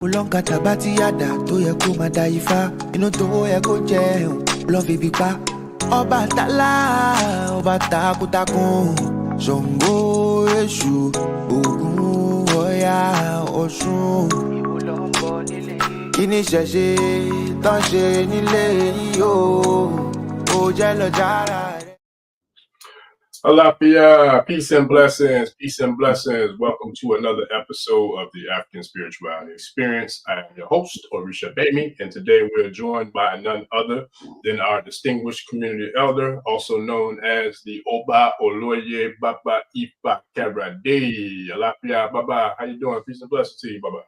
Ulonka tabati yada tó yẹ kó máa da ifá inú tó yẹ kó jẹun lọ fi bí pa ọba tálá ọba takuntakun Ṣàngó Èṣù Ògún Ọya Ọ̀ṣun kí ni ṣẹ̀ṣe tán ṣe nílé yìí ó jẹ́ lọ jára rẹ̀. Alapia, peace and blessings, peace and blessings. Welcome to another episode of the African Spirituality Experience. I am your host, Orisa, and today we're joined by none other than our distinguished community elder, also known as the Oba Oloye Baba Ifa Karade. Alapia, Baba, how you doing? Peace and blessings to you, Baba.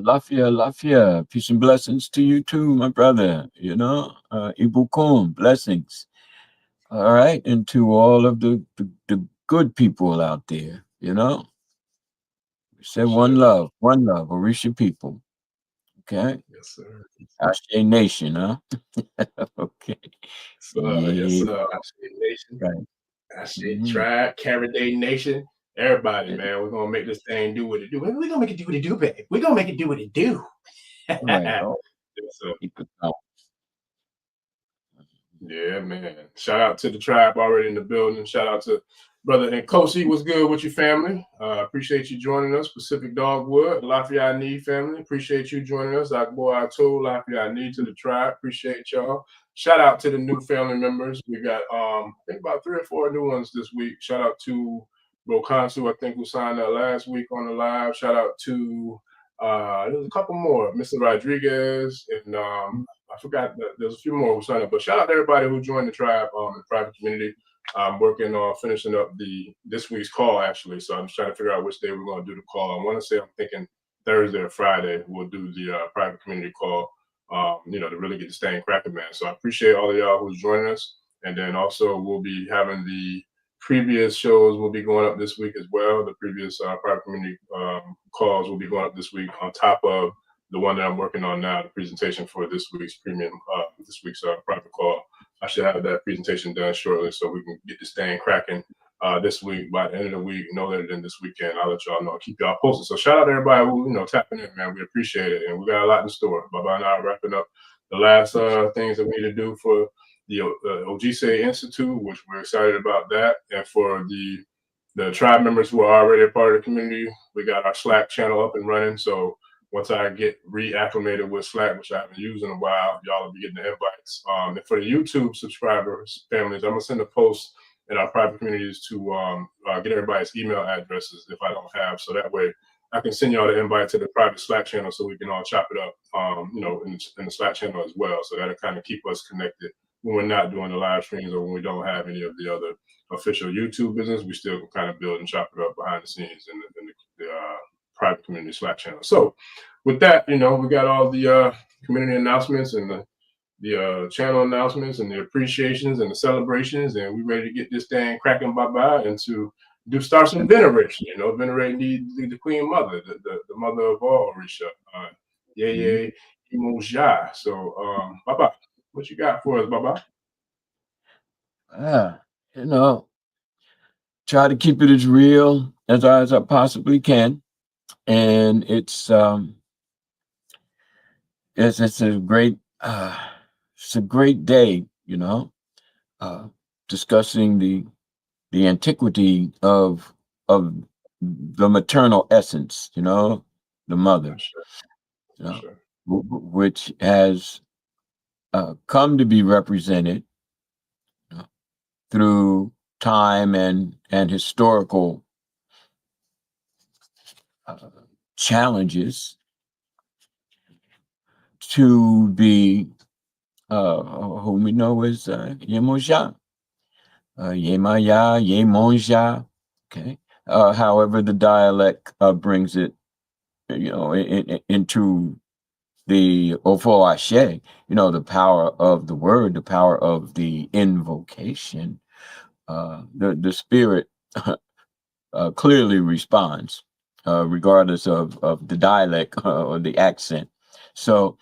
Lafia, peace and blessings to you too, my brother. Ibukun, blessings. All right, and to all of the good people out there, We say one love, Orisha people. Okay? Yes, sir. Ashe Nation, huh? Okay. Yes, sir. Ashe Nation. Right. Ashe Tribe, Karade Nation. Everybody, man, we're gonna make this thing do what it do. We're gonna make it do what it do, baby. We're gonna make it do what it do. Right. Oh, yeah, man. Shout out to the tribe already in the building. Shout out to brother Nkosi. What's good with your family? Appreciate you joining us. Pacific Dogwood, Lafayette Need family. Appreciate you joining us. I told Lafayette Need to the tribe. Appreciate y'all. Shout out to the new family members. We got I think about 3 or 4 new ones this week. Shout out to Bro Kansu, I think, who signed up last week on the live. Shout out to there's a couple more, Mr. Rodriguez, and I forgot that there's a few more who signed up. But shout out to everybody who joined the tribe, the private community. I'm working on finishing up this week's call, actually. So I'm just trying to figure out which day we're going to do the call. I want to say I'm thinking Thursday or Friday we'll do the private community call, to really get the thing cracking, man. So I appreciate all of y'all who's joining us. And then also we'll be having the previous shows will be going up this week as well. The previous private community calls will be going up this week on top of the one that I'm working on now, the presentation for this week's private call. I should have that presentation done shortly so we can get this thing cracking this week. By the end of the week, no later than this weekend. I'll let y'all know. Keep y'all posted. So shout out to everybody who tapping in, man. We appreciate it, and we got a lot in store. Baba and I are wrapping up the last things that we need to do for the Ojise Institute, which we're excited about that, and for the tribe members who are already a part of the community, we got our Slack channel up and running. So once I get reacclimated with Slack, which I haven't used in a while, y'all will be getting the invites. And for the YouTube subscribers, families, I'm gonna send a post in our private communities to get everybody's email addresses if I don't have, so that way I can send y'all the invite to the private Slack channel so we can all chop it up, in the Slack channel as well. So that'll kind of keep us connected when we're not doing the live streams or when we don't have any of the other official YouTube business. We still can kind of build and chop it up behind the scenes in the private community Slack channel. So with that, we got all the community announcements and the channel announcements and the appreciations and the celebrations, and we're ready to get this thing cracking bye-bye and to start some veneration, venerating the Queen Mother, the mother of all Orisha, Yemoja. So Baba, what you got for us, Baba? Try to keep it as real as I possibly can. And it's a great day, discussing the antiquity of the maternal essence, the mother, Sure. Which has come to be represented through time and historical challenges to be whom we know as Yemoja, Yemaya, Yemoja. Okay, however the dialect brings it, into the Ofo Ashe, the power of the word, the power of the invocation. The spirit clearly responds, regardless of the dialect or the accent. So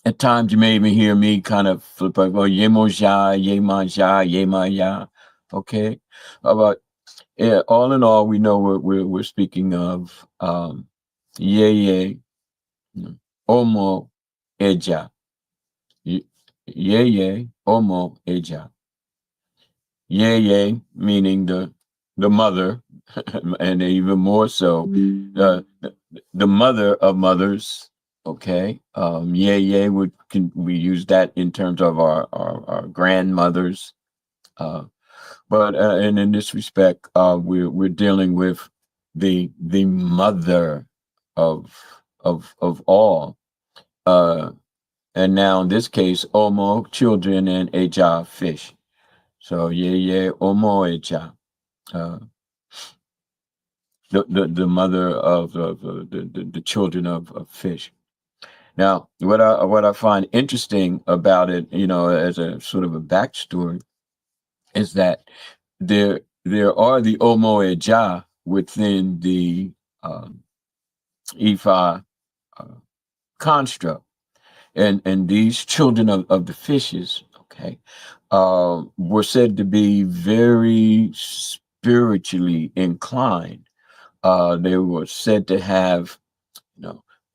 at times you may even hear me kind of flip like, well, Yemoja, Yemanja, Yemaya. Okay. But all in all, we know we're speaking of Yeye, Omo Eja. Ye, Omo Eja. Ye, meaning the mother, and even more so, the mother of mothers. Okay, ye we use that in terms of our grandmothers. But and in this respect, we're dealing with the mother of all. And now in this case, Omo, children, and Eja, fish. So yeah, Omo Eja, the mother of the children of fish. Now, what I find interesting about it, as a sort of a backstory, is that there are the Omo Eja within the IFA construct, and these children of the fishes, okay, were said to be very spiritually inclined. They were said to have,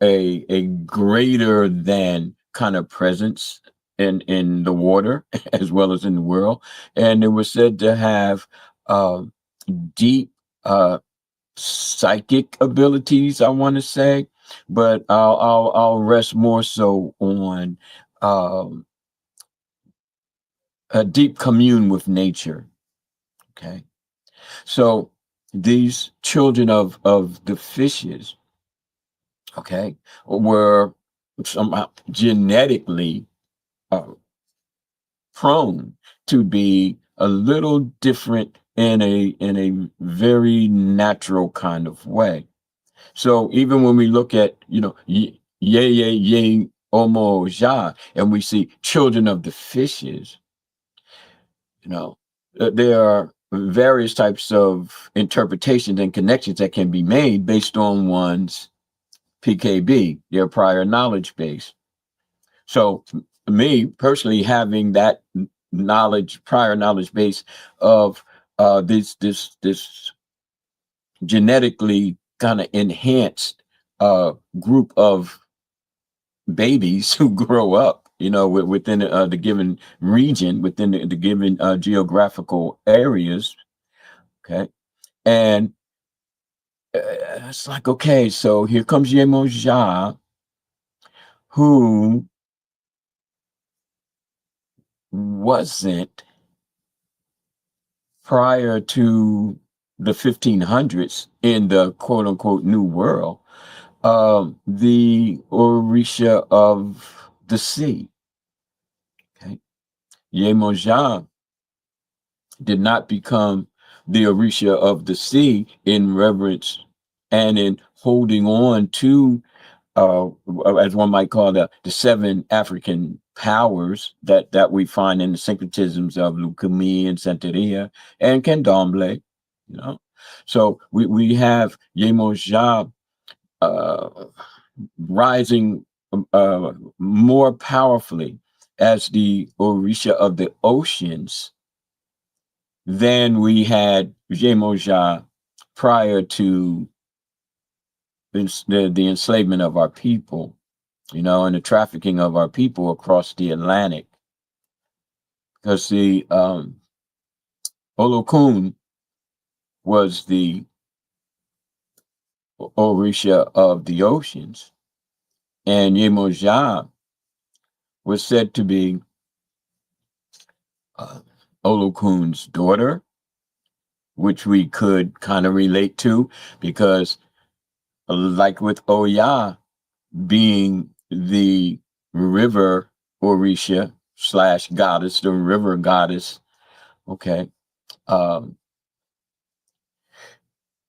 a greater than kind of presence in the water as well as in the world, and they were said to have uh, deep psychic abilities, I want to say, but I'll rest more so on um, a deep commune with nature. Okay, so these children of the fishes, okay, were somehow genetically uh, prone to be a little different in a very natural kind of way. So even when we look at, ye, Omo, Ja, and we see children of the fishes, there are various types of interpretations and connections that can be made based on one's PKB, their prior knowledge base. So me personally, having that prior knowledge base of this genetically kind of enhanced group of babies who grow up, within the given region, within the given geographical areas. Okay, and it's like, okay, so here comes Yemoja, who wasn't prior to the 1500s in the quote unquote new world, the Orisha of the sea. Okay. Yemoja did not become the Orisha of the sea in reverence and in holding on to, as one might call the seven African powers that we find in the syncretisms of Lukumi and Santeria and Candomblé, So we have Yemoja rising more powerfully as the Orisha of the oceans than we had Yemoja prior to the enslavement of our people, and the trafficking of our people across the Atlantic. Because the Olokun was the Orisha of the oceans, and Yemoja was said to be Olokun's daughter, which we could kind of relate to, because like with Oya being the river Orisha / goddess, the river goddess, okay,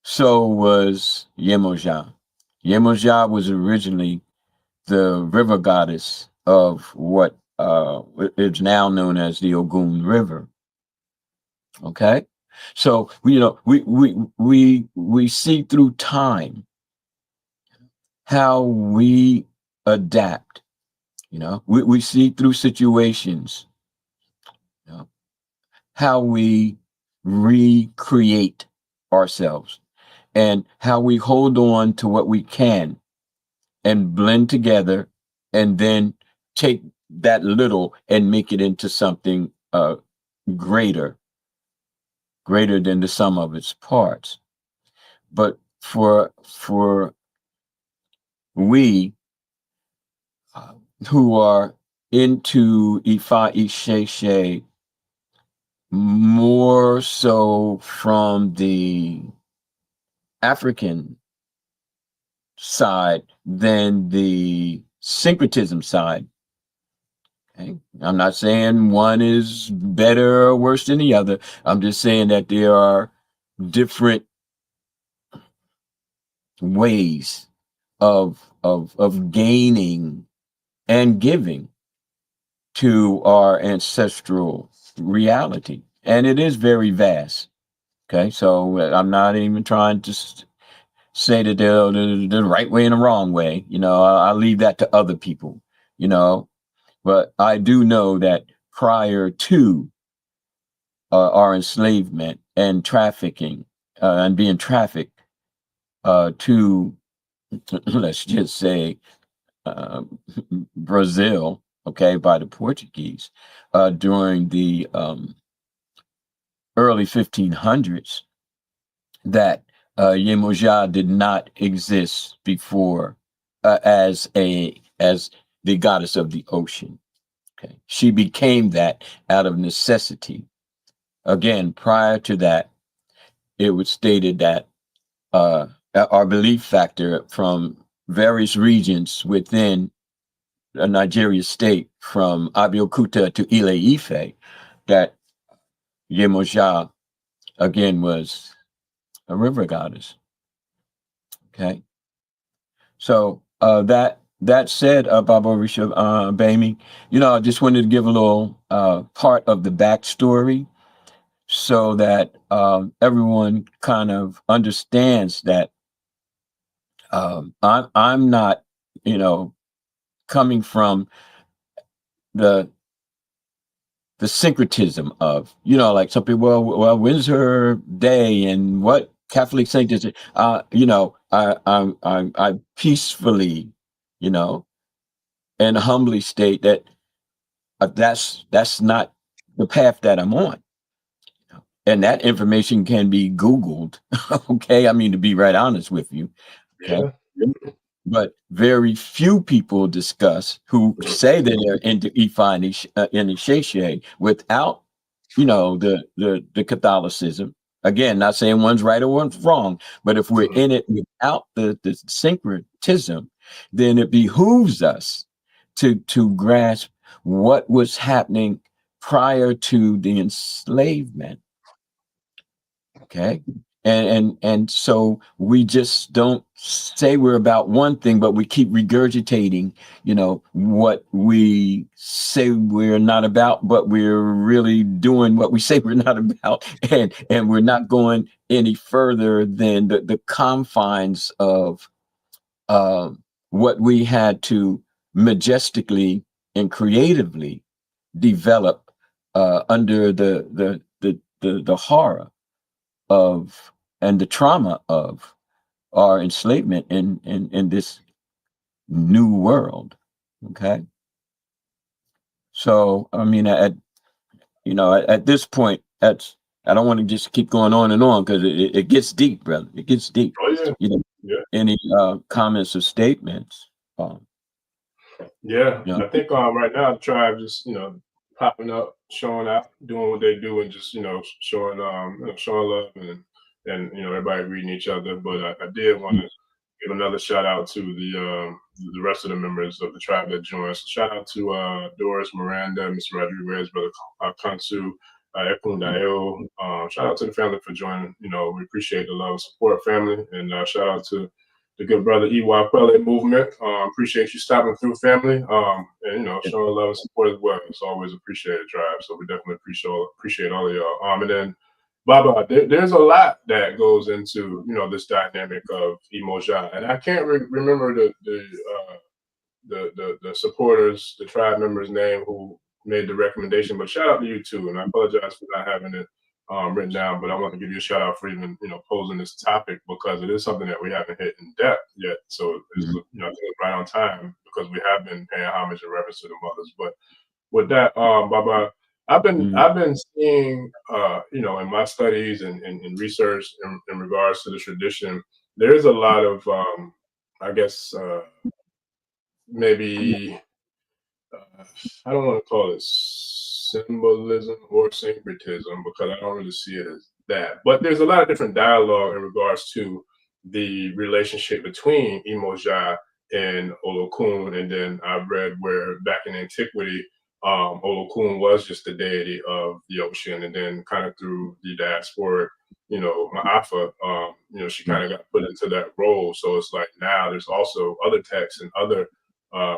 so was Yemoja. Yemoja was originally the river goddess of what is now known as the Ogun River. Okay, so we see through time how we adapt. We see through situations, how we recreate ourselves and how we hold on to what we can and blend together, and then take that little and make it into something greater than the sum of its parts. But for we who are into Ifa Isheshe more so from the African side than the syncretism side. Okay? I'm not saying one is better or worse than the other. I'm just saying that there are different ways of gaining and giving to our ancestral reality, and it is very vast. Okay, so I'm not even trying to say that they're the right way and the wrong way. I leave that to other people. You know, but I do know that prior to our enslavement and trafficking and being trafficked to, let's just say, uh, Brazil, okay, by the Portuguese during the early 1500s, that Yemoja did not exist before as the goddess of the ocean. Okay, she became that out of necessity. Again, prior to that, it was stated that our belief factor from various regions within a Nigeria state, from Abeokuta to Ile Ife, that Yemoja again was a river goddess. Okay, so that said, Baba Orisha Bami, I just wanted to give a little part of the backstory so that everyone kind of understands that I'm not, coming from the syncretism of, like some people, well, when's her day and what Catholic saint is it? I peacefully, and humbly state that that's not the path that I'm on. And that information can be Googled. Okay. I mean, to be right honest with you. Okay. Yeah. But very few people discuss who say that they're into Ifa and Isheshe without, the Catholicism. Again, not saying one's right or one's wrong, but if we're in it without the syncretism, then it behooves us to grasp what was happening prior to the enslavement. Okay. And so we just don't say we're about one thing, but we keep regurgitating, what we say we're not about, but we're really doing what we say we're not about. And we're not going any further than the confines of what we had to majestically and creatively develop under the horror of and the trauma of our enslavement in this new world. Okay, so I mean, at this point, I don't want to just keep going on and on because it gets deep, brother. It gets deep. Oh yeah. Yeah. Any comments or statements? Yeah, You know, I think right now the tribe just popping up, showing out, doing what they do, and just showing showing love and everybody reading each other. But I did want to give another shout out to the rest of the members of the tribe that joined. So shout out to Doris, Miranda, Mr. Rodriguez, Brother Kansu, Ekundayo. Shout out to the family for joining. We appreciate the love and support, family, and shout out to the good brother Iwa Pele movement. Appreciate you stopping through, family, and showing love and support as well. It's always appreciated, tribe. So we definitely appreciate all of y'all. And then Baba, there's a lot that goes into this dynamic of Yemoja, and I can't remember the supporters, the tribe members' name who made the recommendation. But shout out to you too, and I apologize for not having it written down, but I want to give you a shout out for even, posing this topic, because it is something that we haven't hit in depth yet. So it's, I think it's right on time, because we have been paying homage and reverence to the mothers. But with that, Baba, I've been seeing, in my studies and research in regards to the tradition, there is a lot of, I guess, maybe I don't want to call it symbolism or syncretism, because I don't really see it as that. But there's a lot of different dialogue in regards to the relationship between Yemoja and Olokun. And then I've read where back in Antiquity, Olokun was just the deity of the ocean. And then kind of through the diasporic, IFA, she kind of got put into that role. So it's like now there's also other texts and other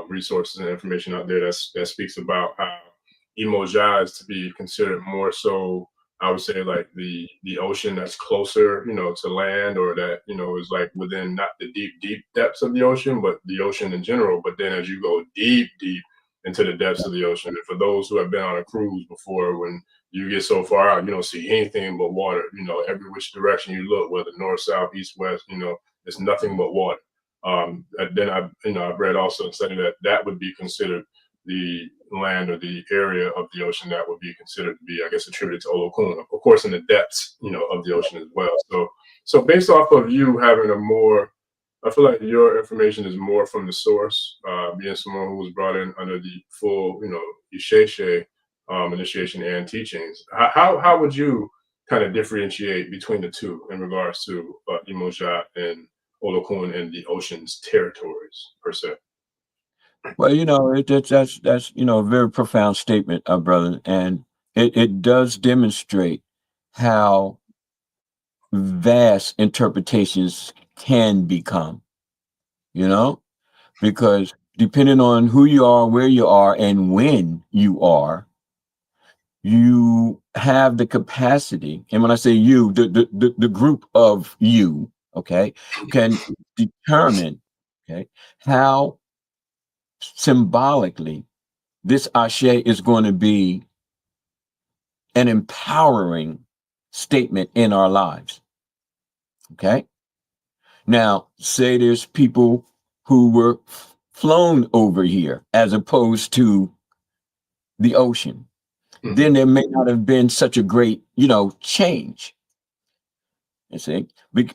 resources and information out there that speaks about how Yemoja is to be considered more so, I would say, like the ocean that's closer, to land, or that, is like within not the deep depths of the ocean, but the ocean in general. But then as you go deep into the depths of the ocean, and for those who have been on a cruise before, when you get so far out, you don't see anything but water. Every which direction you look, whether north, south, east, west, it's nothing but water. And then I've read also study that would be considered the land or the area of the ocean that would be considered to be, I guess, attributed to Olokun, of course, in the depths, of the ocean as well. So based off of you having I feel like your information is more from the source, being someone who was brought in under the full, Isheshe initiation and teachings. How would you kind of differentiate between the two in regards to Yemoja and Olokun and the ocean's territories per se? Well, that's a very profound statement, brother, and it does demonstrate how vast interpretations can become. Because depending on who you are, where you are, and when you are, you have the capacity. And when I say you, the group of you, okay, can determine, okay, how symbolically this ashe is going to be an empowering statement in our lives. Okay. Now, say there's people who were flown over here as opposed to the ocean. Then there may not have been such a great, change. You see,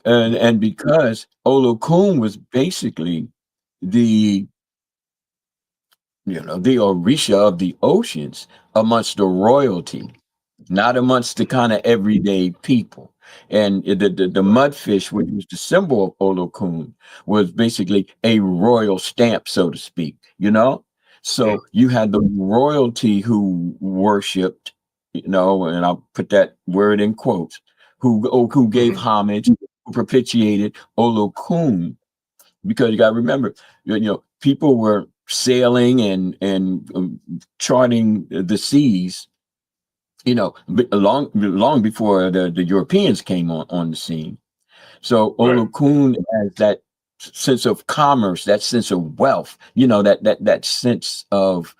and because Olokun was basically the Orisa of the oceans amongst the royalty, not amongst the kind of everyday people. And the mudfish, which was the symbol of Olokun, was basically a royal stamp, so to speak, So you had the royalty who worshipped, and I'll put that word in quotes, who gave homage, who propitiated Olokun, because you got to remember, people were sailing and charting the seas, long before the Europeans came on the scene. So Olokun has that sense of commerce, that sense of wealth, that sense of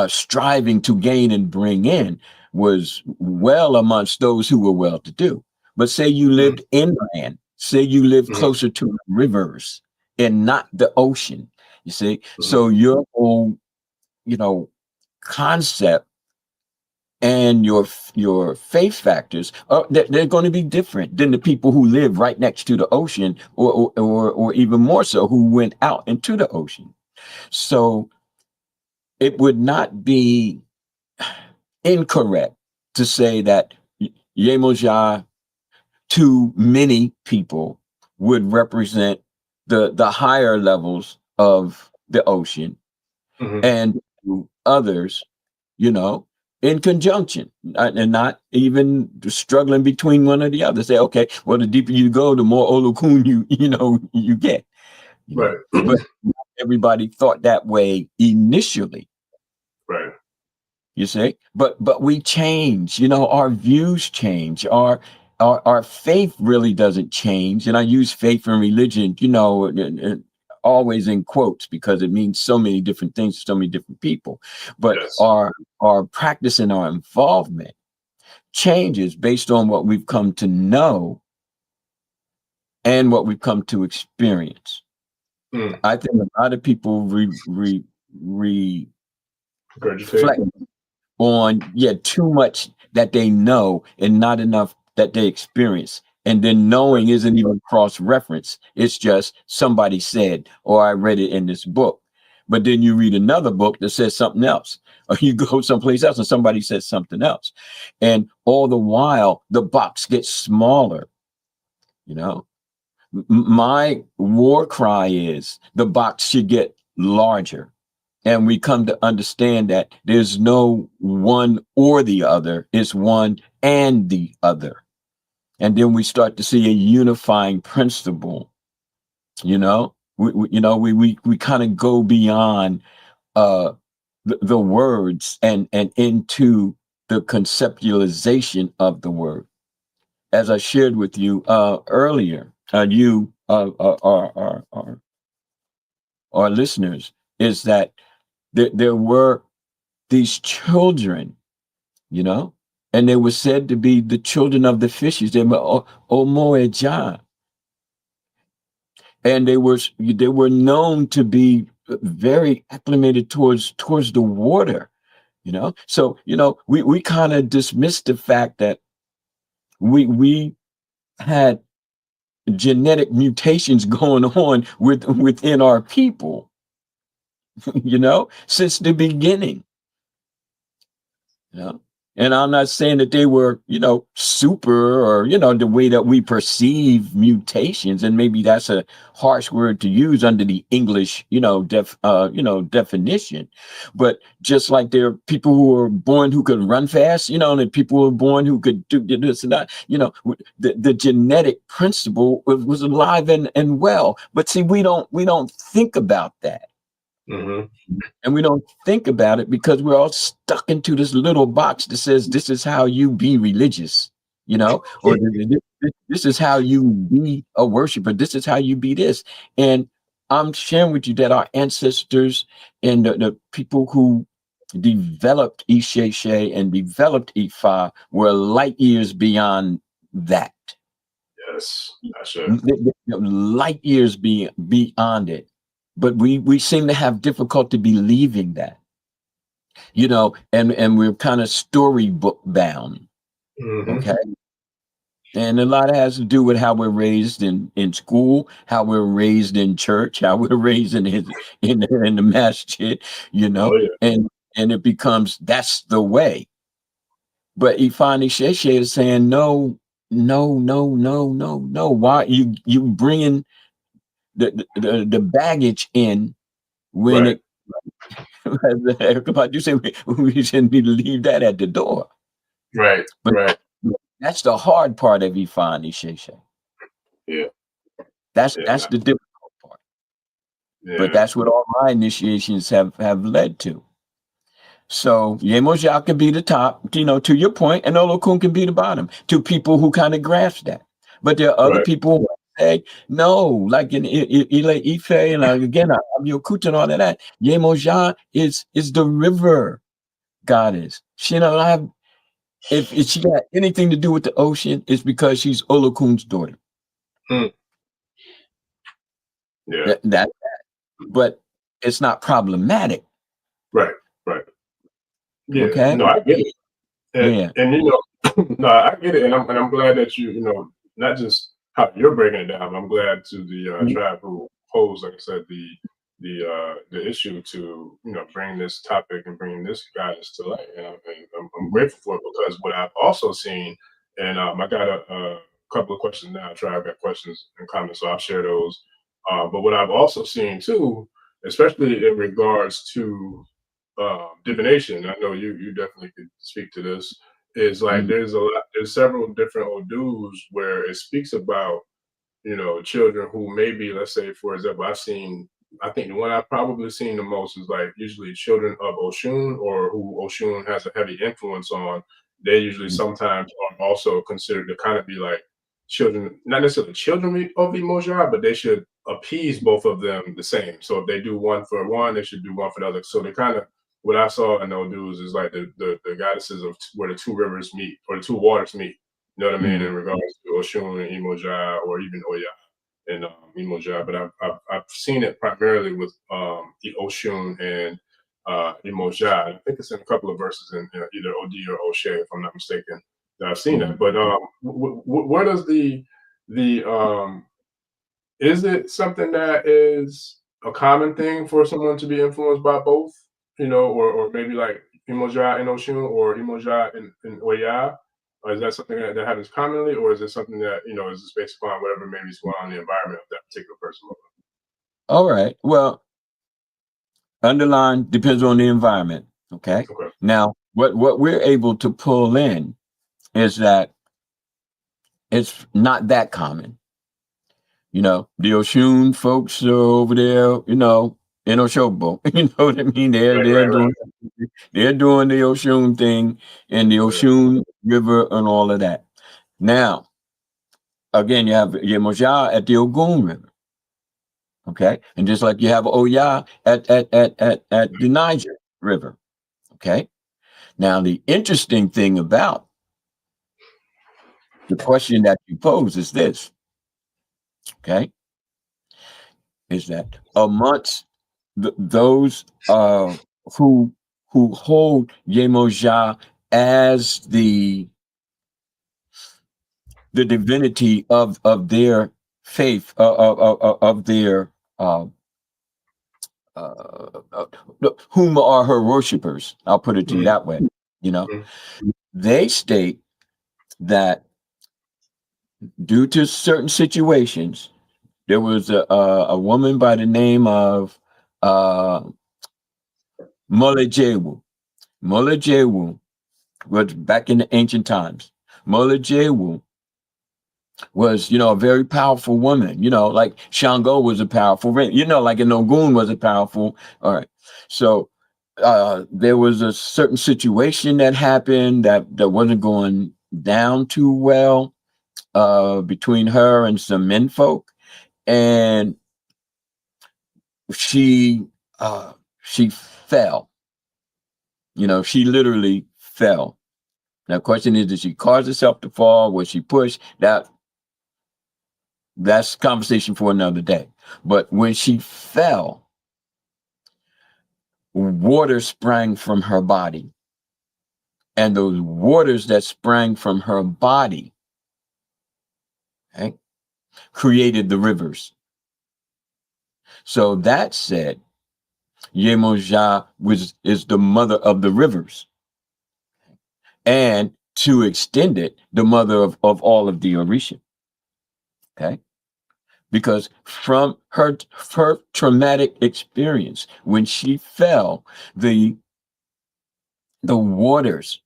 striving to gain and bring in, was well amongst those who were well to do. But say you lived inland, say you lived closer to rivers and not the ocean, you see. So your whole, concept and your faith factors they're going to be different than the people who live right next to the ocean, or even more so, who went out into the ocean. So it would not be incorrect to say that Yemoja, to many people, would represent the higher levels of the ocean, and to others, in conjunction, and not even struggling between one or the other. Say, okay, well, the deeper you go, the more Olokun you get. Right. But everybody thought that way initially. Right. You see, but we change. Our views change. Our faith really doesn't change. And I use faith and religion, always in quotes, because it means so many different things to so many different people. But our practice and our involvement changes based on what we've come to know and what we've come to experience. I think a lot of people reflect on too much that they know and not enough that they experience. And then knowing isn't even cross-reference. It's just somebody said, or I read it in this book. But then you read another book that says something else, or you go someplace else and somebody says something else. And all the while, the box gets smaller. You know, my war cry is the box should get larger. And we come to understand that there's no one or the other, it's one and the other. And then we start to see a unifying principle. You know, we kind of go beyond the words and into the conceptualization of the word. As I shared with you earlier, you our listeners, is that there were these children, you know, and they were said to be the children of the fishes. They were Yemoja, and they were known to be very acclimated towards the water, you know. So we kind of dismissed the fact that we had genetic mutations going on within our people, you know, since the beginning. You know? And I'm not saying that they were, super or, the way that we perceive mutations. And maybe that's a harsh word to use under the English, definition. But just like there are people who were born who could run fast, and people who were born who could do this and that, the genetic principle was alive and well. But see, we don't think about that. Mm-hmm. And we don't think about it because we're all stuck into this little box that says this is how you be religious, or this is how you be a worshiper. This is how you be this. And I'm sharing with you that our ancestors and the people who developed Isheshe and developed Ifa were light years beyond that. Yes, I should. Light years beyond it. But we seem to have difficulty believing that, and we're kind of storybook bound. Mm-hmm. Okay. And a lot has to do with how we're raised in school, how we're raised in church, how we're raised in the masjid, Oh, yeah. and it becomes that's the way. But Ifani Sheshe is saying no. Why you bringing the baggage in when right. you say we shouldn't be to leave that at the door. Right. But right. That's the hard part of Ifani Sheshe. Yeah. That's the difficult part. Yeah. But that's what all my initiations have led to. So Yemoja can be the top, to your point, and Olokun can be the bottom to people who kind of grasp that. But there are other people who say, no, like in IFA, and again, I'm Yokuta and all of that. Yemoja is the river goddess. She don't have, if she got anything to do with the ocean, it's because she's Olokun's daughter. Yeah. That, but it's not problematic. Right. Yeah. Okay. No, I get it. And no, I get it, and I'm glad that you not just how you're breaking it down. But I'm glad to the tribe who posed, like I said, the issue to bring this topic and bring this guidance to light, and I'm grateful for it because what I've also seen, and I got a couple of questions now. Tribe got questions and comments, so I'll share those. But what I've also seen too, especially in regards to divination, I know you definitely could speak to this, is like there's several different odus where it speaks about children who maybe, let's say for example, I think the one I've probably seen the most is like usually children of Oshun, or who Oshun has a heavy influence on. They usually sometimes are also considered to kind of be like children, not necessarily children of Yemoja, but they should appease both of them the same. So if they do one for one, they should do one for the other. So they kind of what I saw in those dudes is like the goddesses of where the two rivers meet or the two waters meet. You know what I mean? In regards to Oshun and Yemoja, or even Oya and Yemoja. But I've seen it primarily with the Oshun and Yemoja. I think it's in a couple of verses in either Od or Oshe, if I'm not mistaken. That I've seen that. But where does the is it something that is a common thing for someone to be influenced by both, you know, or maybe like Imoja and Oshun or Imoja and Oya? Or is that something that happens commonly, or is it something that, you know, is just based upon whatever maybe is going on in the environment of that particular person? All right. Well, underline depends on the environment. Okay. Okay. Now, what we're able to pull in is that it's not that common. You know, the Oshun folks are over there, you know, in Oshobo. You know what I mean? They're doing the Oshun thing in the Oshun River and all of that. Now, again, you have Yemoja at the Ogun River. Okay. And just like you have Oya at the Niger River. Okay. Now, the interesting thing about the question that you pose is this. Okay. Is that amongst those who hold Yemoja as the divinity of their faith, of their whom are her worshipers. I'll put it to you that way. You know, they state that due to certain situations, there was a woman by the name of Molejewu. Molejewu was back in the ancient times. Molejewu was, you know, a very powerful woman, you know, like Shango was a powerful, you know, like an Ogun was a powerful. All right. So there was a certain situation that happened that wasn't going down too well between her and some menfolk. And she fell. You know, she literally fell. Now, the question is, did she cause herself to fall? Was she pushed? That's conversation for another day. But when she fell, water sprang from her body. And those waters that sprang from her body, okay, created the rivers. So that said, Yemoja is the mother of the rivers. And to extend it, the mother of all of the Orisha. Okay. Because from her traumatic experience, when she fell, the waters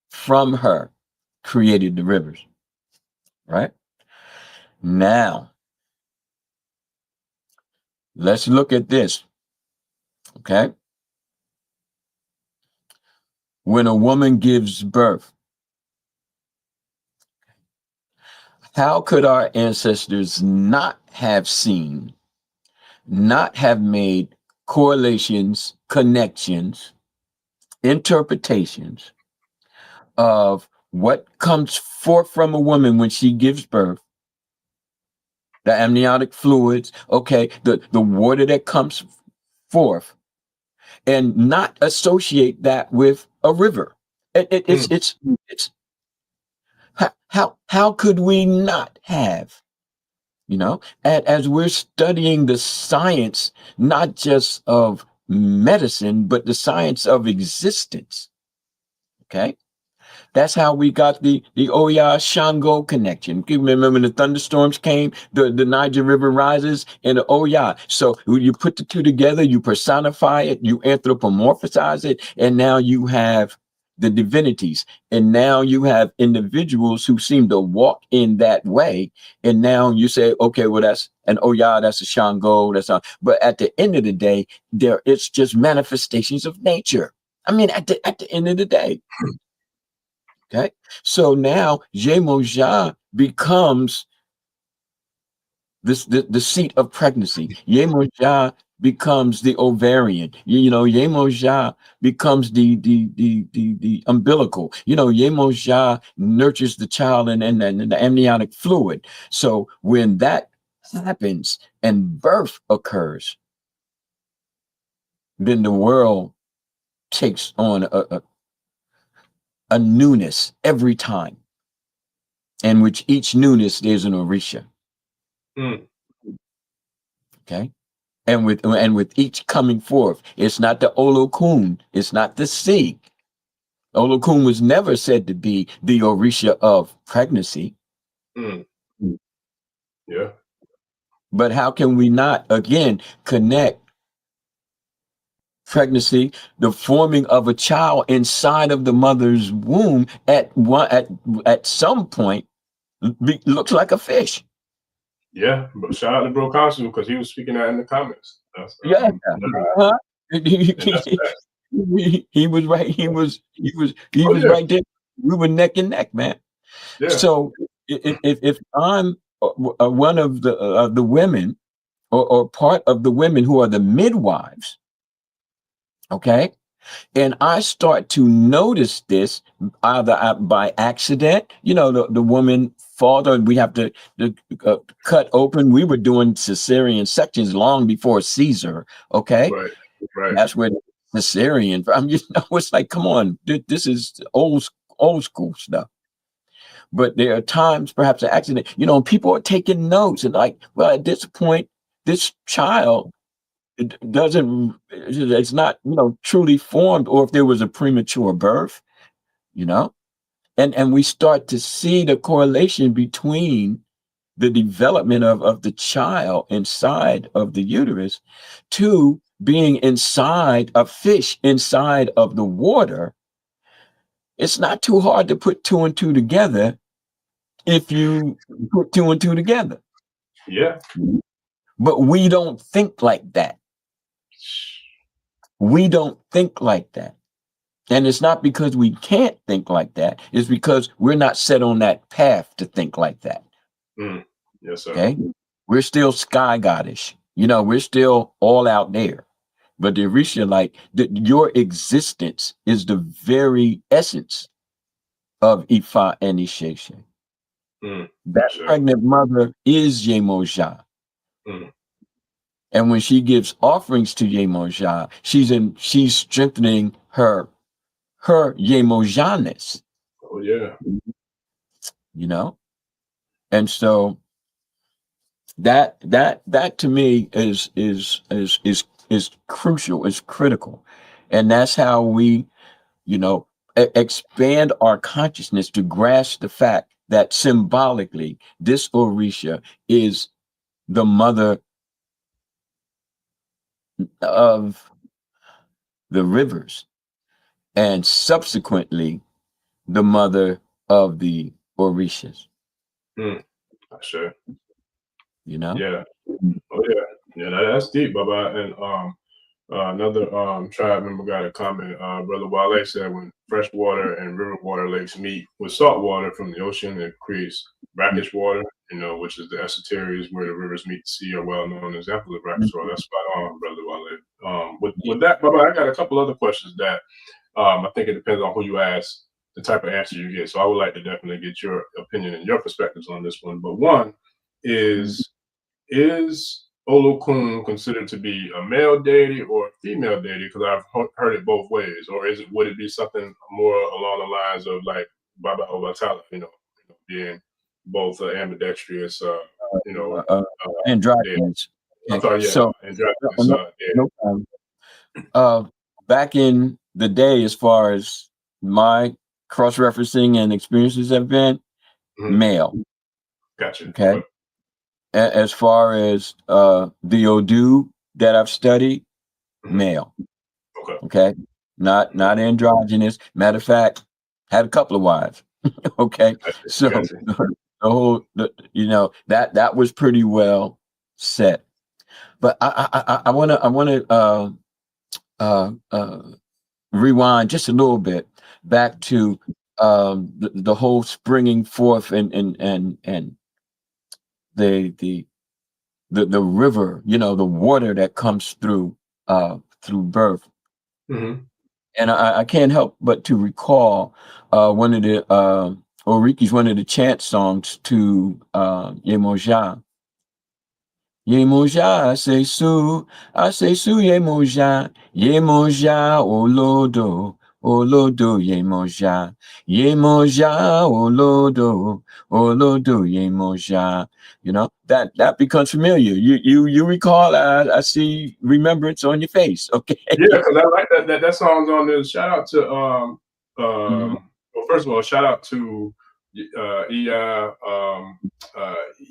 from her created the rivers. Right? Now, let's look at this. Okay. When a woman gives birth, how could our ancestors not have seen, not have made correlations, connections, interpretations of what comes forth from a woman when she gives birth? The amniotic fluids, okay, the water that comes forth, and not associate that with a river. It's how could we not have? You know, as we're studying the science, not just of medicine, but the science of existence. Okay. That's how we got the Oya Shango connection. You remember when the thunderstorms came, the Niger River rises and the Oya. So you put the two together, you personify it, you anthropomorphize it, and now you have the divinities. And now you have individuals who seem to walk in that way. And now you say, okay, well, that's an Oya, that's a Shango, that's not. But at the end of the day, it's just manifestations of nature. I mean, at the end of the day. Okay, so now Yemoja becomes the seat of pregnancy. Yemoja becomes the ovarian. Yemoja becomes the umbilical. Yemoja nurtures the child and the amniotic fluid. So when that happens and birth occurs, then the world takes on a newness every time, in which each newness there's an Orisha. Okay. And with each coming forth, it's not the Olokun, it's not the seed. Olokun was never said to be the Orisha of pregnancy. Yeah. But how can we not again connect pregnancy, the forming of a child inside of the mother's womb at some point looks like a fish. Yeah, but shout out to Bro Consul because he was speaking that in the comments. Yeah. He was right. He was right there. We were neck and neck, man. Yeah. So if I'm one of the women or part of the women who are the midwives, okay, and I start to notice this either by accident, the woman father, we have to cut open. We were doing cesarean sections long before Caesar. Okay. Right. That's where the cesarean, it's like, come on, this is old school stuff. But there are times, perhaps an accident, people are taking notes and like, well, at this point, this child it's not, truly formed, or if there was a premature birth, and we start to see the correlation between the development of the child inside of the uterus to being inside a fish inside of the water. It's not too hard to put two and two together if you put two and two together. Yeah. But we don't think like that. We don't think like that. And it's not because we can't think like that. It's because we're not set on that path to think like that. Yes, sir. Okay. We're still sky goddish. We're still all out there. But the Orisha, like your existence is the very essence of IFA initiation. That pregnant mother is Yemoja. And when she gives offerings to Yemoja, she's strengthening her Yemojaness. Oh yeah. And so that to me is crucial, is critical. And that's how we, expand our consciousness to grasp the fact that symbolically this Orisha is the mother of the rivers and subsequently the mother of the Orishas. Sure. Yeah. Oh yeah. Yeah, that's deep, Baba. And another tribe member got a comment. Brother Wale said when fresh water and river water lakes meet with salt water from the ocean, it creates brackish water, which is the esoterics where the rivers meet the sea are well known examples of brackish water. That's spot on, Brother Wale. With that, Baba, I got a couple other questions that I think it depends on who you ask, the type of answer you get. So I would like to definitely get your opinion and your perspectives on this one. But one is Olokun considered to be a male deity or a female deity? Because I've heard it both ways. Or would it be something more along the lines of like Baba Obatala, being both ambidextrous, androgynous. I'm sorry, So androgynous. Back in the day, as far as my cross-referencing and experiences have been, male. Gotcha. Okay. As far as the Odu that I've studied, male. Okay. Not androgynous. Matter of fact, had a couple of wives. Okay. So the whole, that was pretty well set. But I want to rewind just a little bit back to the whole springing forth and the the river, the water that comes through birth. Mm-hmm. And I can't help but to recall one of the Oriki's one of the chant songs to Yemoja. Yemoja, I say su, Yemoja, Yemoja, Olodo, Olodo, Yemoja, Yemoja, Olodo, Olodo, Yemoja. That becomes familiar. You recall. I see remembrance on your face. Okay. Yeah, because I like that song's on there. Shout out to Mhm. well, first of all, shout out to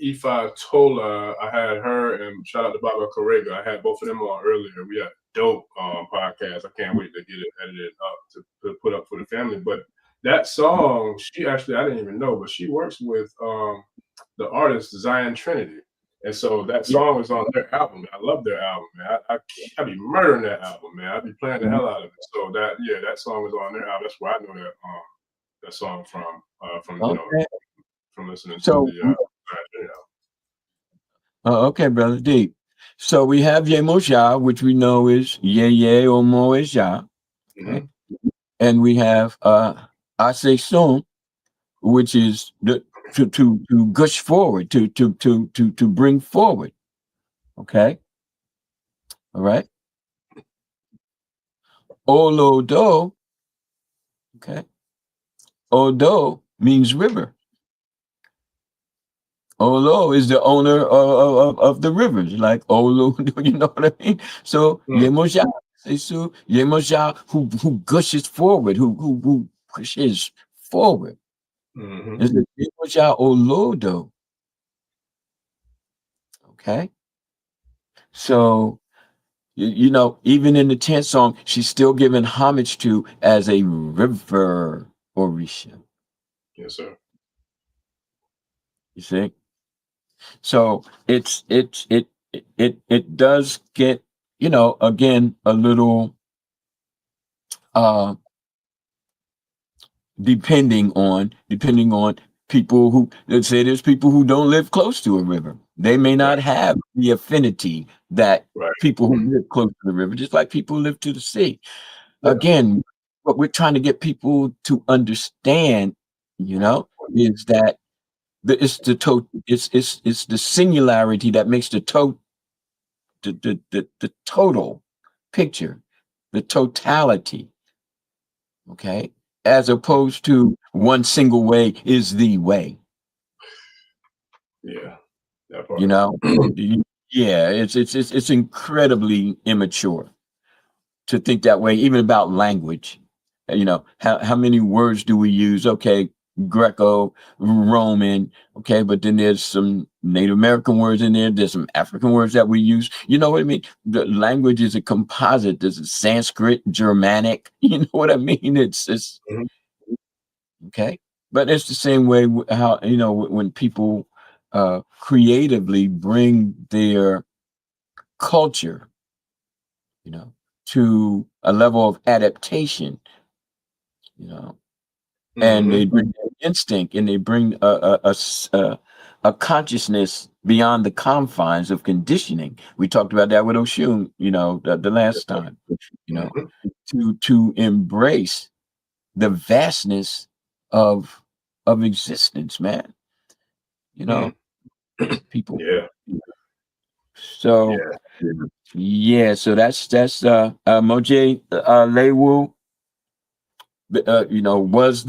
IFA Tola. I had her, and shout out to Baba Karade. I had both of them on earlier. We had a dope podcast. I can't wait to get it edited up to put up for the family. But that song, she actually, I didn't even know, but she works with the artist Zion Trinity. And so that Yeah. song is on their album. I love their album, man. I be murdering that album, man. I be playing the hell out of it. So that song is on their album. That's where I know that song from Okay. from listening to So, the okay, brother Deep. So we have Yemoja, which we know is Ye or Moeja. Okay. And we have Ase Sum, which is to gush forward, to bring forward. Okay. All right. Olodo. Okay. Odo means river. Olo is the owner of the rivers, like Olo, you know what I mean? So Yemoja, Yemoja, who gushes forward, who pushes forward. Is the Yemoja Olodo. Okay. So even in the 10th song, she's still given homage to as a river Orisha. Yes, sir. You see? So it does get, again, a little depending on people who, let's say there's people who don't live close to a river. They may not have the affinity that people who live close to the river, just like people who live to the sea. Yeah. Again, what we're trying to get people to understand, is that it's the singularity that makes the total picture, the totality. Okay, as opposed to one single way is the way. Yeah, that part. Yeah, it's incredibly immature to think that way, even about language. How many words do we use? Okay, Greco-Roman, okay, but then there's some Native American words in there. There's some African words that we use. You know what I mean? The language is a composite. There's a Sanskrit, Germanic. You know what I mean? It's okay, but it's the same way how when people creatively bring their culture, to a level of adaptation, and they bring their instinct, and they bring a consciousness beyond the confines of conditioning. We talked about that with Oshun, the last time, to embrace the vastness of existence, man. People. Yeah. So so that's Moje Lewu. Was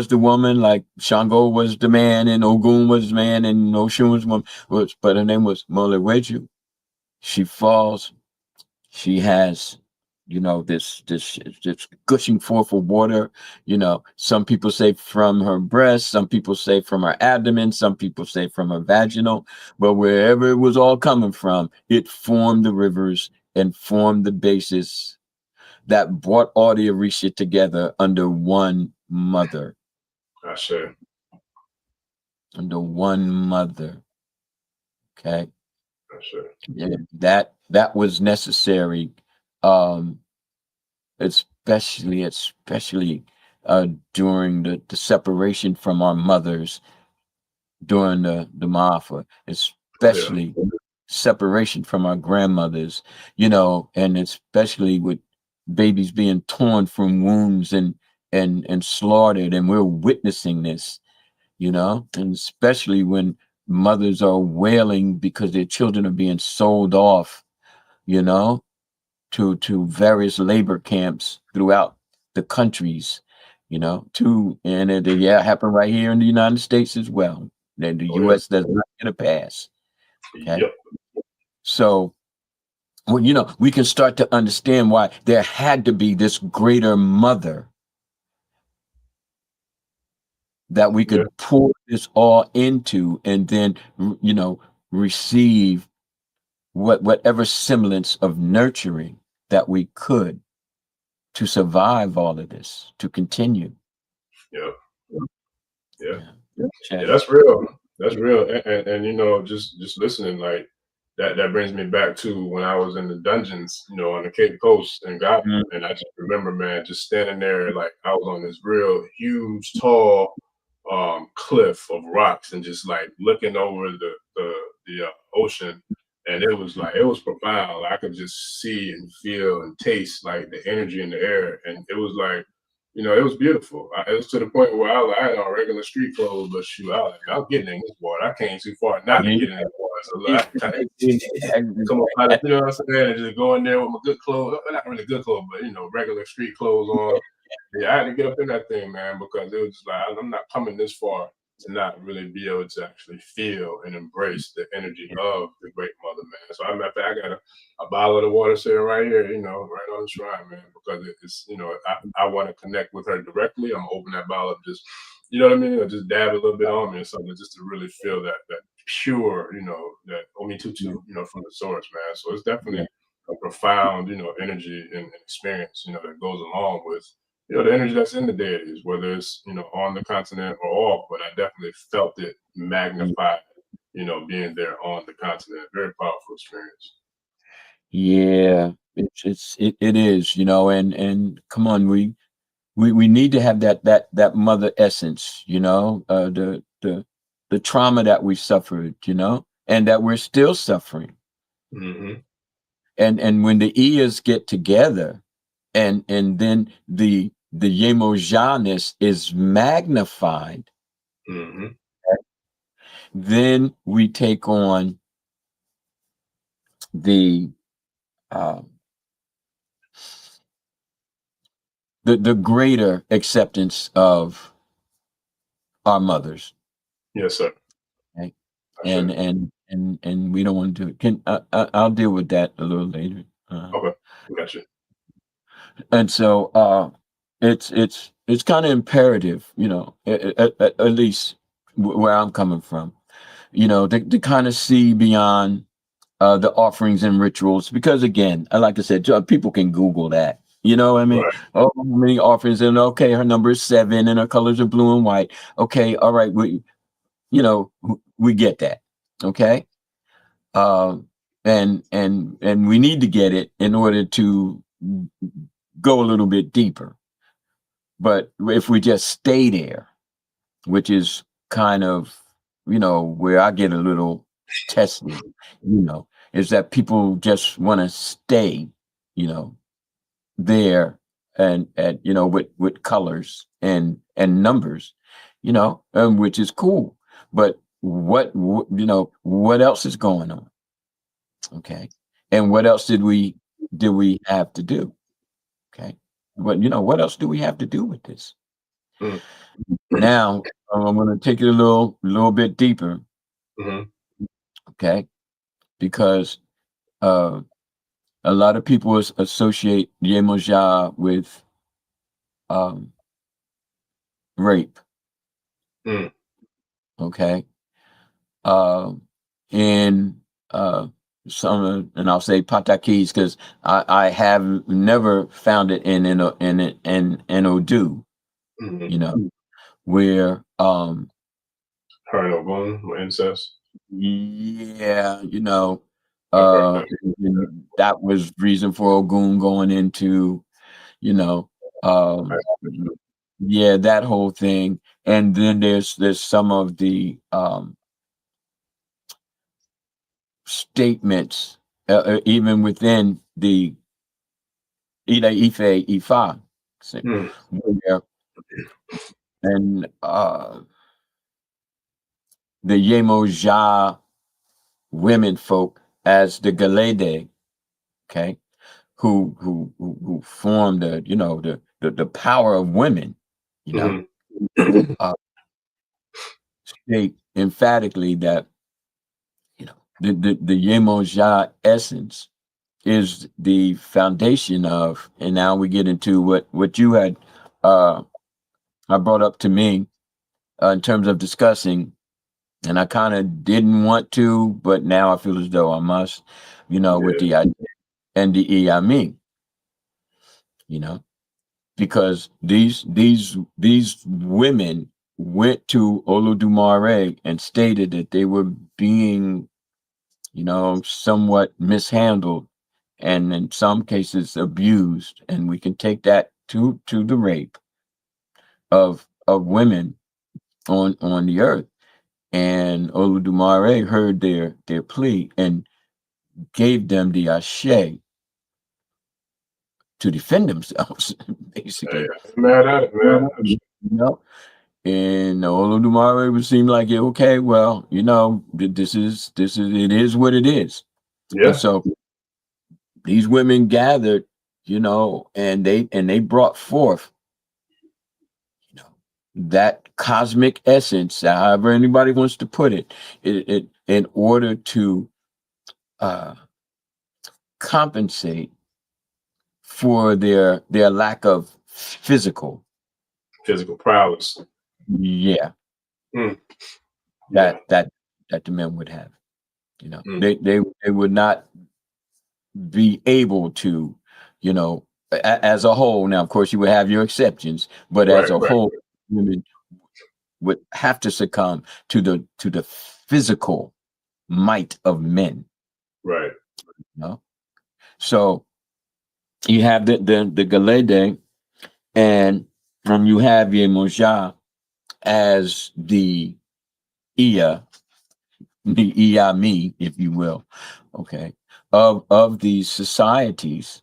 the woman, like Shango was the man, and Ogun was the man, and Oshun was the woman. But her name was Moleweju. She falls. She has, this gushing forth of water. Some people say from her breast, some people say from her abdomen, some people say from her vaginal. But wherever it was all coming from, it formed the rivers and formed the basis that brought all the Orisha together under one mother. That's Under one mother. Okay. Yeah, that was necessary, especially during the separation from our mothers during the Maafa, especially separation from our grandmothers, and especially with babies being torn from wombs and slaughtered, and we're witnessing this, and especially when mothers are wailing because their children are being sold off, to various labor camps throughout the countries, and it happened right here in the United States as well. And the Oh, yeah. U.S. does not get a pass. Okay. Yep. So, well, we can start to understand why there had to be this greater mother that we could pour this all into, and then, receive whatever semblance of nurturing that we could to survive all of this, to continue. Yeah. Yeah. Yeah. Yeah, that's real. That's real. And just listening, like that brings me back to when I was in the dungeons, on the Cape Coast in Ghana. Mhm. And I just remember, man, just standing there, like I was on this real huge, tall cliff of rocks, and just like looking over the ocean. And it was profound. I could just see and feel and taste like the energy in the air. And it was like, it was beautiful. It was to the point where I had on regular street clothes, but shoot, I'm getting in this water. I came too far not to get in this water. So look, I come up out of, you know what I'm saying, and just go in there with my good clothes. Not really good clothes, but regular street clothes on. Yeah, I had to get up in that thing, man, because it was just like I'm not coming this far to not really be able to actually feel and embrace the energy of the great mother, man. So I got a bottle of the water sitting right here, right on the shrine, man, because it's, I want to connect with her directly. I'm gonna open that bottle up, just, you know what I mean, or just dab a little bit on me or something, just to really feel that pure, that omitutu, from the source, man. So it's definitely a profound, energy and experience, that goes along with the energy that's in the deities, whether it's, on the continent or off, but I definitely felt it magnified, being there on the continent. Very powerful experience. Yeah, it is, and come on, we need to have that mother essence, the trauma that we suffered, and that we're still suffering. Mm-hmm. And when the ears get together, and then the Yemoja-ness is magnified, Mm-hmm. then we take on the the greater acceptance of our mothers. Yes, sir. Okay? That's And we don't want to do it. I'll deal with that a little later. okay. Gotcha. And so it's kind of imperative, at least where I'm coming from, to kind of see beyond the offerings and rituals, because again, like I said, people can Google that. You know what I mean? Right. Oh, how many offerings? And okay, her number is 7 and her colors are blue and white. Okay, all right, we get that. Okay. And we need to get it in order to go a little bit deeper. But if we just stay there, which is kind of, where I get a little tested, is that people just want to stay, there and with colors and numbers, which is cool. But what else is going on? Okay. And what else did we have to do? Okay. But what else do we have to do with this? Mm. Now, I'm going to take it a little bit deeper. Mm-hmm. Okay. Because a lot of people associate Yemoja with rape. Mm. Okay. In some, and I'll say patakis, because I have never found it in Odu, Mm-hmm. Where Her and Olokun or incest. yeah, I've heard that. that was reason for Ogun going into, yeah, that whole thing. And then there's some of the statements, even within the IFA, IFA, where, and the Yemoja women folk as the Galede, okay, who formed the power of women, state emphatically that the Yemoja essence is the foundation of, and now we get into what you had I brought up to me in terms of discussing, and I kind of didn't want to, but now I feel as though I must, with the idea and the Iyami, because these women went to Olodumare and stated that they were being, somewhat mishandled and in some cases abused, and we can take that to the rape of women on the earth. And Olodumare heard their plea and gave them the ashe to defend themselves, basically. Mad at it, man. And Olodumare would seem like, okay, well, this is it is what it is. Yeah. And so these women gathered, and they brought forth, that cosmic essence, however anybody wants to put it, in order to compensate for their lack of physical prowess. Yeah. That the men would have. They would not be able to, as a whole. Now, of course, you would have your exceptions, but as a whole, women would have to succumb to the physical might of men. Right. So you have the Galede, and you have Yemoja as the Iyami, if you will, okay, of these societies.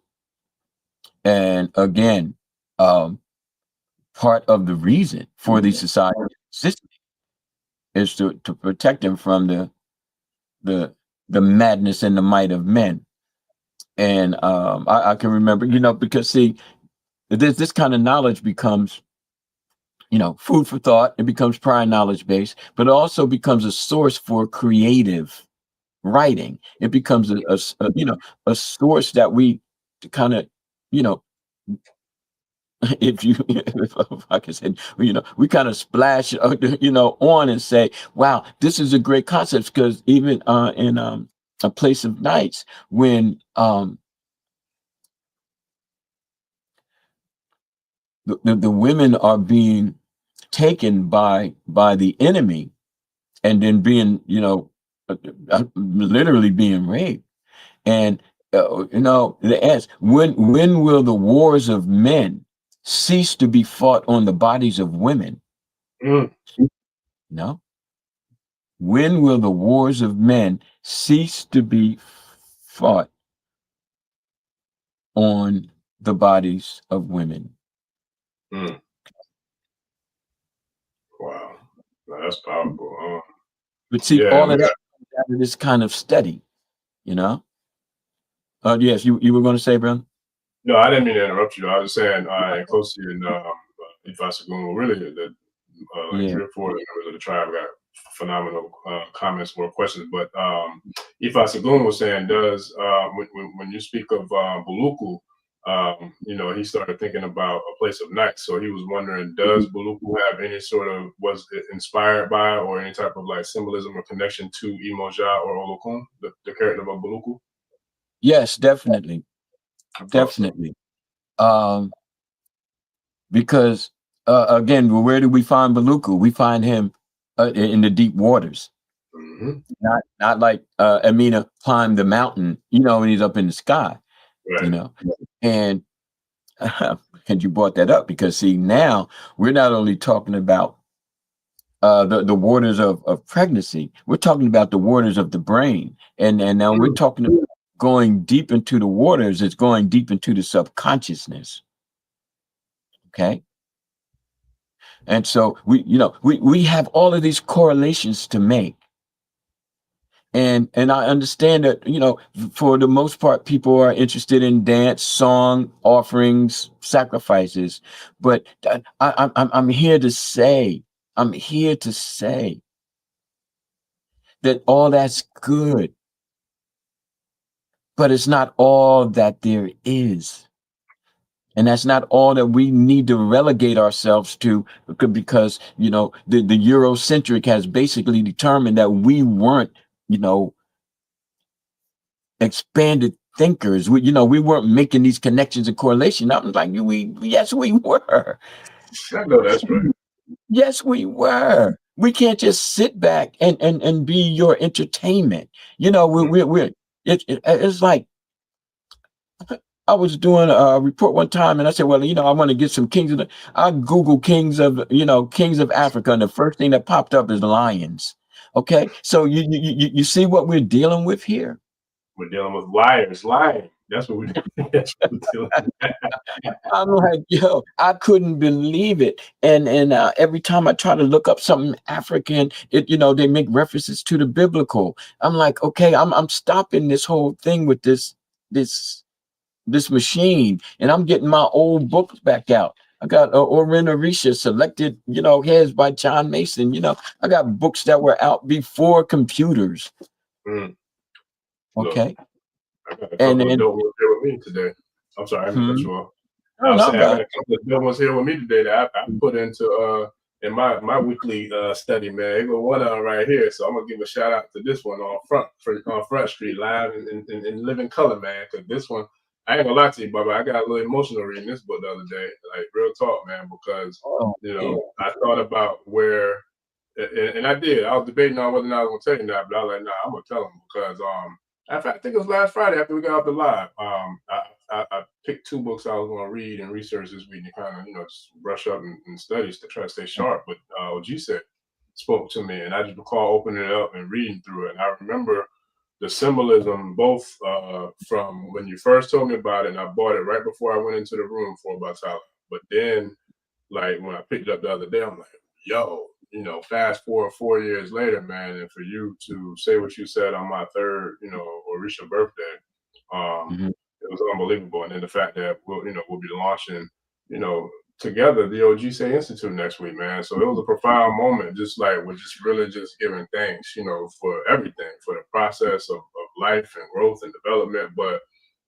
And again, part of the reason for these societies existing is to protect them from the madness and the might of men. And I can remember, because see, this kind of knowledge becomes, food for thought. It becomes prior knowledge base, but it also becomes a source for creative writing. It becomes a source that we kind of, if I can say, we kind of splash, on and say, wow, this is a great concept. Because even in A Place of Nights, when the women are being taken by the enemy and then being, literally being raped. And, they ask, when will the wars of men cease to be fought on the bodies of women? No. When will the wars of men cease to be fought on the bodies of women? Wow, that's powerful. But see, all of that comes out of this kind of study, Yes, you were going to say, brother? No, I didn't mean to interrupt you. I was saying, Kosi and Ifa Sagun, really, like 3 or 4 members of the tribe got phenomenal comments or questions. But Ifa Sagun was saying, does when you speak of Buluku, he started thinking about A Place of Night. So he was wondering, does Buluku have any sort of, was it inspired by or any type of like symbolism or connection to Yemoja or Olokun, the character of Buluku? Yes, definitely. Definitely. Because again, where do we find Buluku? We find him in the deep waters. Not like Amina climbed the mountain, and he's up in the sky. Right. And and you brought that up because see, now we're not only talking about the waters of pregnancy. We're talking about the waters of the brain, and now we're talking about going deep into the waters. It's going deep into the subconsciousness. Okay. And so we have all of these correlations to make. And I understand that, for the most part, people are interested in dance, song, offerings, sacrifices. But I'm here to say, that all that's good, but it's not all that there is. And that's not all that we need to relegate ourselves to, because, the Eurocentric has basically determined that we weren't, expanded thinkers. We weren't making these connections and correlation. I'm like, yes, we were. I know that's right. Yes, we were. We can't just sit back and be your entertainment. It's like, I was doing a report one time, and I said, well, I want to get some kings I Google kings of Africa, and the first thing that popped up is lions. Okay, so you see what we're dealing with here. We're dealing with liars lying. That's what we're dealing with. I'm like, yo, I couldn't believe it. And every time I try to look up something African, they make references to the biblical. I'm like, okay, I'm stopping this whole thing with this machine, and I'm getting my old books back out. I got Orisa Selected, Heads by John Mason. I got books that were out before computers. Okay. I got a couple of dope ones here with me today. I'm sorry, I didn't cut you off. I got a couple of dope ones here with me today that I put into in my weekly study, man. Here go one right here. So I'm gonna give a shout out to this one on Front Street, live in living color, man. Because this one, I ain't gonna lie to you, Bubba, I got a little emotional reading this book the other day. Like, real talk, man, because I thought about where, and I did. I was debating on whether or not I was gonna tell you that, but I was like, nah, I'm gonna tell him because in fact, I think it was last Friday after we got off the live. I picked 2 books I was going to read and research this week and kind of, just brush up and studies to try to stay sharp. But OG said spoke to me, and I just recall opening it up and reading through it. And I remember the symbolism both from when you first told me about it, and I bought it right before I went into the room for about time. But then, like, when I picked it up the other day, I'm like, yo, fast forward 4 years later, man, and for you to say what you said on my 3rd, Orisa birthday, it was unbelievable. And then the fact that we'll be launching, together the OGC Institute next week, man. So it was a profound moment, just like we're just really just giving thanks, for everything, for the process of life and growth and development, but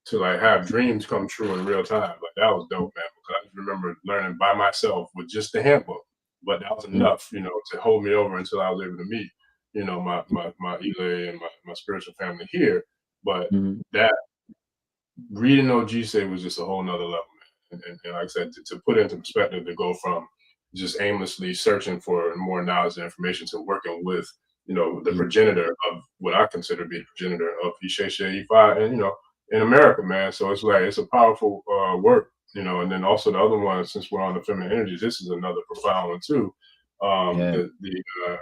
to like have dreams come true in real time. Like, that was dope, man, because I just remember learning by myself with just the handbook. But that was enough, to hold me over until I was able to meet, my Ile and my spiritual family here. But that reading OG say was just a whole nother level, man. And like I said, to put it into perspective, to go from just aimlessly searching for more knowledge and information to working with, the progenitor of what I consider to be the progenitor of IFA and, in America, man. So it's like, it's a powerful work. And then also the other one, since we're on the feminine energies, this is another profound one too. The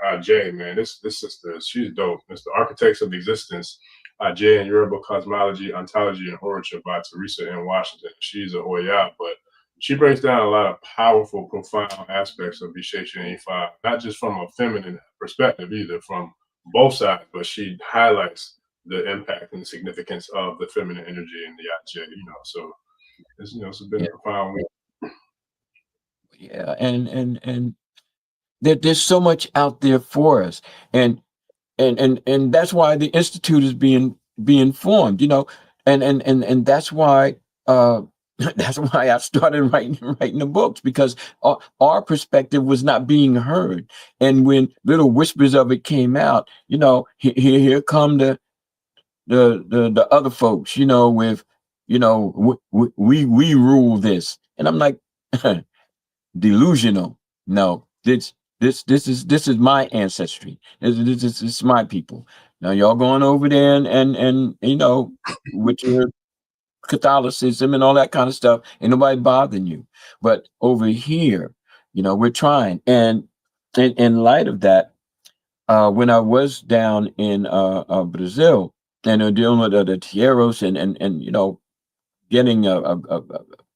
Ajay, man, this sister, she's dope. It's the Architects of Existence, Ajay in Yoruba Cosmology, Ontology, and Orisa by Teresa N. Washington. She's a Oya, but she breaks down a lot of powerful, profound aspects of Vishesh and Ifa, not just from a feminine perspective either, from both sides, but she highlights the impact and the significance of the feminine energy in the Ajay, so it's been a profound week. Yeah, and there's so much out there for us, and that's why the institute is being formed, and that's why that's why I started writing the books, because our perspective was not being heard, and when little whispers of it came out, here come the other folks, with we rule this, and I'm like, delusional. No, this is my ancestry. This is my people. Now y'all going over there and with your Catholicism and all that kind of stuff, ain't nobody bothering you. But over here, we're trying. And in light of that, when I was down in Brazil and dealing with the tierros and getting a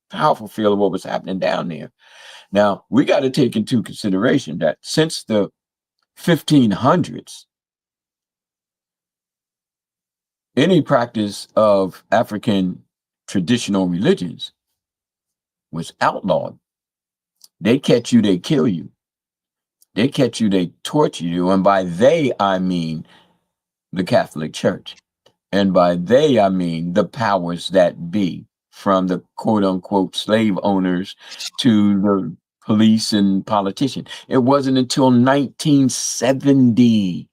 powerful feel of what was happening down there. Now we got to take into consideration that since the 1500s, any practice of African traditional religions was outlawed. They catch you, they kill you. They catch you, they torture you. And by they, I mean the Catholic Church. And by they, I mean the powers that be, from the quote unquote slave owners to the police and politicians. It wasn't until 1970.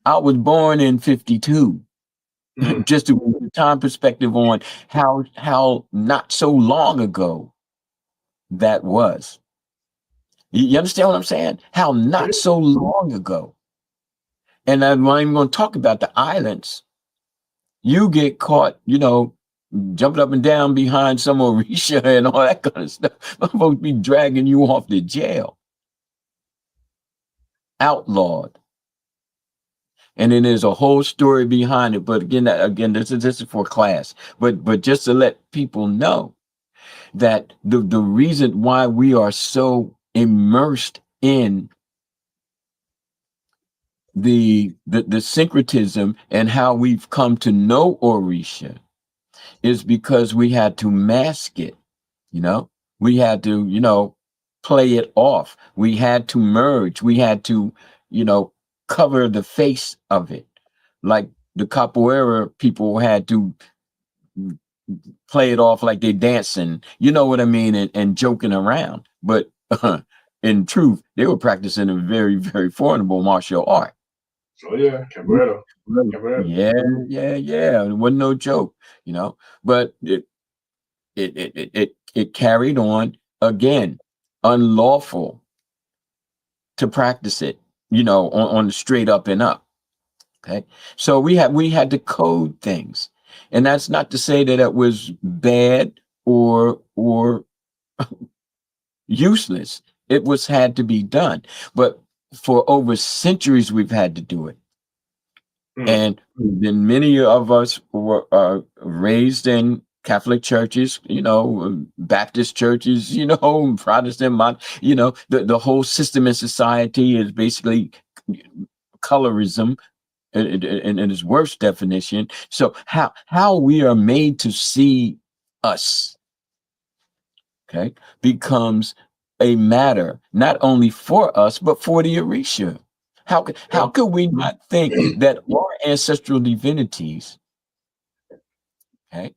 I was born in 52. Just to put the time perspective on how not so long ago that was. You understand what I'm saying? How not so long ago. And I'm not even going to talk about the islands. You get caught, jumping up and down behind some Orisha and all that kind of stuff. I'm supposed to be dragging you off to jail. Outlawed. And then there's a whole story behind it. But again, this is for class. But just to let people know that the reason why we are so immersed in the syncretism and how we've come to know Orisha is because we had to mask it. We had to play it off. We had to merge. We had to cover the face of it, like the capoeira people had to play it off like they dancing, you know what I mean, and joking around. But in truth, they were practicing a very, very formidable martial art. Oh yeah, capoeira. Yeah. It wasn't no joke, But it carried on again, unlawful to practice it, on the straight up and up. Okay, so we had to code things, and that's not to say that it was bad or useless. It had to be done, but for over centuries we've had to do it. And then many of us were raised in Catholic churches, Baptist churches, Protestant, the whole system in society is basically colorism in its worst definition. So how we are made to see us, okay, becomes a matter not only for us, but for the Orisha. How could we not think that our ancestral divinities, okay,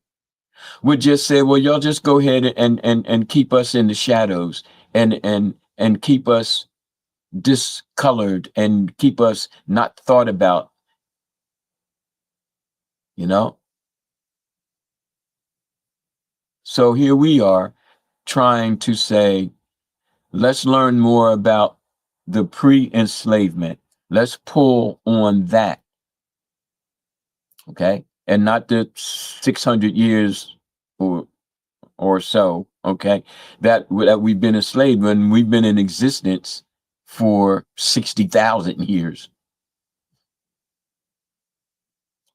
would just say, well, y'all just go ahead and keep us in the shadows and keep us discolored and keep us not thought about, So here we are trying to say, let's learn more about the pre-enslavement. Let's pull on that. Okay. And not the 600 years or so, okay, that we've been enslaved, when we've been in existence for 60,000 years.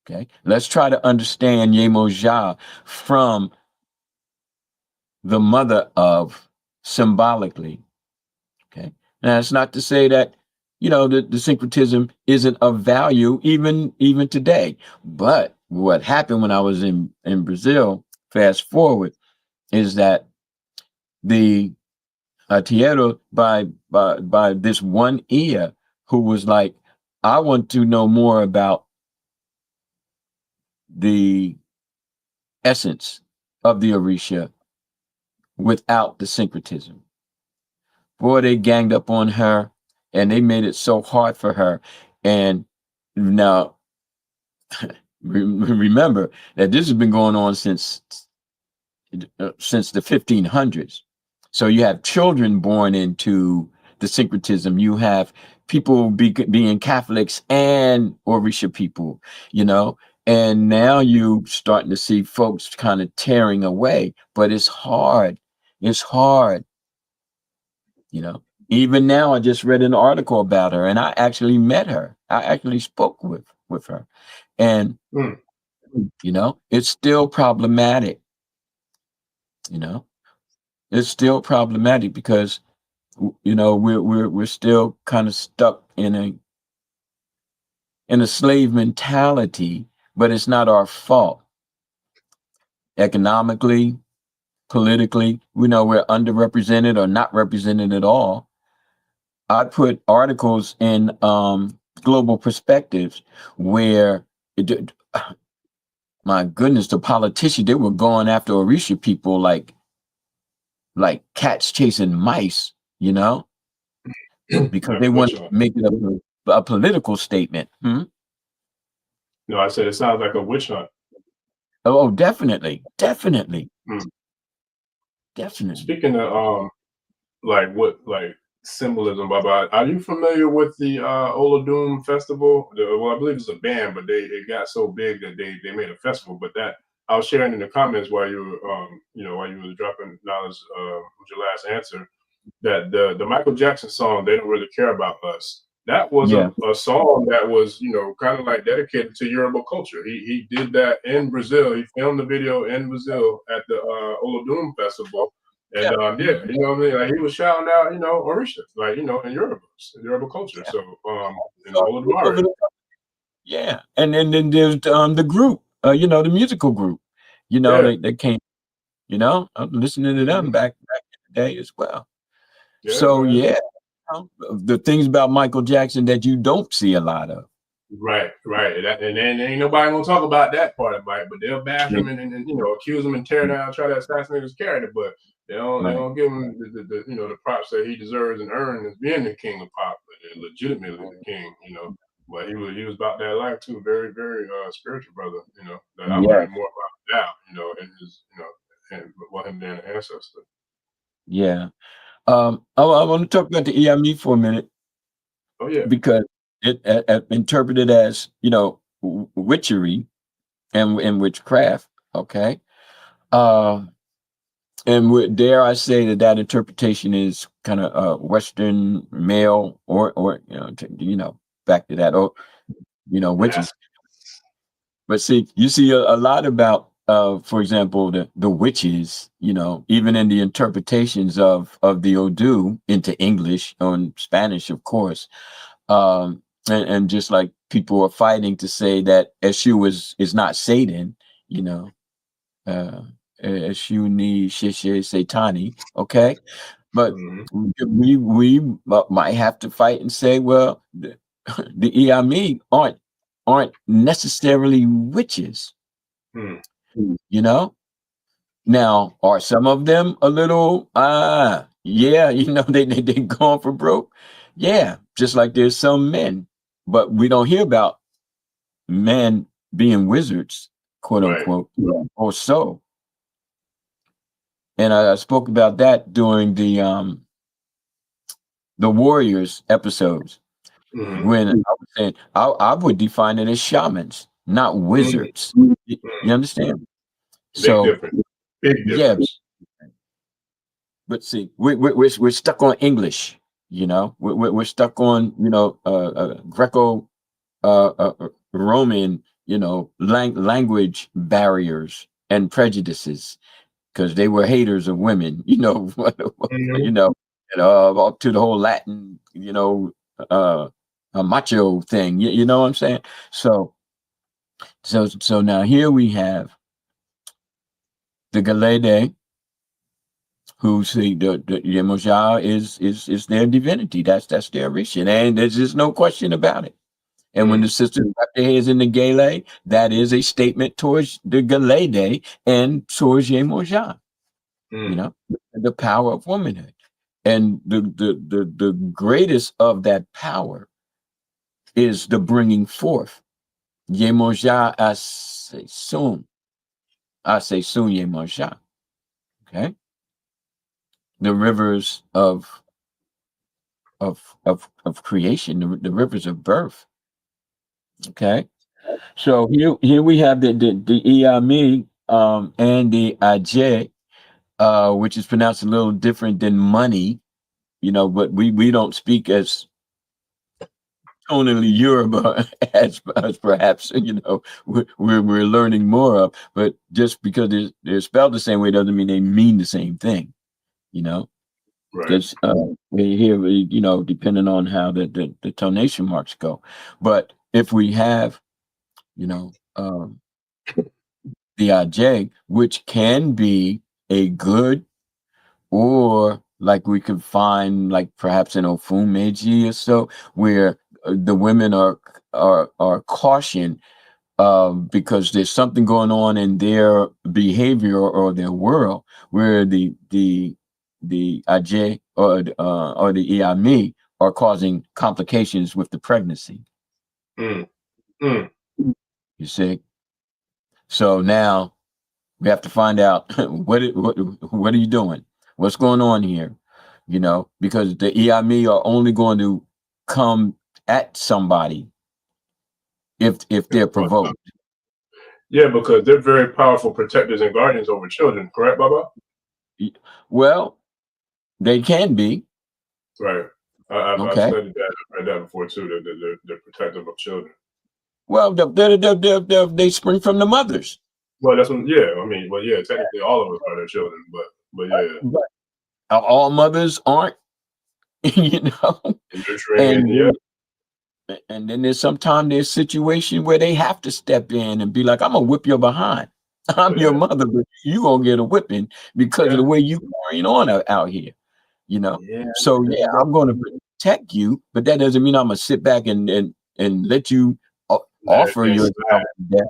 Okay, let's try to understand Yemoja from the mother of, symbolically. Okay, now it's not to say that the syncretism isn't of value even today, but what happened when I was in Brazil, fast forward, is that the Tierra by this one Iya who was like, I want to know more about the essence of the Orisha without the syncretism. Boy, they ganged up on her and they made it so hard for her. And now, remember that this has been going on since the 1500s. So you have children born into the syncretism. You have people being Catholics and Orisha people, and now you starting to see folks kind of tearing away, but it's hard. It's hard, Even now, I just read an article about her, and I actually met her. I actually spoke with her, and Mm. it's still problematic. It's still problematic because we're still kind of stuck in a slave mentality, but it's not our fault. Economically, politically, we know we're underrepresented or not represented at all. I put articles in Global Perspectives where my goodness, the politicians, they were going after Orisa people like cats chasing mice, because they Which wanted one? to make it a political statement. No, I said it sounds like a witch hunt. Oh, definitely. Definitely. Mm. Definitely. Speaking of like symbolism, Baba, are you familiar with the Olokun festival? Well, I believe it's a band, but it got so big that they made a festival. But that I was sharing in the comments while you were while you were dropping knowledge with your last answer, that the Michael Jackson song "They Don't Really Care About Us." That was Yeah. a song that was kind of like dedicated to Yoruba culture. He did that in Brazil. He filmed the video in Brazil at the Olokun festival. And yeah, you know what I mean. Like he was shouting out, Orisha, like in Yoruba culture. Yeah. So Olodumare. Yeah. And then there's the group, the musical group. Yeah, They came, I'm listening to them back in the day as well. yeah, So man. yeah, the things about Michael Jackson that you don't see a lot of. Right. And then ain't nobody gonna talk about that part of it, but they'll bash him and accuse him and tear down, try to assassinate his character, but they don't give him the props that he deserves and earned as being the king of pop and legitimately the king. But he was about that life too, very very spiritual brother. That I'm Yeah. learning more about now. And his and what him being an ancestor. Yeah. I want to talk about the Iyami for a minute Oh yeah. because it interpreted as witchery and witchcraft. Okay. And dare I say that interpretation is kind of Western male or back to that witches. But see, you see a lot about for example the witches, even in the interpretations of the Odu into English or Spanish, of course. And just like people are fighting to say that Eshu is not Satan, uh Eshu ni Shishe Satani, okay? But we might have to fight and say, well, the Iyami aren't necessarily witches, Mm. Now, are some of them a little yeah, they gone for broke? Yeah, just like there's some men, but we don't hear about men being wizards, quote Right. unquote, or so. And I spoke about that during the Warriors episodes when I was saying I would define it as shamans, not wizards. You understand? Big So difference. Big yeah, difference. but see, we're stuck on English. We're stuck on Greco Roman language barriers and prejudices because they were haters of women. Up to the whole Latin a macho thing. You know what I'm saying? So now here we have the Galede, who see the Yemoja is their divinity. That's their Orisha, and there's just no question about it. And when the sisters wrap their heads in the Gele, that is a statement towards the Galede and towards Yemoja. The power of womanhood, and the greatest of that power is the bringing forth. Yemoja I say soon Yemoja. Okay, the rivers of creation, the rivers of birth. Okay, so here we have the Iyami and the Ajay, which is pronounced a little different than money. you know, but we don't speak as tonally Yoruba as perhaps, you know, we're learning more of. But just because they're spelled the same way doesn't mean they mean the same thing, you know. Right. Just we here, you know, depending on how the tonation marks go. But if we have, you know, the aj, which can be a good, or like we could find like perhaps an Ofumeji or so, where the women are cautioned because there's something going on in their behavior or their world where the aj or the Iyami are causing complications with the pregnancy. Mm. Mm. You see, so now we have to find out what are you doing? What's going on here? You know, because the Iyami are only going to come at somebody if they're provoked. Yeah, because they're very powerful protectors and guardians over children, correct, Baba? Well, they can be. Right. I've Okay. studied that. I've read that before too. They're protective of children. Well, they spring from the mothers. Well, that's what. Yeah, I mean, well, yeah. Technically, all of us are their children, but yeah. But all mothers aren't, you know. And then there's sometimes there's situation where they have to step in and be like, I'm gonna whip your behind. I'm your mother, but you gonna get a whipping because of the way you carrying on out here, you know. So yeah, I'm gonna protect you, but that doesn't mean I'm gonna sit back and let you offer your death.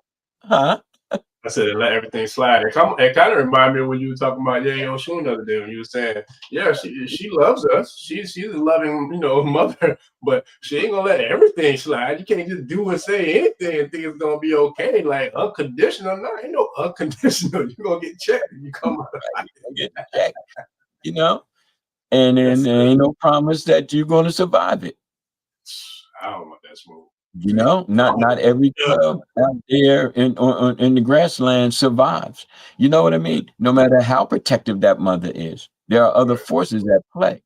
Huh? I said, let everything slide. It kind of reminded me of when you were talking about Oshun the other day, when you were saying, yeah, she loves us. She's a loving, you know, mother, but she ain't gonna let everything slide. You can't just do and say anything and think it's gonna be okay. Like unconditional, no, ain't no unconditional. You're gonna get checked if you come out. Get checked, you know, and then there ain't no promise that you're gonna survive it. I don't want that smoke. You know, not every cub out there in the grassland survives. You know what I mean? No matter how protective that mother is, there are other forces at play.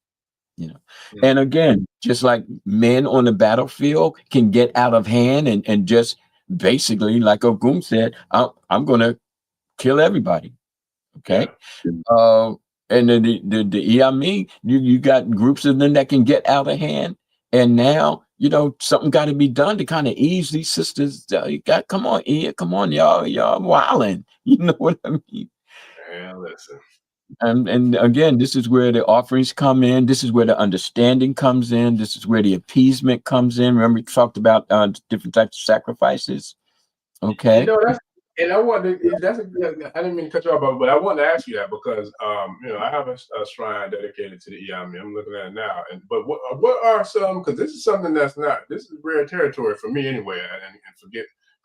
You know, and again, just like men on the battlefield can get out of hand and just basically, like Ogum said, I'm going to kill everybody. Okay, and then the Iyami, you got groups of them that can get out of hand. And now, you know, something got to be done to kind of ease these sisters. You got, come on, y'all wilding. You know what I mean? Man, listen. And again, this is where the offerings come in. This is where the understanding comes in. This is where the appeasement comes in. Remember, we talked about different types of sacrifices. Okay. You know, and I wanted to, I didn't mean to cut you off, but I wanted to ask you that because you know, I have a shrine dedicated to the Iyami. I'm looking at it now, but what are some? Because this is something this is rare territory for me anyway. And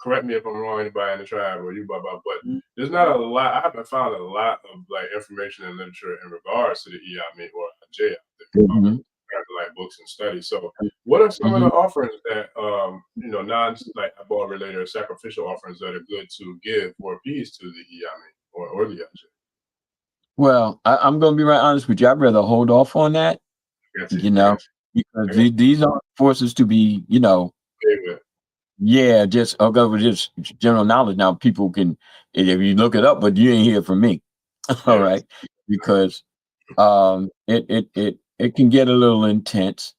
correct me if I'm wrong, anybody in the tribe or you, Baba, but there's not a lot. I haven't found a lot of like information and literature in regards to the Iyami or Ajay. Like books and studies. So what are some of the offerings that you know, non-eyeball related or sacrificial offerings that are good to give or appease to the Iyami or the Ajay? Well, I'm gonna be right honest with you. I'd rather hold off on that. You know, because these aren't forces to be, you know, just general knowledge. Now people can, if you look it up, but you ain't hear from me. All right, because it can get a little intense.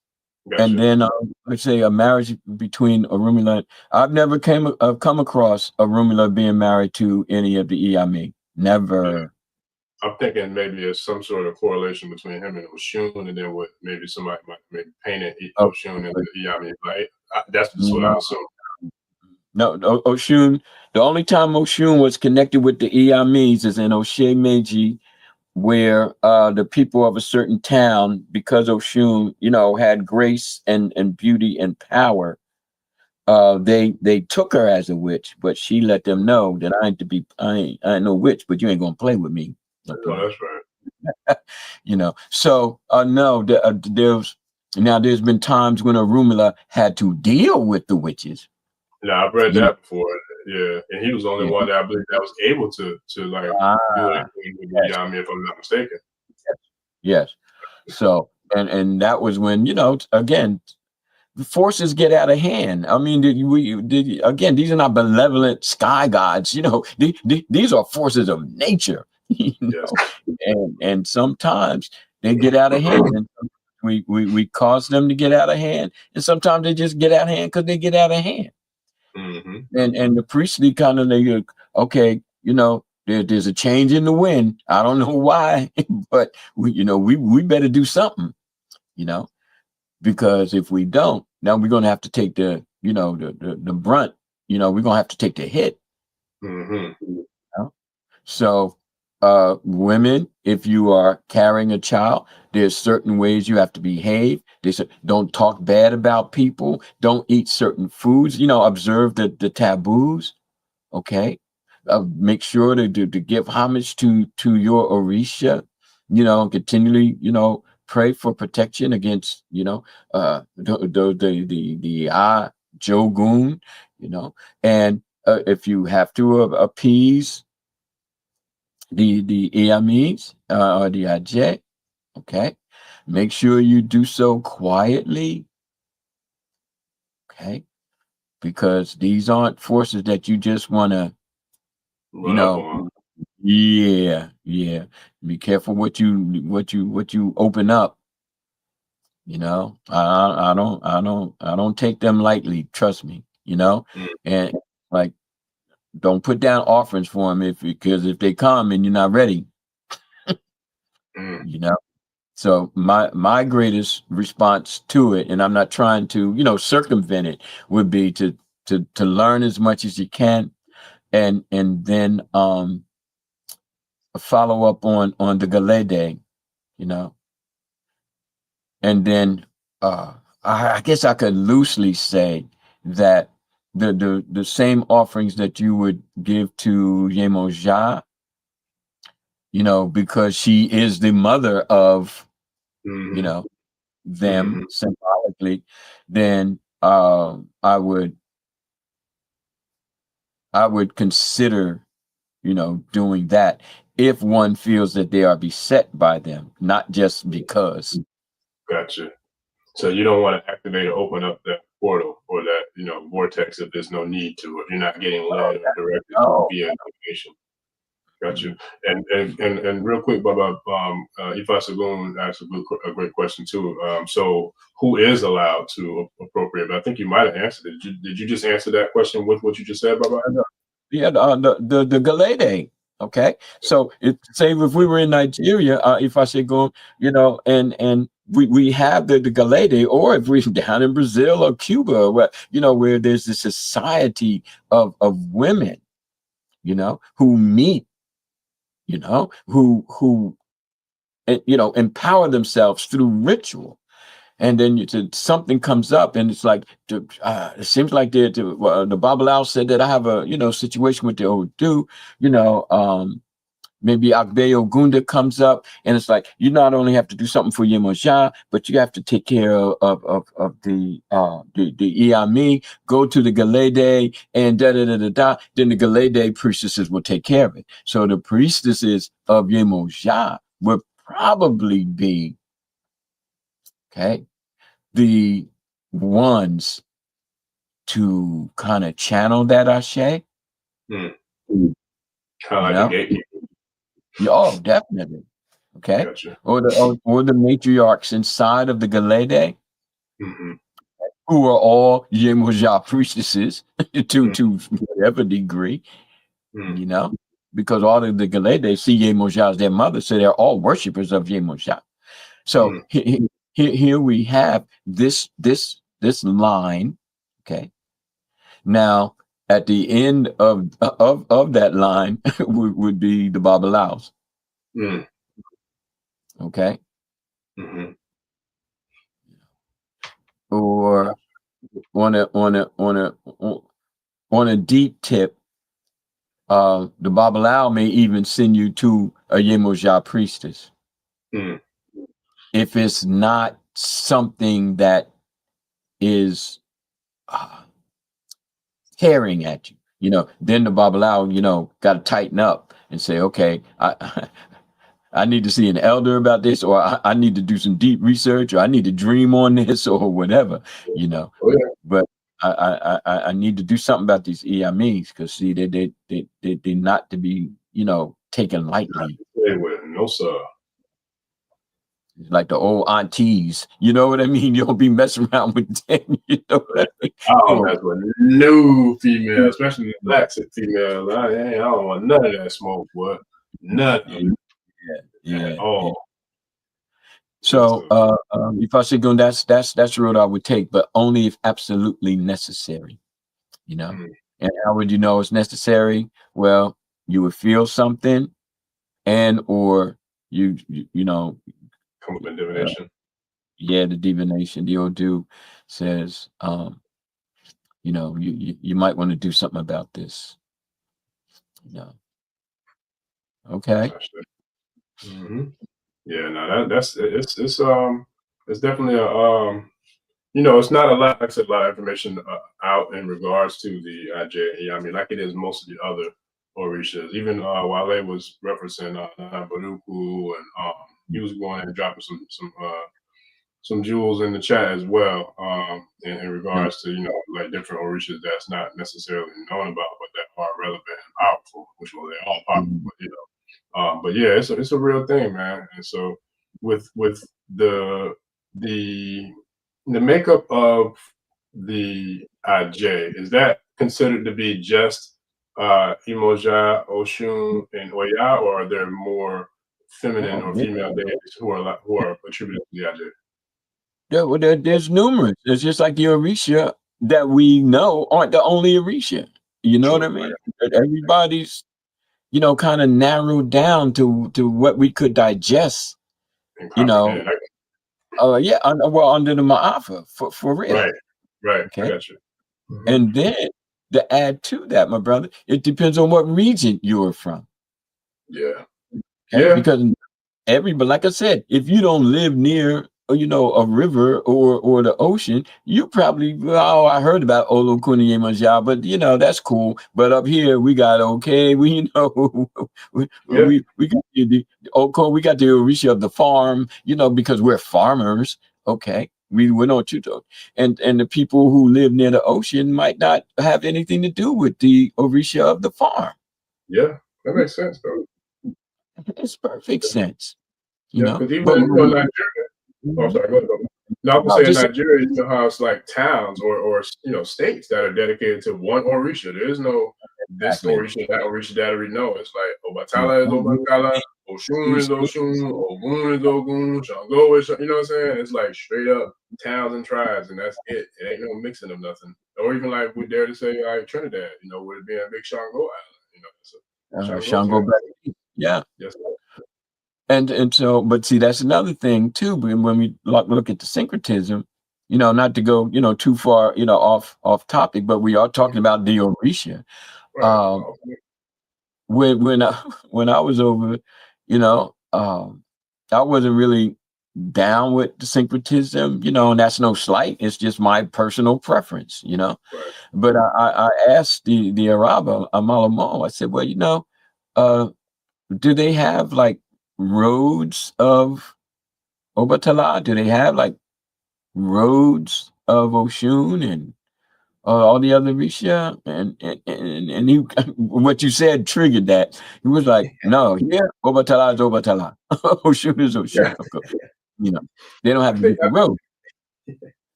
And then let's say a marriage between Orumila. I've never come across Orumila being married to any of the Iyami. Never. I'm thinking maybe there's some sort of correlation between him and Oshun, and then what maybe somebody might maybe painted Oshun and the Iyami. Right? That's just what I'm assuming. No, Oshun. The only time Oshun was connected with the Iyamis is in Oshe Meiji, where the people of a certain town, because Oshun, you know, had grace and beauty and power, they took her as a witch, but she let them know that I ain't no witch, but you ain't gonna play with me. No, that's right. You know, so no, there's been times when Orumila had to deal with the witches. Yeah, I've read that before. Yeah, and he was the only one that I believe that was able to like do anything with the Iyami, if I'm not mistaken. Yes. So And that was when, again, the forces get out of hand. I mean, again, these are not benevolent sky gods. These are forces of nature. Yes. And sometimes they get out of hand, and we cause them to get out of hand, and sometimes they just get out of hand because they get out of hand. And the priestly kind of, okay, there's a change in the wind. I don't know why, but we better do something, because if we don't, now we're going to have to take the brunt. We're going to have to take the hit. So women, if you are carrying a child, there's certain ways you have to behave. They say, don't talk bad about people, don't eat certain foods, observe the taboos. Okay. Make sure to give homage to your Orisa, continually, pray for protection against, the Jogun, and if you have to appease the Iyami or the Ajay, okay, make sure you do so quietly, okay, because these aren't forces that you just want to, yeah. Be careful what you open up. I don't take them lightly. Trust me. And like, don't put down offerings for them because if they come and you're not ready, So my greatest response to it, and I'm not trying to circumvent it, would be to learn as much as you can, and then follow up on the Galede, and then I guess I could loosely say that the same offerings that you would give to Yemoja, because she is the mother of them symbolically, then I would consider doing that if one feels that they are beset by them, not just because. Gotcha. So you don't want to activate or open up that portal or that vortex if there's no need to, if you're not getting led or directed via information. Got you. And real quick, Baba, Ifa Sagun asked a great question too. So who is allowed to appropriate? But I think you might have answered it. Did you just answer that question with what you just said, Baba? Yeah, the Galede. Okay, so say if we were in Nigeria, if I say go, and we have the Galede, or if we're down in Brazil or Cuba, where there's this society of women, who meet, who empower themselves through ritual. And then something comes up, and it's like it seems like the Babalao said that I have a situation with the Odu, maybe Agbeyo Gunda comes up, and it's like you not only have to do something for Yemoja, but you have to take care of the Iyami, go to the Galede, and da da da da da. Then the Galede priestesses will take care of it. So the priestesses of Yemoja would probably be the ones to kind of channel that Ashe. Oh, definitely. Okay. Gotcha. Or the matriarchs inside of the Galede, who are all Yemoja priestesses to whatever degree, because all of the Galede see Yemoja as their mother, so they're all worshippers of Yemoja. So here we have this line. Okay. Now at the end of that line would be the Babalaos. Okay. Or on a deep tip, the Babalao may even send you to a Yemoja priestess. If it's not something that is tearing at you, then the Babalao, got to tighten up and say, okay, I need to see an elder about this, or I need to do some deep research, or I need to dream on this, or whatever, you know. Oh, yeah. But I need to do something about these Iyamis, because see, they're not to be, you know, taken lightly. They would. No, sir. Like the old aunties, you know what I mean? You don't be messing around with them, you know what I mean? I don't mess with no female, especially black females. I don't want none of that smoke, boy. Nothing. Yeah. At all. So if I say go, that's the road I would take, but only if absolutely necessary, you know. And how would you know it's necessary? Well, you would feel something, and or you know, come up in divination. The divination, the Odu says, you know, you might want to do something about this. You know. Okay. Yeah, no, that's it's definitely a you know, it's not a lot, like I said, a lot of information out in regards to the Iyami, like it is most of the other Orishas. Even Wale was referencing Baruku, and he was going and dropping some jewels in the chat as well, in regards to, you know, like different Orishas that's not necessarily known about, but that are relevant and powerful, which well, they're all powerful, but you know. But yeah, it's a real thing, man. And so with the makeup of the Aj, is that considered to be just Yemoja, Oshun, and Oya, or are there more feminine or female deities who are attributed to the Aj? There's numerous. It's just like the Orisha that we know aren't the only Orisha. You know what I mean? Everybody's, you know, kind of narrowed down to what we could digest. You know, well, under the Ma'afa for real. Right. Okay. I got you. And then to add to that, my brother, it depends on what region you're from. Yeah. Okay? Yeah. Because but like I said, if you don't live near, you know, a river or the ocean, you probably, I heard about Olokun and Yemoja, but you know, that's cool. But up here we got we know we got the Olokun, we got the Orisa of the farm, you know, because we're farmers. Okay. We know what you do. And the people who live near the ocean might not have anything to do with the Orisa of the farm. Yeah, that makes sense, though. It's perfect sense. You know, because even in Nigeria, oh, sorry, go ahead. No, I was saying Nigeria, you know how it's like towns or you know, states that are dedicated to one Orisha. There is no this Orisha, that Orisha, that Orisha. No, it's like Obatala is Obatala, Oshun is Oshun, Ogun is Ogun, Shango is, you know what I'm saying? It's like straight up towns and tribes, and that's it. It ain't no mixing of nothing. Or even like we dare to say like Trinidad, you know, with it being a big Shango island, you know. Shango, yeah. Yes. And so, but see, that's another thing too. When we look at the syncretism, you know, not to go, you know, too far, you know, off topic, but we are talking about the Orisha. When I was over, you know, I wasn't really down with the syncretism, you know, and that's no slight. It's just my personal preference, you know. Right. But I asked the Araba Amalamo, I said, well, you know, do they have like roads of Obatala? Do they have like roads of Oshun and all the other Risha? And he, what you said triggered that. He was like, no, here Obatala is Obatala. Oshun is Oshun. You know, they don't have a different road.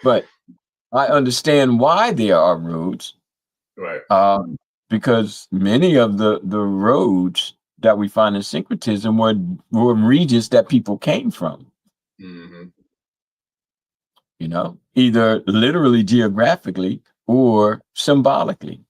But I understand why there are roads. Right. Because many of the roads that we find in syncretism were regions that people came from. You know, either literally geographically or symbolically.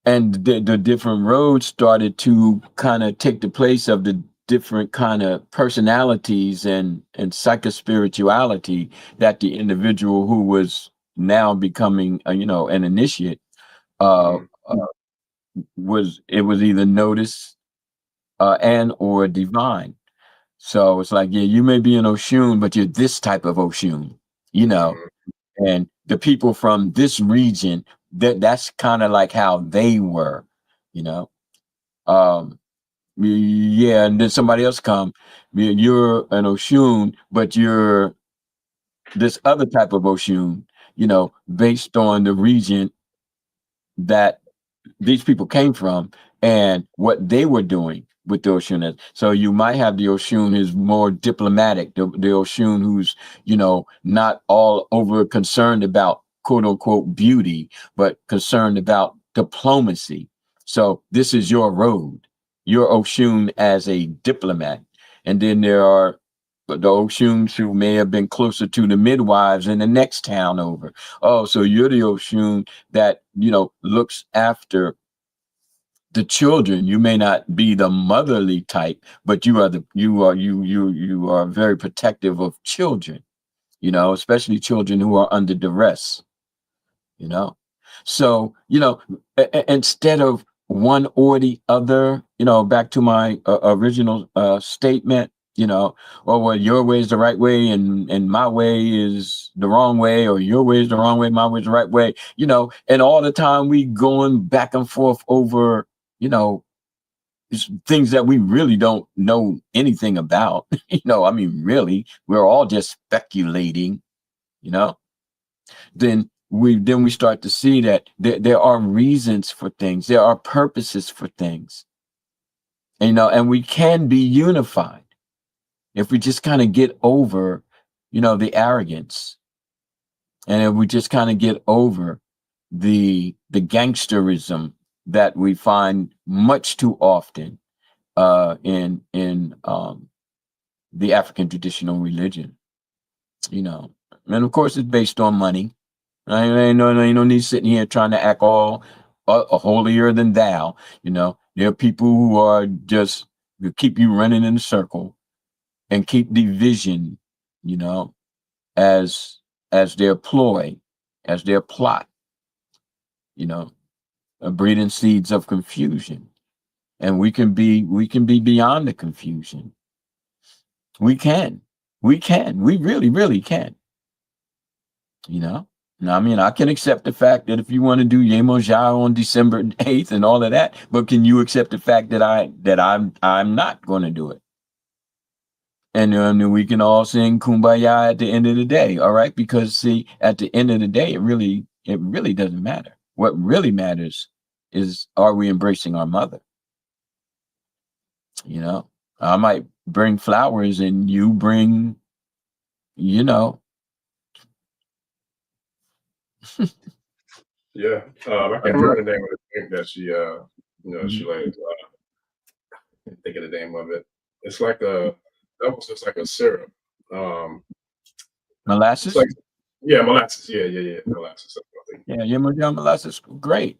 And the different roads started to kind of take the place of the different kind of personalities and psychospirituality that the individual who was now becoming, you know, an initiate was either noticed and or divine. So it's like, yeah, you may be an Oshun, but you're this type of Oshun, you know, and the people from this region, that's kind of like how they were, you know. Yeah, and then somebody else come. You're an Oshun, but you're this other type of Oshun, based on the region that these people came from and what they were doing with the Oshun. So you might have the Oshun who's more diplomatic, the Oshun who's, not all over concerned about quote unquote beauty, but concerned about diplomacy. So this is your road. You're Oshun as a diplomat. And then there are the Oshuns who may have been closer to the midwives in the next town over. Oh, so you're the Oshun that, looks after the children. You may not be the motherly type, but you are very protective of children, especially children who are under duress, you know. So, instead of one or the other, back to my original statement, well, your way is the right way and my way is the wrong way, or your way is the wrong way, my way is the right way, and all the time we going back and forth over, things that we really don't know anything about. Really, we're all just speculating, you know. Then we start to see that there are reasons for things, there are purposes for things, and we can be unified if we just kind of get over, the arrogance, and if we just kind of get over the gangsterism that we find much too often in the African traditional religion, and of course it's based on money. I ain't no need sitting here trying to act all holier than thou. There are people who are just who keep you running in a circle and keep division, as their ploy, as their plot, breeding seeds of confusion. And we can be beyond the confusion. We really, really can. Now, I can accept the fact that if you want to do Yemoja on December 8th and all of that, but can you accept the fact that I'm not going to do it? And then we can all sing Kumbaya at the end of the day, all right? Because see, at the end of the day, it really doesn't matter. What really matters is, are we embracing our mother? I might bring flowers and you bring, Yeah, I can't remember the name of the drink that she, she like. Can't think of the name of it. It's like almost looks like a syrup. Molasses. It's like, yeah, molasses. Yeah, molasses. Yeah, Yemoja molasses, great.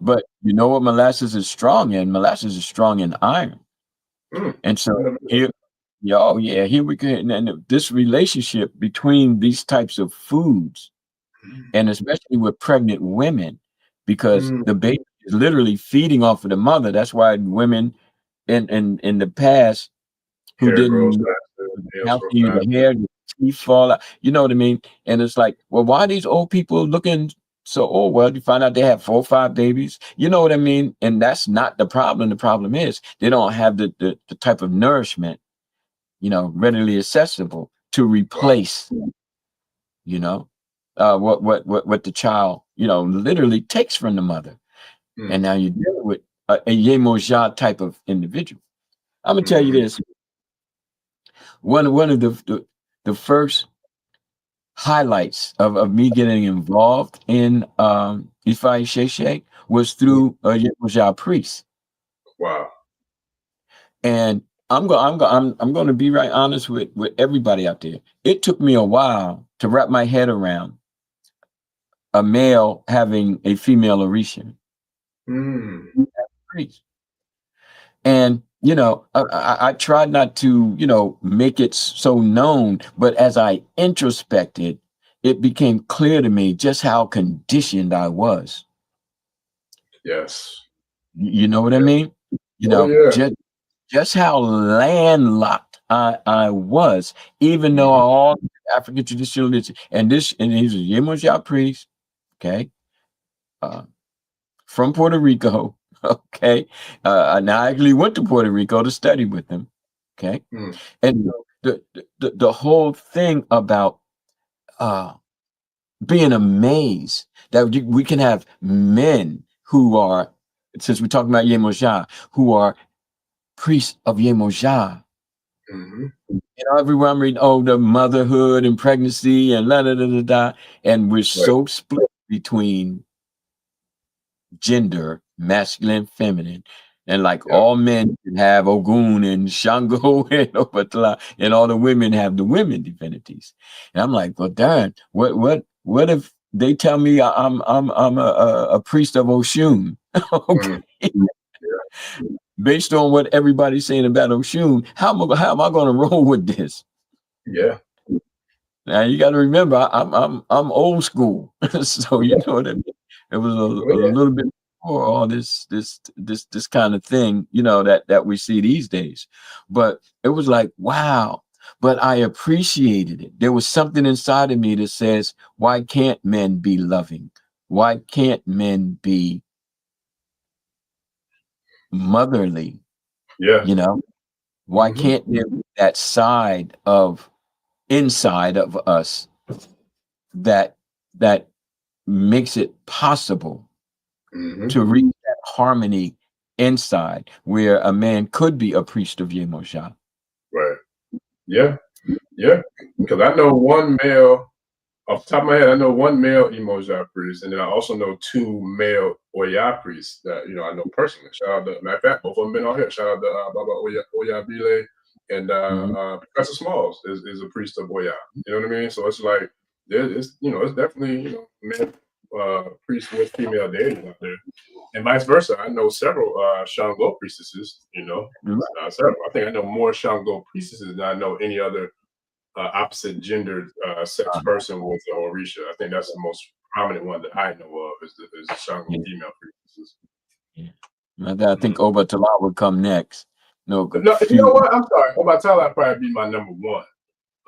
But you know what molasses is strong in? Molasses is strong in iron. And so here, here we go. And this relationship between these types of foods, and especially with pregnant women, because the baby is literally feeding off of the mother. That's why women in the past who hair didn't grows faster, nails grow the faster. hair, the teeth fall out. You know what I mean? And it's like, well, why are these old people looking so old? Well, you find out they have 4 or 5 babies. You know what I mean? And that's not the problem. The problem is they don't have the type of nourishment, readily accessible to replace, what the child, literally takes from the mother. And now you're dealing with a Yemoja type of individual. I'm gonna tell you this. One of the first highlights of me getting involved in IFA Sheshe was through a Yemoja priest. Wow. And I'm going to be right honest with everybody out there. It took me a while to wrap my head around a male having a female Orisa. Priest. And I tried not to make it so known, but as I introspected, it became clear to me just how conditioned I was. Yes. You know what I mean? Just how landlocked I was, even though all African traditional religion, and he's a Yemoja priest, okay, from Puerto Rico, Okay. Now I actually went to Puerto Rico to study with them. Okay. Mm. And the whole thing about uh, being amazed that we can have men who are, since we're talking about Yemoja, who are priests of Yemoja. Mm-hmm. Everywhere I'm reading, oh, the motherhood and pregnancy and la da da da da, and we're Right. so split between gender, masculine, feminine, and like Yeah. all men can have Ogun and Shango and Obatala, and all the women have the women divinities. And I'm like, well, darn, what if they tell me I'm a priest of Oshun? Okay. Mm. Yeah. Based on what everybody's saying about Oshun, how am I going to roll with this? Yeah. Now you got to remember, I'm old school, so you know what I mean. It was a Oh, yeah. little bit before all this kind of thing, that we see these days. But it was like, wow. But I appreciated it. There was something inside of me that says, why can't men be loving? Why can't men be motherly? Yeah. You know, why Mm-hmm. can't there be that side of inside of us that that makes it possible Mm-hmm. to reach that harmony inside where a man could be a priest of Yemoja. Right. Yeah. Yeah. Because I know one male, off the top of my head, I know one male Yemoja priest, and then I also know two male Oya priests that I know personally. Shout out to, matter of fact, both of them been on here. Shout out to Baba Oya Bile, and Mhm. Professor Smalls is a priest of Oya. You know what I mean? So it's like it's definitely men priests with female deities out there, and vice versa. I know several Shango priestesses. Several. I think I know more Shango priestesses than I know any other opposite gendered sex person with Orisa. I think that's the most prominent one that I know of is the Shango Yeah, female priestesses. yeah. I think Obatala would come next. No, No, you know what? I'm sorry. Obatala probably be my number one.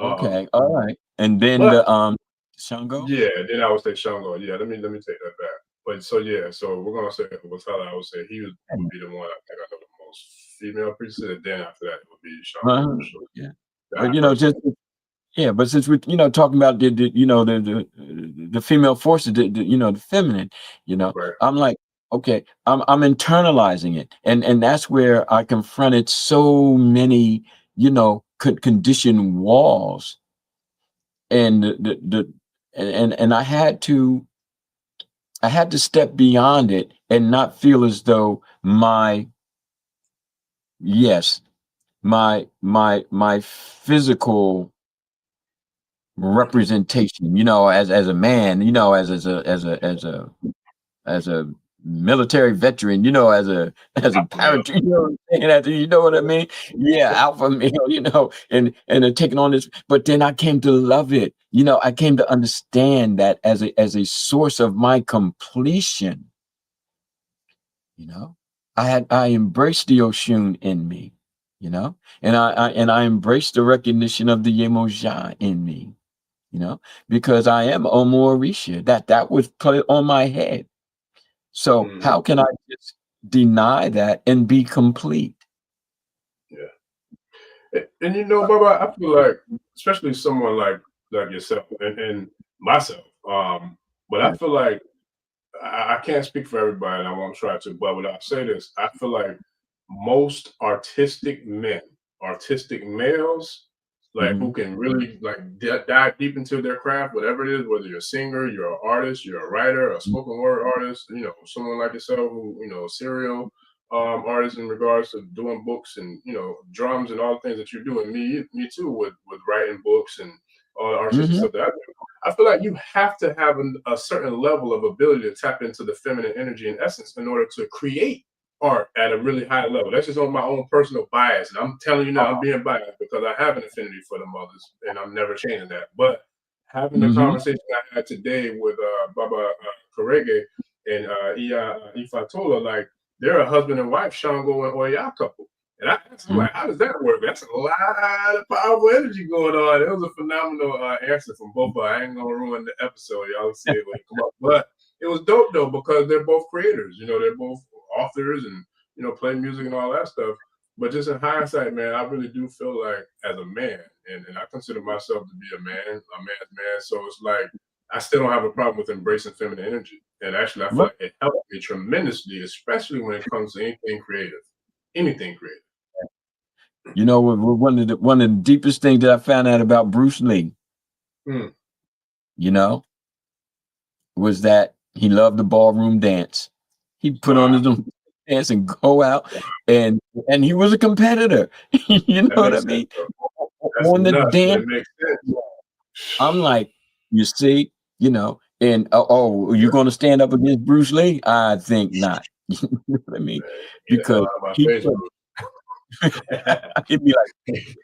okay, all right. And then But the Shango? yeah, then I would say Shango. Yeah, let me take that back. But so yeah, so we're gonna say Obatala. I would say would be the one I think I know the most female priestess. And then after that, it would be Shango Uh-huh. for sure. Yeah. That I But personally. but since we're talking about the female forces, the feminine, Right. I'm like, okay, I'm internalizing it, and that's where I confronted so many conditioned walls, and and I had to step beyond it and not feel as though yes my physical representation, as a man, as a military veteran, as a Alpha male. paratrooper, you know what I'm saying? You know what I mean? Yeah, alpha male, and taking on this. But then I came to love it. I came to understand that as a source of my completion. You know, I embraced the Oshun in me. And I embraced the recognition of the Yemoja in me. Because I am Omo Orisha. That was put on my head. So Mhm. how can I just deny that and be complete? Yeah. And Baba, I feel like, especially someone like yourself and myself, but I feel like I can't speak for everybody, and I won't try to. But when I say this, I feel like most artistic men, artistic males, like who Mhm, can really dive deep into their craft, whatever it is, whether you're a singer, you're an artist, you're a writer, a mhm, spoken word artist, someone like yourself who, serial artist in regards to doing books and drums and all the things that you're doing. Me too with writing books and all the artistic mhm, stuff that I do. I feel like you have to have a certain level of ability to tap into the feminine energy and essence in order to create art at a really high level. That's just on my own personal bias. And I'm telling you now, I'm being biased because I have an affinity for the mothers and I'm never changing that. But having the mhm, conversation I had today with Baba Karade and Ifa Tola, like they're a husband and wife, Shango and Oya couple. And I asked him, mhm, like, how does that work? That's a lot of powerful energy going on. It was a phenomenal answer from both of them. I ain't going to ruin the episode. Y'all see it when it come up. But it was dope, though, because they're both creators. They're both authors and, you know, play music and all that stuff. But just in hindsight, man, I really do feel like as a man, and I consider myself to be a man's man. So it's like I still don't have a problem with embracing feminine energy. And actually, I feel like it helped me tremendously, especially when it comes to anything creative. Anything creative. You know, one of the deepest things that I found out about Bruce Lee, you know, was that he loved the ballroom dance. He put on his own dance and go out, and he was a competitor. You know what I mean? On the nuts, dance, it makes sense. I'm like, you see, you know, and you're going to stand up against Bruce Lee? I think not. You know what I mean? Because he'd be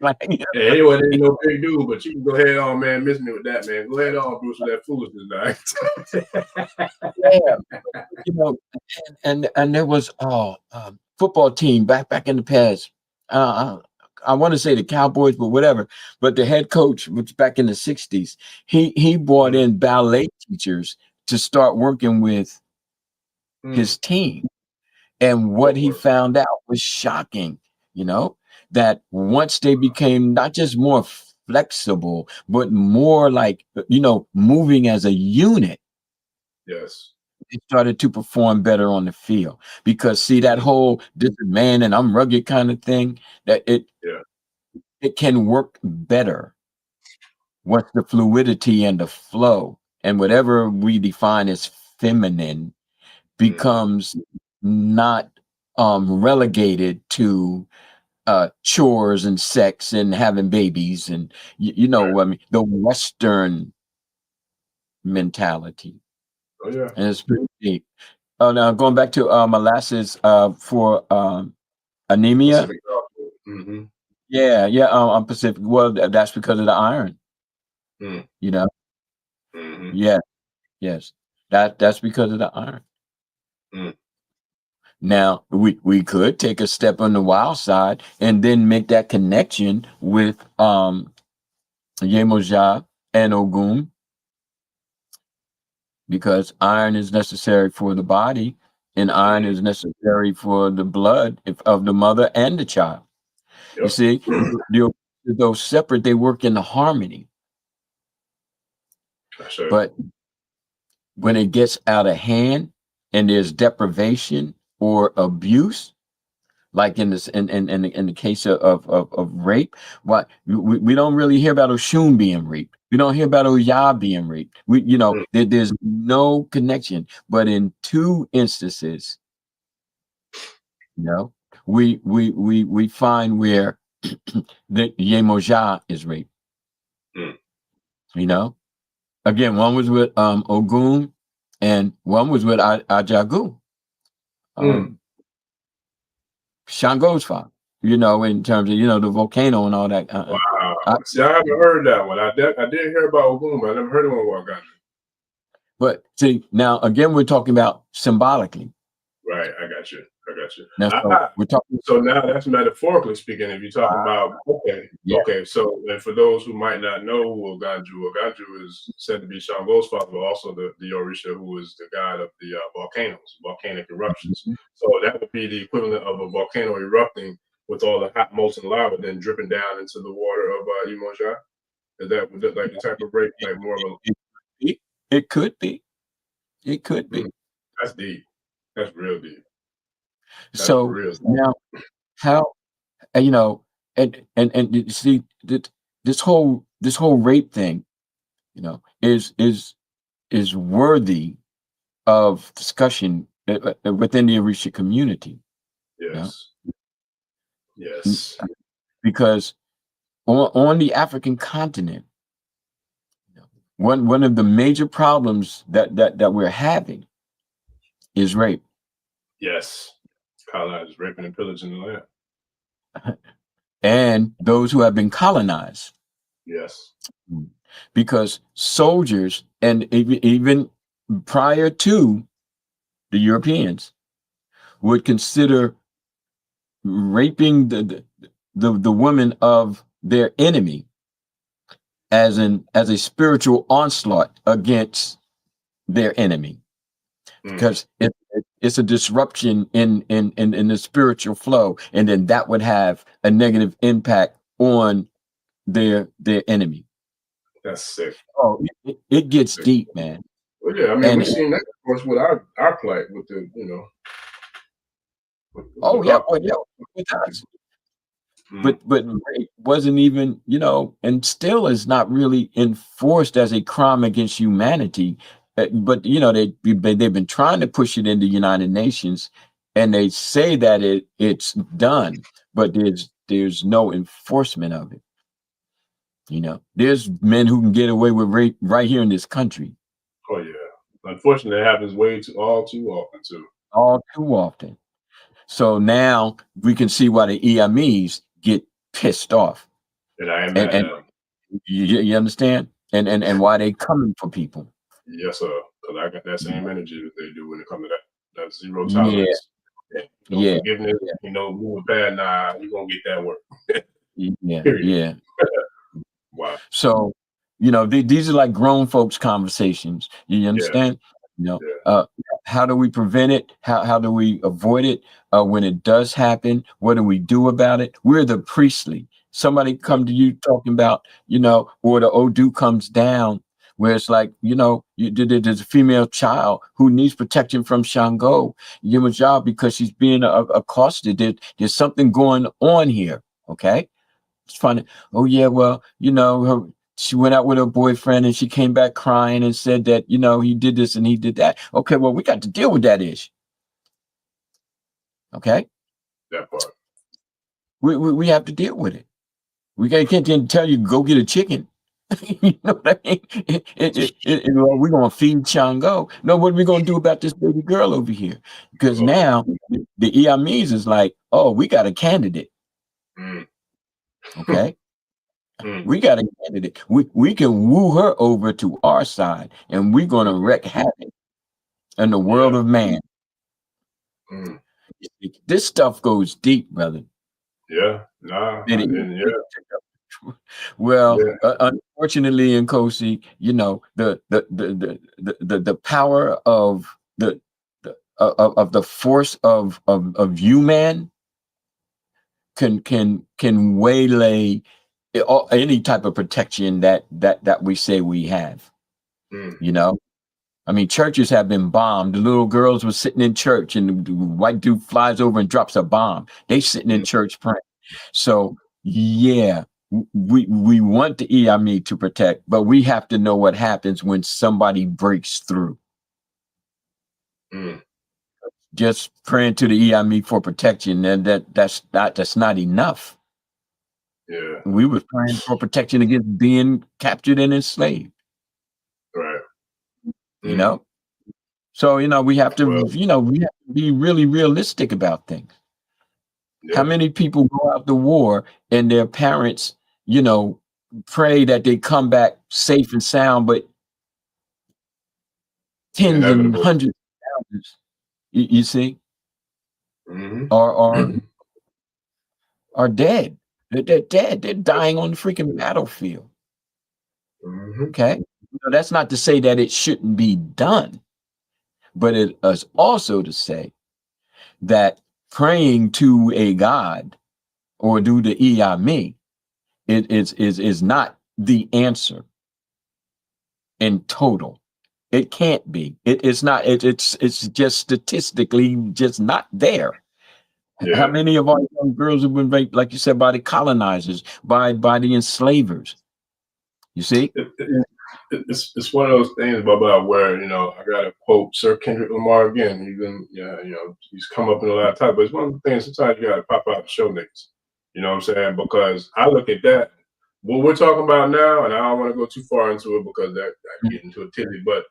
like, hey, he wasn't no big dude, but you can go ahead on, man. Miss me with that, man. Go ahead on, Bruce, with that foolishness, yeah, you know, and there was football team back in the past. I want to say the Cowboys, but whatever. But the head coach, which back in the 60s, he brought in ballet teachers to start working with his team. And what he found out was shocking, you know, that once they became not just more flexible, but more like, you know, moving as a unit. Yes. They started to perform better on the field. Because see, that whole different man and I'm rugged kind of thing, that it can work better once the fluidity and the flow and whatever we define as feminine becomes not relegated to chores and sex and having babies and you know, I mean, the Western mentality. Oh yeah. And it's pretty deep. Oh, now going back to molasses for anemia. Yeah, on Pacific. Well, that's because of the iron. You know. Yeah, yes. That's because of the iron. Now we could take a step on the wild side and then make that connection with Yemoja and Ogun, because iron is necessary for the body and iron is necessary for the blood of the mother and the child. You see, those separate, they work in the harmony. But when it gets out of hand and there's deprivation or abuse, like in this in the case of rape, what we don't really hear about Oshun being raped. We don't hear about Oya being raped. You know, there's no connection. But in two instances, you know, we find where the Yemoja is raped. You know, again, one was with Ogun, and one was with Ajagu. Shango's father, you know, in terms of, you know, the volcano and all that. Wow. See, I haven't heard that one. I did hear about Ogun, but I never heard of one about Ganju. But see, now again, we're talking about symbolically. Right, I got you. Now, so we're talking. So now that's metaphorically speaking. If you're talking about okay. So, and for those who might not know Oganju is said to be Shango's father, but also the Orisa, who is the god of the volcanoes, volcanic eruptions. So that would be the equivalent of a volcano erupting with all the hot molten lava then dripping down into the water of Yemoja. Is that like the type of break, like more of a? It could be. It could be. That's deep. That's real deep. So now, how, you know, and you see this whole rape thing, you know, is worthy of discussion within the Orisa community. Yes. You know? Yes. Because on the African continent, one of the major problems that we're having is rape. Yes. Colonized, raping and pillaging the land. And those who have been colonized. Yes. Because soldiers, and even prior to the Europeans, would consider raping the woman of their enemy as a spiritual onslaught against their enemy. Because It's a disruption in the spiritual flow, and then that would have a negative impact on their enemy. That's sick. Oh, it gets Sick. deep, man. Well, yeah, I mean, And we've seen that, of course, with our plight, with the, you know, oh with yeah, our. well, yeah, with us. Mhm. But rape wasn't even, and still is not really enforced as a crime against humanity. But they've been trying to push it in the United Nations, and they say that it's done, but there's no enforcement of it. There's men who can get away with rape right here in this country, Oh yeah. Unfortunately, it happens all too often too. all too often. So now we can see why the Iyamis get pissed off, And I ain't and mad at them. you understand, and why they coming for people. Yes, sir. Because I got that same energy that they do when it comes to that zero Yeah, tolerance. No yeah, forgiveness, yeah, moving bad. Nah, you gonna get that work. yeah, Period. yeah. Wow. So, these are like grown folks conversations. You Yeah, understand? You know, yeah, uh, how do we prevent it? How do we avoid it? When it does happen, what do we do about it? We're the priestly. Somebody yeah. come to you talking about, or the Odu comes down, where it's like, there's a female child who needs protection from Shango, Yemoja, because she's being accosted. There's something going on here. Okay. It's funny. Oh yeah, well, she went out with her boyfriend and she came back crying and said that, he did this and he did that. Okay, well, we got to deal with that issue. Okay, That part. we have to deal with it. Can't then tell you go get a chicken. You know what I mean? We're gonna feed Shango. No, what are we gonna do about this baby girl over here? Because Oh yeah. now the Iyamis is like, oh, we got a candidate. Mm. Okay. Mm. We got a candidate. We can woo her over to our side, and we're gonna Mm. wreak havoc in the world Yeah. of man. Mm. This stuff goes deep, brother. Yeah. Nah. It- And it- yeah. well, Yeah. unfortunately, in Kosi, the power of of the force of you, man, can waylay any type of protection that we say we have. Mm. You know, I mean, churches have been bombed. The little girls were sitting in church, and the white dude flies over and drops a bomb. They sitting in Mm. church praying. So yeah, we want the Iyami to protect, but we have to know what happens when somebody breaks through. Mm. Just praying to the Iyami for protection, and that's not enough. Yeah. We were praying for protection against being captured and enslaved. Right. You Mm. know, so we have to Well. be really realistic about things. How Yeah. many people go out to war and their parents, pray that they come back safe and sound, but tens and Inevitable. hundreds of thousands, you see, Mm-hmm. are dead. They're dead. They're dying on the freaking battlefield. Mm-hmm. Okay. That's not to say that it shouldn't be done, but it is also to say that praying to a God or do the Iyami is not the answer in total. It can't be. It's not. It's just statistically just not there. How Yeah. many of our young girls have been raped, like you said, by the colonizers, by the enslavers? You see? It's one of those things about where I got to quote Sir Kendrick Lamar again. He's come up in a lot of times, but it's one of the things sometimes you got to pop out and show niggas. You know what I'm saying? Because I look at that, what we're talking about now, and I don't want to go too far into it because that I get into a tizzy, but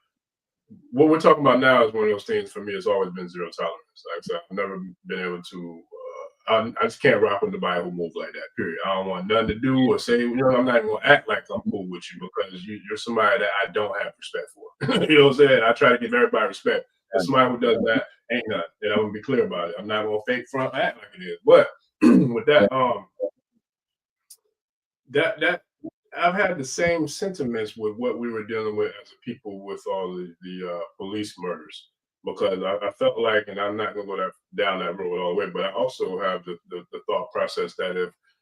what we're talking about now is one of those things for me. It's always been zero tolerance. Like I said, I've never been able to. I just can't rock with nobody who moves like that. Period. I don't want nothing to do or say. I'm not even gonna act like I'm cool with you because you're somebody that I don't have respect for. You know what I'm saying? I try to give everybody respect. And somebody who does that ain't nothing. And I'm gonna be clear about it. I'm not gonna fake front act like it is. But with that, that I've had the same sentiments with what we were dealing with as a people with all the police murders. because I felt like, and I'm not going to go down that road all the way, but I also have the thought process that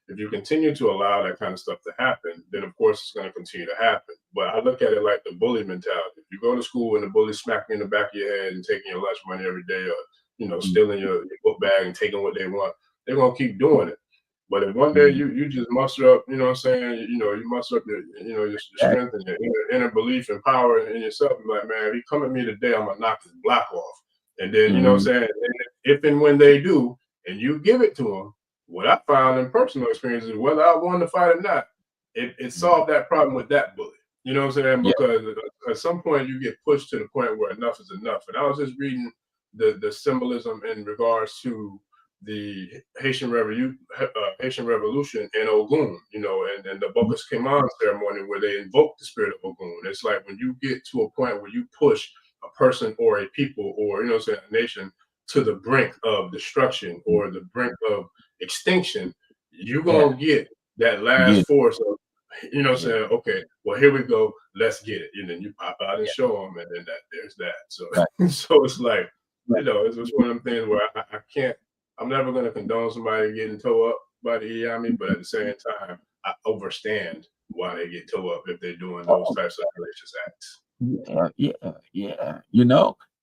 if you continue to allow that kind of stuff to happen, then of course it's going to continue to happen. But I look at it like the bully mentality. If you go to school and the bully smack you in the back of your head and taking your lunch money every day, or stealing your book bag and taking what they want, they're going to keep doing it. But if one day you just muster up, you know what I'm saying, you muster up your strength and your inner belief and power in yourself, and like, man, if he come at me today, I'm gonna knock his block off. And then, you know what I'm saying, if and when they do, and you give it to them, what I found in personal experience is whether I won the fight or not, it solved that problem with that bully. You know what I'm saying? Because at some point you get pushed to the point where enough is enough. And I was just reading the symbolism in regards to the Haitian Revolution in Ogun, and the Bokas Keman ceremony where they invoke the spirit of Ogun. It's like when you get to a point where you push a person or a people or, a nation to the brink of destruction or the brink of extinction, you're going to get that last force of, saying, okay, well, here we go, let's get it. And then you pop out and show them, and then there's that. So, so it's like, it's just one of them things where I can't, I'm never going to condone somebody getting towed up by the Iyami, but at the same time, I understand why they get towed up if they're doing those types of malicious acts. Yeah.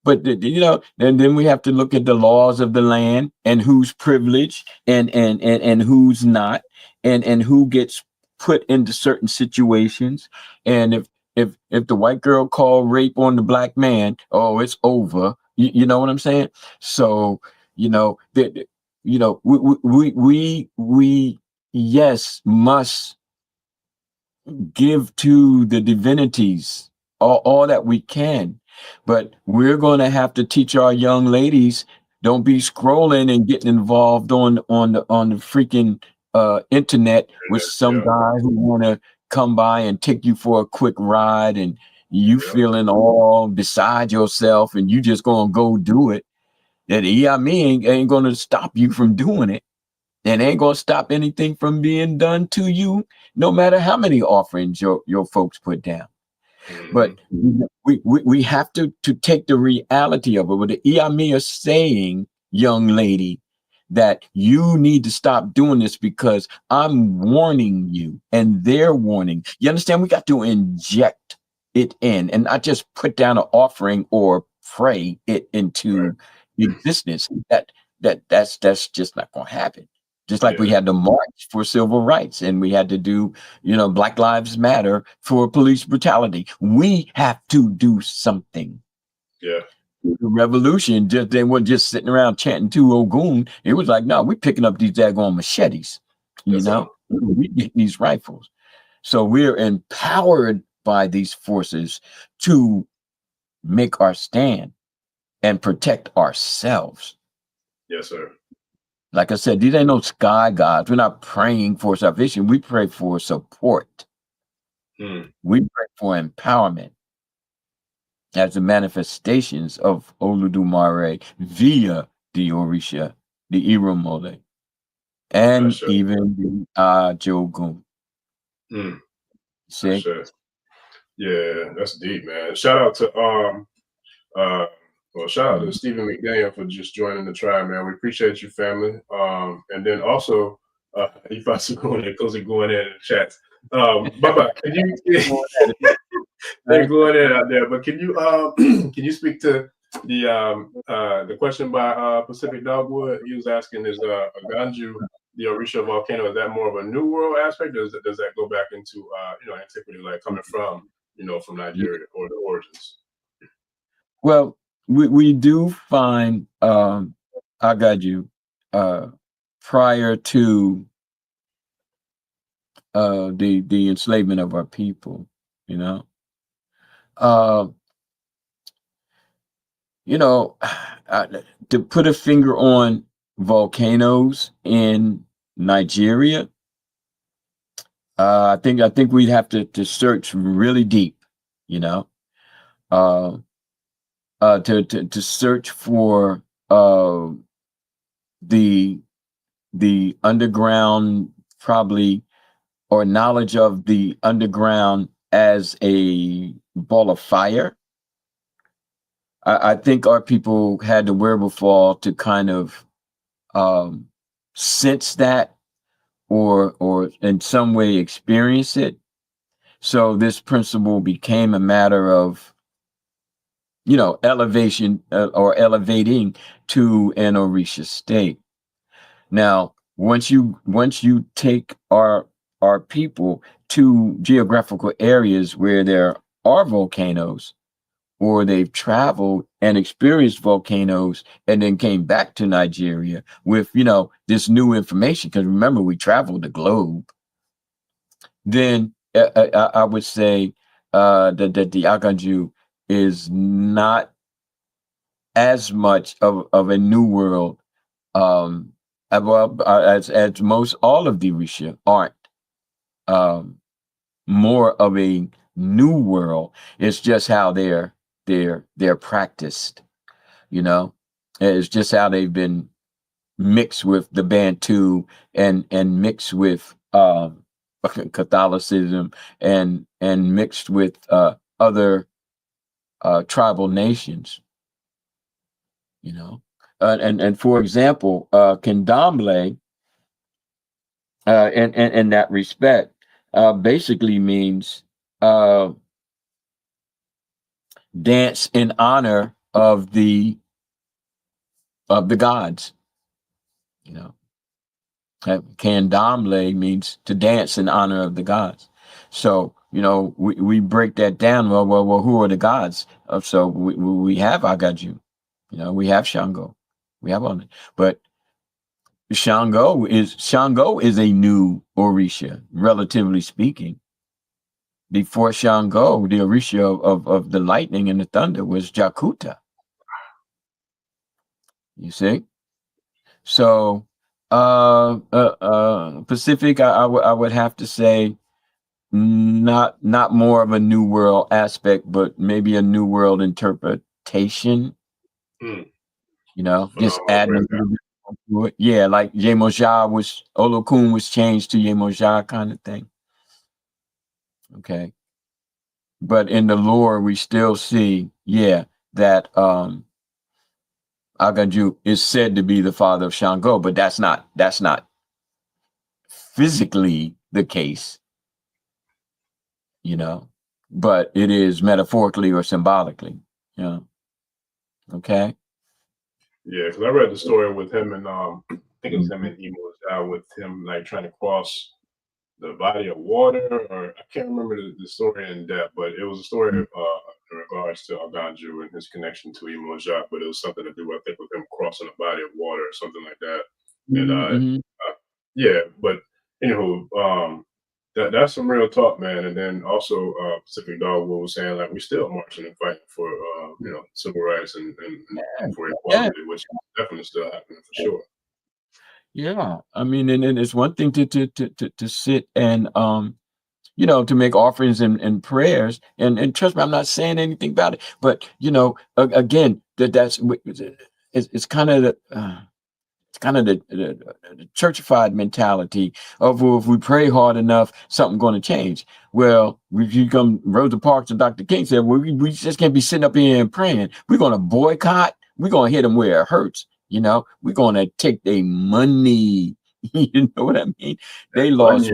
But then we have to look at the laws of the land and who's privileged and who's not, and who gets put into certain situations. And if the white girl called rape on the black man, oh, it's over. You know what I'm saying? So we yes must give to the divinities all that we can, but we're going to have to teach our young ladies, don't be scrolling and getting involved on the freaking internet with some guy who want to come by and take you for a quick ride, and you feeling all beside yourself, and you just gonna go do it. That Iyami ain't going to stop you from doing it, and ain't going to stop anything from being done to you, no matter how many offerings your folks put down. But we have to take the reality of it. What the Iyami are saying, young lady, that you need to stop doing this because I'm warning you, and they're warning. You understand? We got to inject it in, and not just put down an offering or pray it into existence. That's just not going to happen. Just like we had to march for civil rights, and we had to do, Black Lives Matter for police brutality. We have to do something. Yeah. The revolution they weren't just sitting around chanting to Ogun. It was like, no, we're picking up these daggone machetes. We get these rifles. So we're empowered by these forces to make our stand and protect ourselves. Yes, sir. Like I said, these ain't no sky gods. We're not praying for salvation. We pray for support. We pray for empowerment as the manifestations of Oludumare via the Orisa, the Irumole, and even the Ajogun. See? Yeah, that's deep, man. Shout out to shout out to Stephen McDaniel for just joining the tribe, man. We appreciate you, family. And then also, if I see going in, because going in the chats. Baba, can you they're going in out there, but can you speak to the question by Pacific Dogwood? He was asking, is Ganju, the Orisa volcano, is that more of a New World aspect, or does that go back into antiquity, like coming from from Nigeria, or the origins? Well, we do find Agaju prior to the enslavement of our people, to put a finger on volcanoes in Nigeria, I think we'd have to search really deep, to search for the underground, probably, or knowledge of the underground as a ball of fire. I think our people had the wherewithal to kind of sense that, or in some way experience it. So this principle became a matter of, elevation, or elevating to an Orisha state. Now, once you take our people to geographical areas where there are volcanoes, or they've traveled and experienced volcanoes and then came back to Nigeria with, this new information, because remember, we traveled the globe, then I would say that the Aganju is not as much of a new world, as most all of the Risha aren't, more of a new world. It's just how they're practiced, It's just how they've been mixed with the Bantu, and mixed with Catholicism, and mixed with other tribal nations, and for example, Kendamble, in that respect, basically means dance in honor of the gods. Candomblé means to dance in honor of the gods. So, we break that down. Well, who are the gods? So we have Agaju, we have Shango, we have on it. But Shango is a new Orisha, relatively speaking. Before Shango, the Orisha of the lightning and the thunder was Jakuta. You see? So Pacific, I would have to say, not more of a new world aspect, but maybe a new world interpretation. Just adding a little bit to it. Yeah, like Yemoja Olokun was changed to Yemoja kind of thing. Okay. But in the lore, we still see, that Agaju is said to be the father of Shango, but that's not physically the case, but it is metaphorically or symbolically. Okay. Yeah, because I read the story with him, and I think it was him and Yemoja, with him like trying to cross the body of water, or I can't remember the story in depth, but it was a story in regards to Aganju and his connection to Yemoja, but it was something to do, I think, with him crossing a body of water or something like that. And yeah, but anywho, that's some real talk, man. And then also Pacific Dogwood was saying, like, we still marching and fighting for civil rights and for equality, which is definitely still happening for sure. Yeah, I mean, and it's one thing to sit and to make offerings and prayers, and trust me, I'm not saying anything about it, but again, that's it's kind of the churchified mentality of, well, if we pray hard enough, something going to change. Well, if you come Rosa Parks and Dr. King said, well, we just can't be sitting up here and praying. We're going to boycott. We're going to hit them where it hurts. We're going to take their money. You know what I mean? They lost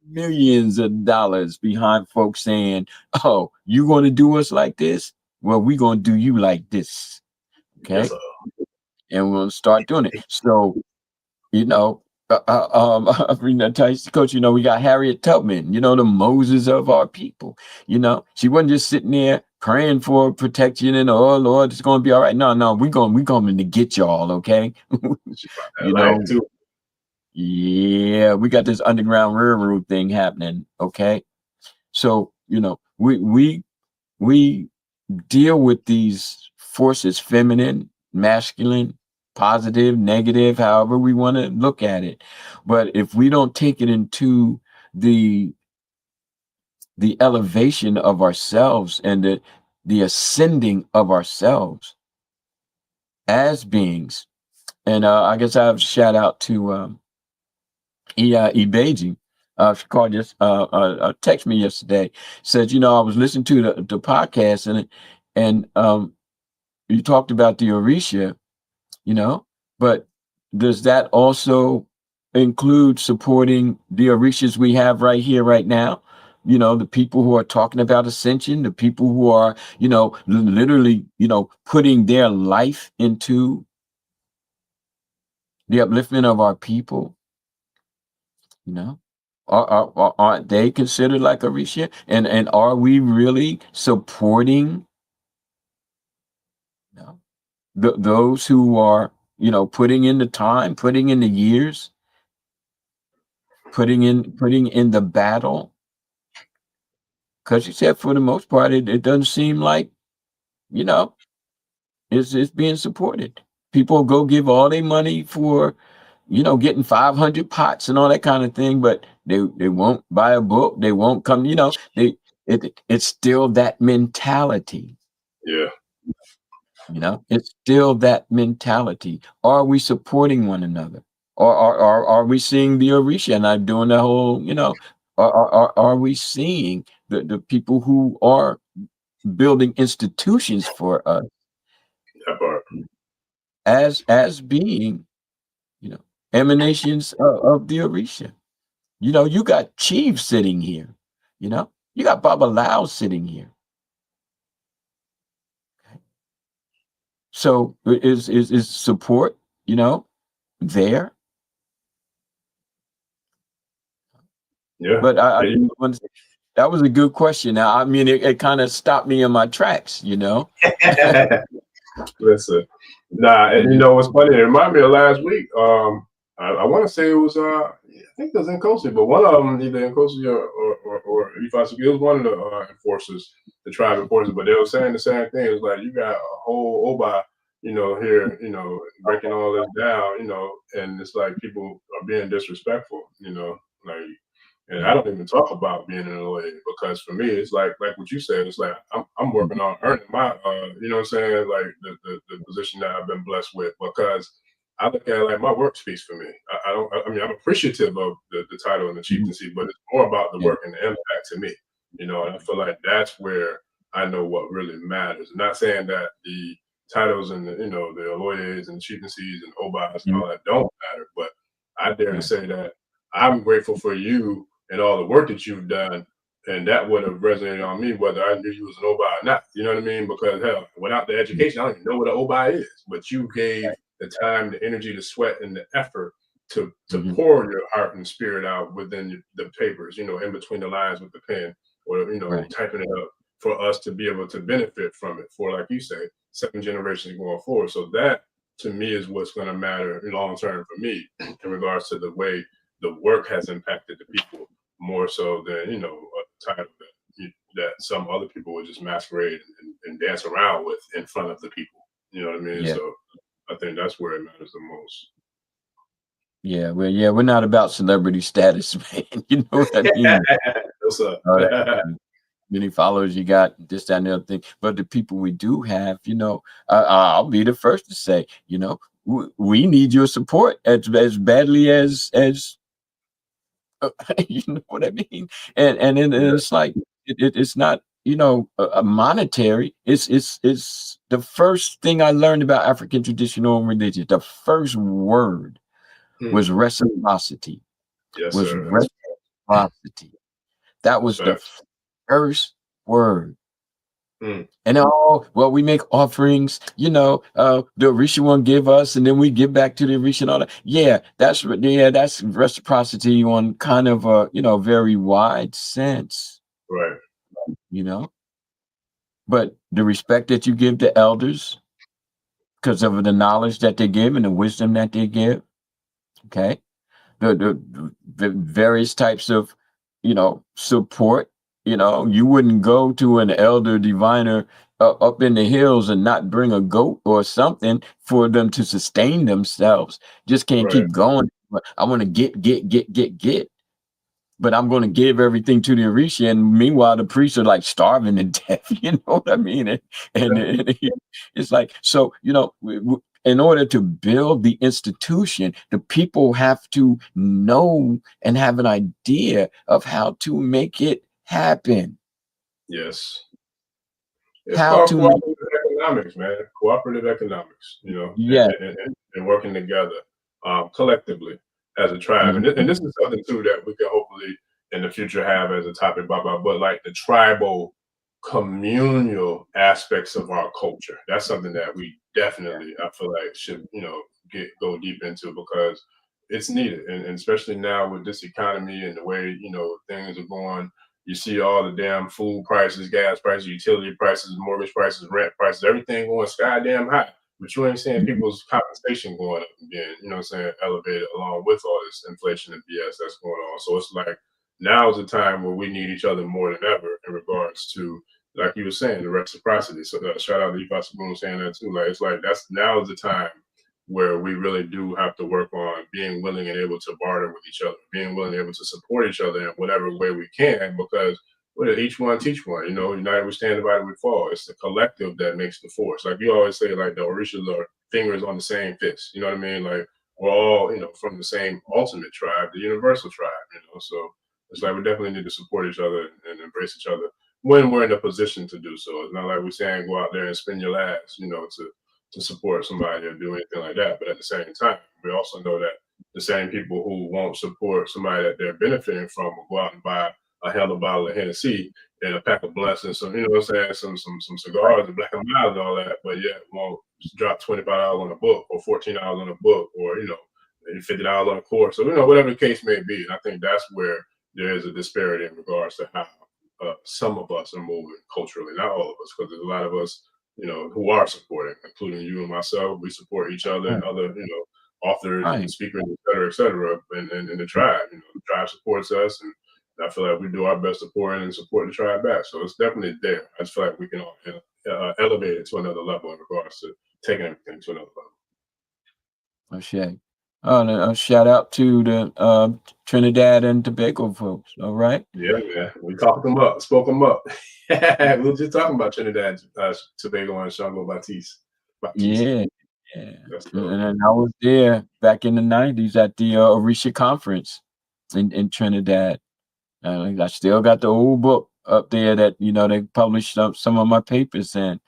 millions of dollars behind folks saying, oh, you going to do us like this? Well, we're going to do you like this. Okay. Yes, and we'll start doing it. So, Coach, we got Harriet Tubman, the Moses of our people. She wasn't just sitting there praying for protection and, oh Lord, it's going to be all right. No, we're going to get y'all, okay? Yeah, we got this Underground Railroad thing happening, okay? So, we deal with these forces, feminine, masculine, positive, negative, however we want to look at it. But if we don't take it into the elevation of ourselves and the ascending of ourselves as beings, and I guess I have a shout out to Ibeji. She called text me yesterday, said, I was listening to the podcast, and you talked about the Orisha, but does that also include supporting the Orishas we have right here, right now? The people who are talking about ascension, the people who are, literally, putting their life into the upliftment of our people, aren't they considered like Orisha? And are we really supporting, those who are, putting in the time, putting in the years, putting in the battle? Because you said for the most part, it doesn't seem like, you know, it's being supported. People go give all their money for, getting 500 pots and all that kind of thing, but they won't buy a book. They won't come, it's still that mentality. Yeah. It's still that mentality. Are we supporting one another? Or are we seeing the Orisha and I'm doing the whole, are we seeing the people who are building institutions for us That part. as being, emanations of the Orisha? You got Chief sitting here, you got Baba Lao sitting here. So is support, there? Yeah. But that was a good question. Now, I mean, it kind of stopped me in my tracks, Listen, and you know what's funny? It reminded me of last week. I want to say it was I think it was Nkosi, but one of them either Nkosi or Ifa, it was one of the enforcers, the tribe enforcers. But they were saying the same thing. It was like you got a whole Oba, here, breaking all this down, and it's like people are being disrespectful, like. And I don't even talk about being in LA because for me, it's like what you said. It's like I'm working on earning my, you know what I'm saying, like the position that I've been blessed with because I look at it like my work speaks for me. I mean, I'm appreciative of the title and the chieftaincy, but it's more about the work and the impact to me. And I feel like that's where I know what really matters. I'm not saying that the titles and the Aloyes and chieftaincies and Obas and all that don't matter, but I dare to say that I'm grateful for you and all the work that you've done, and that would have resonated on me whether I knew you was an Obi or not. You know what I mean? Because hell, without the education, I don't even know what an Obi is. But you gave the time, the energy, the sweat, and the effort to pour your heart and spirit out within the papers. In between the lines with the pen, or typing it up for us to be able to benefit from it. For like you say, 7 generations going forward. So that to me is what's going to matter long term for me in regards to the way the work has impacted the people more so than a title that some other people would just masquerade and dance around with in front of the people. You know what I mean? Yeah. So I think that's where it matters the most. Yeah, we're not about celebrity status, man. You know what I mean? What's up? Many followers you got, this, that, and the other thing. But the people we do have, I'll be the first to say, we need your support as badly as you know what I mean? And it's like it's not, a monetary. It's the first thing I learned about African traditional religion. The first word was reciprocity. Yes, was sir. reciprocity. That was the first word. And we make offerings, the Orisha one give us, and then we give back to the Orisha and all that. Yeah, that's reciprocity on kind of a, very wide sense. Right. But the respect that you give to elders because of the knowledge that they give and the wisdom that they give, okay? The various types of, support. You wouldn't go to an elder diviner up in the hills and not bring a goat or something for them to sustain themselves. Just can't keep going. I want to get. But I'm going to give everything to the Orisha, and meanwhile the priests are like starving to death. You know what I mean? And it's like, so in order to build the institution, the people have to know and have an idea of how to make it happen. Yes. It's How called to cooperative economics, man. Cooperative economics, you know, Yeah. and working together collectively as a tribe. Mhm. And this is something too that we can hopefully in the future have as a topic, but like the tribal communal aspects of our culture. That's something that we definitely, I feel like, should, you know, go deep into because it's needed. And especially now with this economy and the way, you know, things are going, you see all the damn food prices, gas prices, utility prices, mortgage prices, rent prices, everything going sky damn high. But you ain't seeing Mhm. people's compensation going up and being, you know what I'm saying, elevated along with all this inflation and BS that's going on. So it's like now is the time where we need each other more than ever in regards to, like you were saying, the reciprocity. So shout out to Ifa Saboon saying that too. Like it's like that's now is the time where we really do have to work on being willing and able to barter with each other, being willing and able to support each other in whatever way we can, because each one teach one, you know, united we stand, divided we fall. It's the collective that makes the force. Like you always say, like the Orishas are fingers on the same fist. You know what I mean? Like we're all, you know, from the same ultimate tribe, the universal tribe, you know. So it's like we definitely need to support each other and embrace each other when we're in a position to do so. It's not like we're saying go out there and spend your last, you know, to support somebody or do anything like that. But at the same time, we also know that the same people who won't support somebody that they're benefiting from will go out and buy a hell of a bottle of Hennessy and a pack of blunts and some, you know what I'm saying, some cigars and Black and Mild and all that, but yet won't drop $25 on a book or $14 on a book or, you know, $50 on a course. So, you know, whatever the case may be. And I think that's where there is a disparity in regards to how some of us are moving culturally, not all of us, because there's a lot of us, you know, who are supporting, including you and myself. We support each other and Right. other, you know, authors and Right. speakers, et cetera, and the tribe. You know, the tribe supports us, and I feel like we do our best to pour in and support the tribe back. So it's definitely there. I just feel like we can all elevate it to another level in regards to taking everything to another level. Okay. And a shout out to the Trinidad and Tobago folks. All right. Yeah, man. We talked them up, spoke them up. We were just talking about Trinidad, Tobago, and Shango Baptiste. Yeah. Yeah. That's dope. And I was there back in the 90s at the Orisa conference in Trinidad. I still got the old book up there that, you know, they published some of my papers in.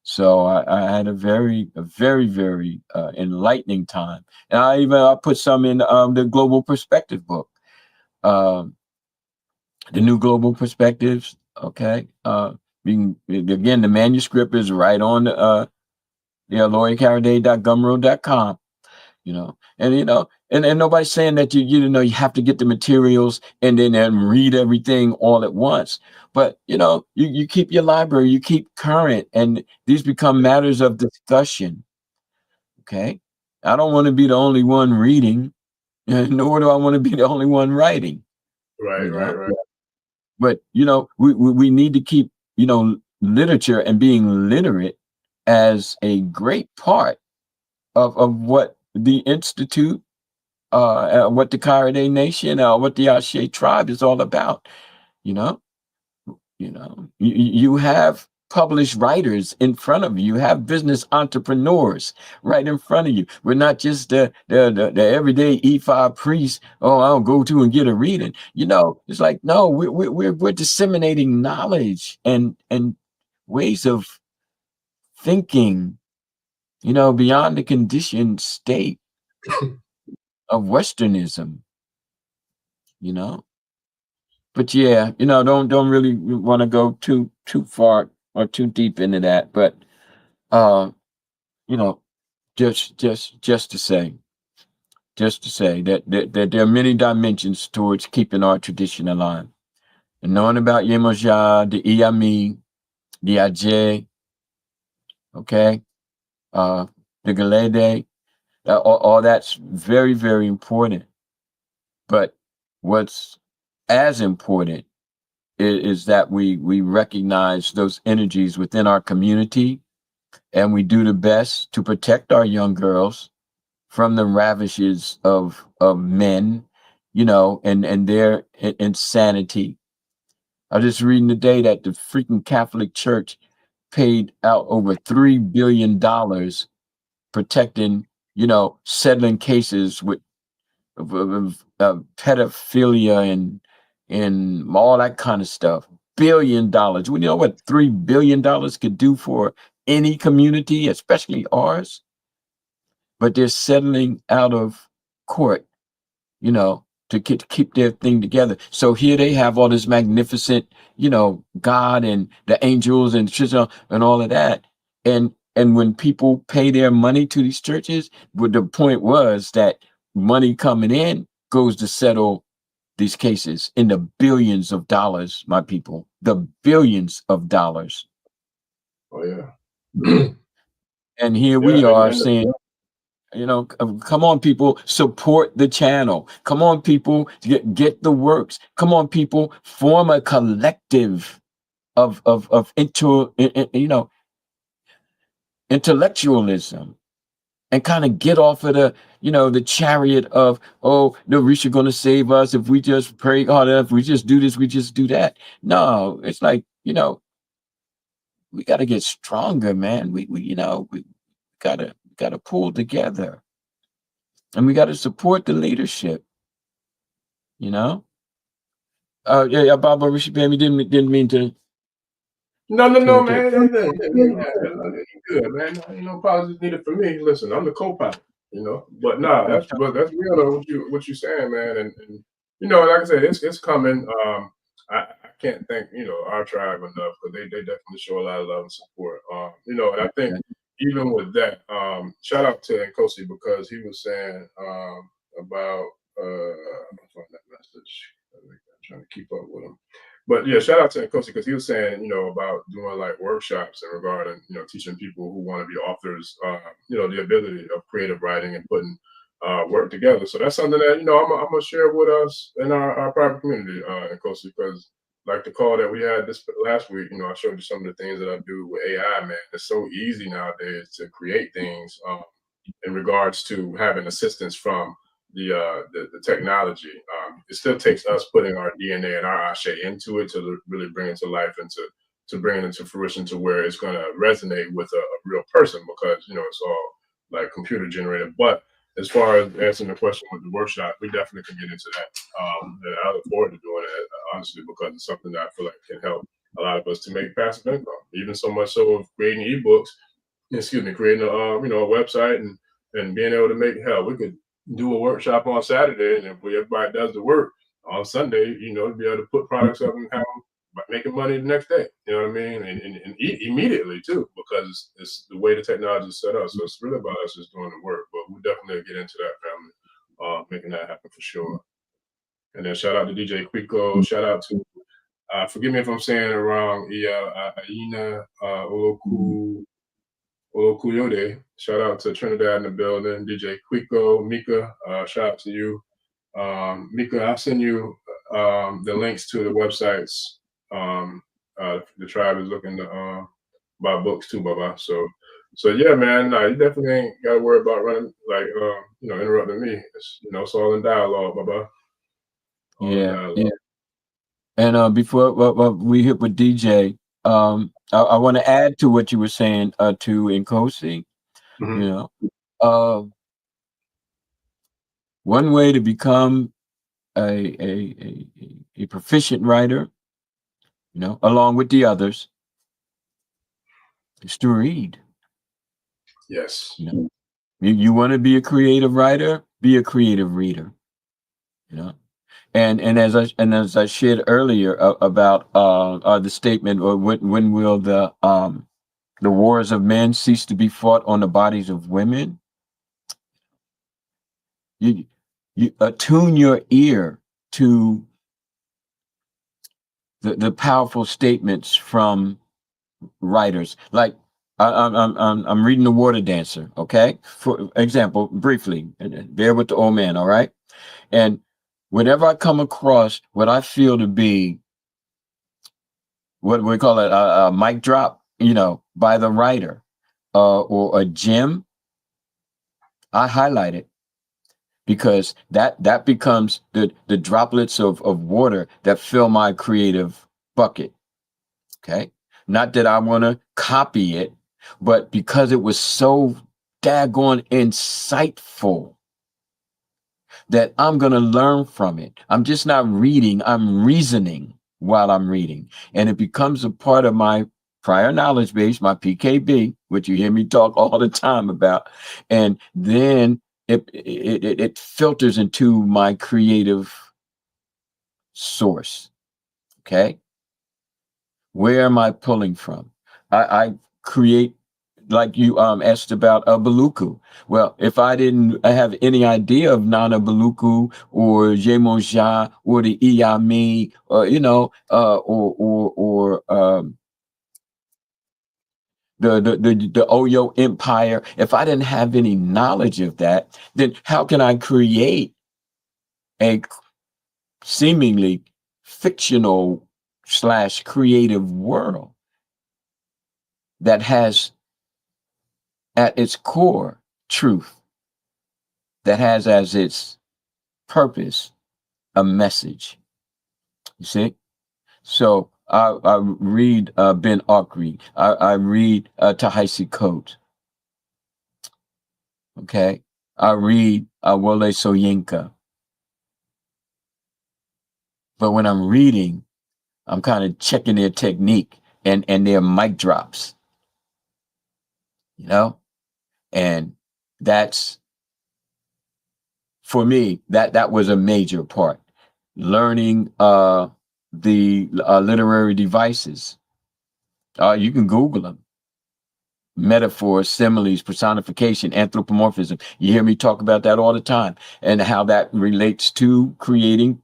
So I had a very, very enlightening time. And I put some in the Global Perspective book, um, the new Global Perspectives. Okay. Again, the manuscript is right on LoriKarade.gumroad.com. And nobody's saying that you have to get the materials and then read everything all at once. But you keep your library, you keep current, and these become matters of discussion. Okay. I don't want to be the only one reading, nor do I want to be the only one writing, Right, you right, know. right. But we need to keep, literature and being literate as a great part of what the Institute, what the Karade Nation, what the Ashe tribe is all about. You know, you have published writers in front of you. You have business entrepreneurs right in front of you. We're not just the everyday IFA priest. Oh, I'll go to and get a reading. It's like, no, we're disseminating knowledge and ways of thinking, beyond the conditioned state of Westernism. you know but yeah, don't really want to go too far or too deep into that, but uh you know just to say that there are many dimensions towards keeping our tradition alive, and knowing about Yemoja, the Iyami, the Ajay, okay, uh the Galede, all that's very, very important. But what's as important is that we recognize those energies within our community, and we do the best to protect our young girls from the ravages of men, and their insanity. I was just reading today that the freaking Catholic Church paid out over $3 billion protecting, settling cases with pedophilia and all that kind of stuff. $1 billion. We know what $3 billion could do for any community, especially ours, but they're settling out of court, you know, to keep their thing together. So here they have all this magnificent, you know, God and the angels and and all of that. And when people pay their money to these churches, but the point was that money coming in goes to settle these cases in the billions of dollars, my people, the billions of dollars. Oh yeah. And here Yeah, we are and saying, you know, come on, people, support the channel. Come on, people, get the works. Come on, people, form a collective of you know, intellectualism, and kind of get off of the, you know, the chariot of, oh, the Orisa going to save us if we just pray hard enough, we just do this, we just do that. No, it's like, you know, we got to get stronger, man. We you know, we gotta pull together, and we got to support the leadership. You know. Yeah, Baba Rishabami didn't mean to. No, to, man. to You good, man. Ain't no apologies needed for me. Listen, I'm the co-pilot, you know. But nah, that's real though. What you saying, man. And you know, like I said, it's coming. I can't thank, you know, our tribe enough, because they definitely show a lot of love and support. You know, and I think even with that, shout out to Nkosi, because he was saying about I'm gonna find that message. I'm trying to keep up with him. But yeah, shout out to Nkosi, because he was saying, you know, about doing like workshops in regarding, you know, teaching people who want to be authors, you know, the ability of creative writing and putting work together. So that's something that, you know, I'm gonna share with us in our private community, Nkosi, because like the call that we had this last week, you know, I showed you some of the things that I do with AI, man. It's so easy nowadays to create things in regards to having assistance from the technology. It still takes us putting our DNA and our ashe into it to really bring it to life, and to bring it into fruition to where it's going to resonate with a real person, because, you know, it's all like computer generated. But as far as answering the question with the workshop, we definitely can get into that. And I look forward to doing it, honestly, because it's something that I feel like can help a lot of us to make passive income, even so much so of creating ebooks, creating a you know, a website, and being able to make, hell, we could do a workshop on Saturday, and if everybody does the work on Sunday, you know, be able to put products up and have them making money the next day. You know what I mean? And eat immediately too, because it's the way the technology is set up. So it's really about us just doing the work. But we'll definitely get into that, family, making that happen for sure. And then shout out to DJ Quico. Shout out to forgive me if I'm saying it wrong, Ina Olokuyode. Shout out to Trinidad in the building. DJ Quico, Mika, shout out to you. Mika, I'll send you the links to the websites. The tribe is looking to buy books too, Baba. So yeah, man, you definitely ain't got to worry about running, like, you know, interrupting me. It's, you know, it's all in dialogue, Baba. Yeah. And before we hit with DJ, I want to add to what you were saying to Nkosi. Mm-hmm. You know, one way to become a proficient writer, you know, along with the others, is to read. Yes. You know, you want to be a creative writer, be a creative reader. You know, and as I shared earlier about the statement, or when will the wars of men cease to be fought on the bodies of women? You attune your ear to the powerful statements from writers. Like I'm reading The Water Dancer, okay? For example, briefly, bear with the old man, all right? And whenever I come across what I feel to be what we call it a mic drop, you know, by the writer, or a gem, I highlight it, because that becomes the droplets of water that fill my creative bucket. Okay. Not that I want to copy it, but because it was so daggone insightful that I'm going to learn from it. I'm just not reading, I'm reasoning while I'm reading. And it becomes a part of my prior knowledge base, my PKB, which you hear me talk all the time about, and then it filters into my creative source. Okay, where am I pulling from? I create, like you asked about a Baluku. Well, if I didn't have any idea of Nana Baluku or Yemoja or the Iyami, or the Oyo Empire, if I didn't have any knowledge of that, then how can I create a seemingly fictional / creative world that has at its core truth, that has as its purpose a message? You see? So I read Ben Okri. I read Ta-Nehisi Coates. Okay. I read Wole Soyinka. But when I'm reading, I'm kind of checking their technique and their mic drops, and that's, for me, that was a major part. Learning the literary devices. You can Google them. Metaphors, similes, personification, anthropomorphism. You hear me talk about that all the time, and how that relates to creating,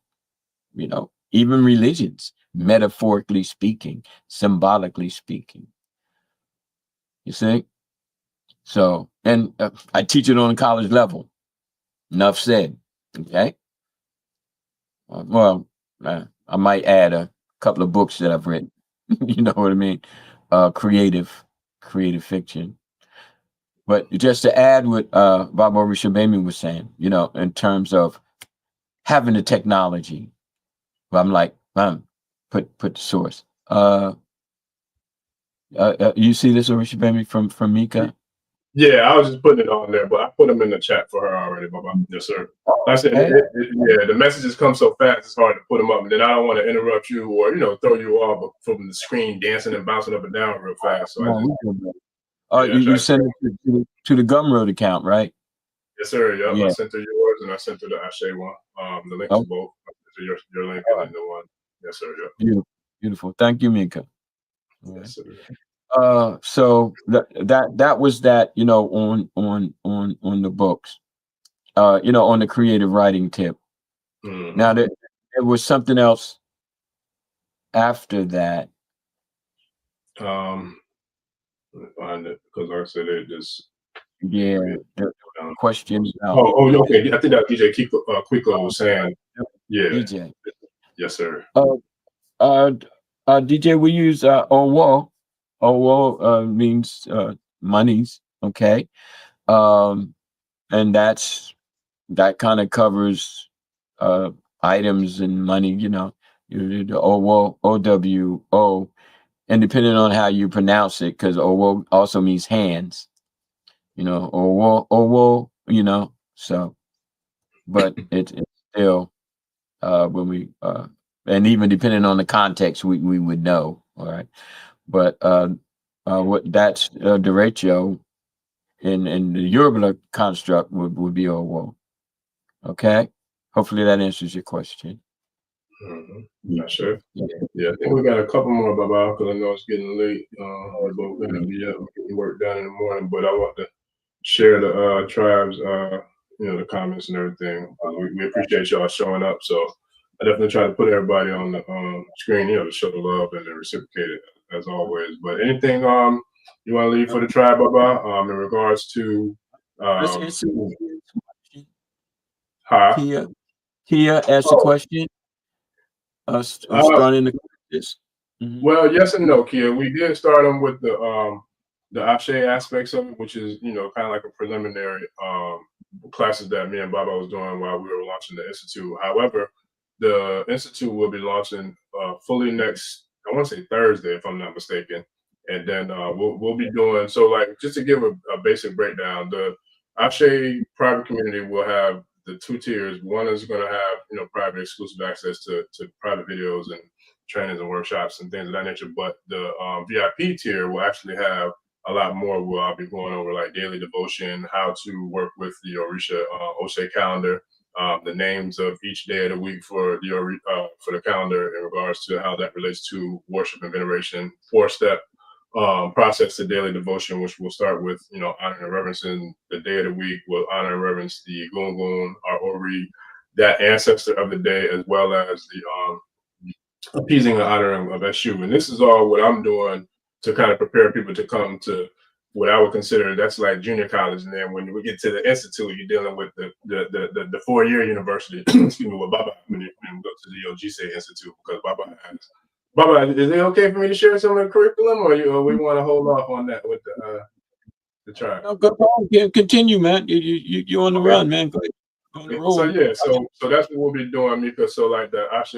even religions, metaphorically speaking, symbolically speaking. You see? So, and I teach it on a college level. Enough said. Okay. I might add a couple of books that I've written. You know what I mean? Creative fiction. But just to add what Baba Orisha was saying, in terms of having the technology, I'm like, put the source. You see this, Orisha from Mika? Yeah, I was just putting it on there, but I put them in the chat for her already, Baba. Yes, sir. Like I said, yeah, the messages come so fast, it's hard to put them up. And then I don't want to interrupt you or, throw you off from the screen dancing and bouncing up and down real fast. So you send it to the Gumroad account, right? Yes, sir. Yep. Yeah. I sent her yours and I sent her the Ashe one. The link to both. I sent her your link and then the one. Yes, sir. Yep. Beautiful. Thank you, Mika. Yes, sir. So that was that, on the books, on the creative writing tip. Mm-hmm. Now there was something else after that. Let me find it, because like I said, it just question. Okay. I think that DJ Quico was saying. Yeah. DJ. Yes, sir. DJ, we use Owo. Owo means monies. Okay. And that kind of covers items and money, the Owo, OWO, and depending on how you pronounce it, because Owo also means hands, Owo, so, but it's still, when we, and even depending on the context, we would know, all right, but what that's derecho in the Yoruba construct would be Owo. Okay, hopefully that answers your question. Mm-hmm. Not sure. Yeah, I think we got a couple more, Baba, because I know it's getting late. We're both going to be up getting work done in the morning, but I want to share the tribes, the comments and everything. We appreciate y'all showing up, so I definitely try to put everybody on the screen, to show the love and reciprocate it as always. But anything you want to leave for the tribe, Baba, in regards to Kia asked a question. Starting this. Mm-hmm. Well, yes and no, Kia. We did start them with the Ashe aspects of it, which is kind of like a preliminary classes that me and Baba was doing while we were launching the institute. However, the institute will be launching fully next, I want to say Thursday, if I'm not mistaken. And then we'll be doing, so like, just to give a basic breakdown, the Ashe private community will have the two tiers. One is going to have private exclusive access to private videos and trainings and workshops and things of that nature. But the VIP tier will actually have a lot more where I'll be going over like daily devotion, how to work with the Orisha Oshe calendar, the names of each day of the week for the calendar in regards to how that relates to worship and veneration. 4-step process to daily devotion, which will start with honoring and reverencing the day of the week. We'll honor and reverence the Gungun, our Ori, that ancestor of the day, as well as the appeasing and honoring of Eshu. And this is all what I'm doing to kind of prepare people to come to what I would consider that's like junior college. And then when we get to the institute, you're dealing with the 4-year university. Excuse me, with Baba when you go to the OGC Institute, because Baba, is it okay for me to share some of the curriculum, or we want to hold off on that with the tribe? No, go on. Yeah, continue, man. You're on the run, man. Go ahead. So yeah, so that's what we'll be doing, Mika. So like the Ashe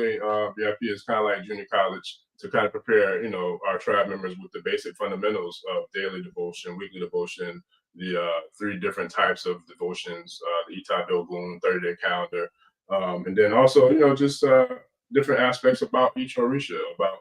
VIP is kind of like junior college to kind of prepare, our tribe members with the basic fundamentals of daily devotion, weekly devotion, the 3 different types of devotions, the Ita Dogun, 30-day calendar, and then also, just different aspects about each Orisha, about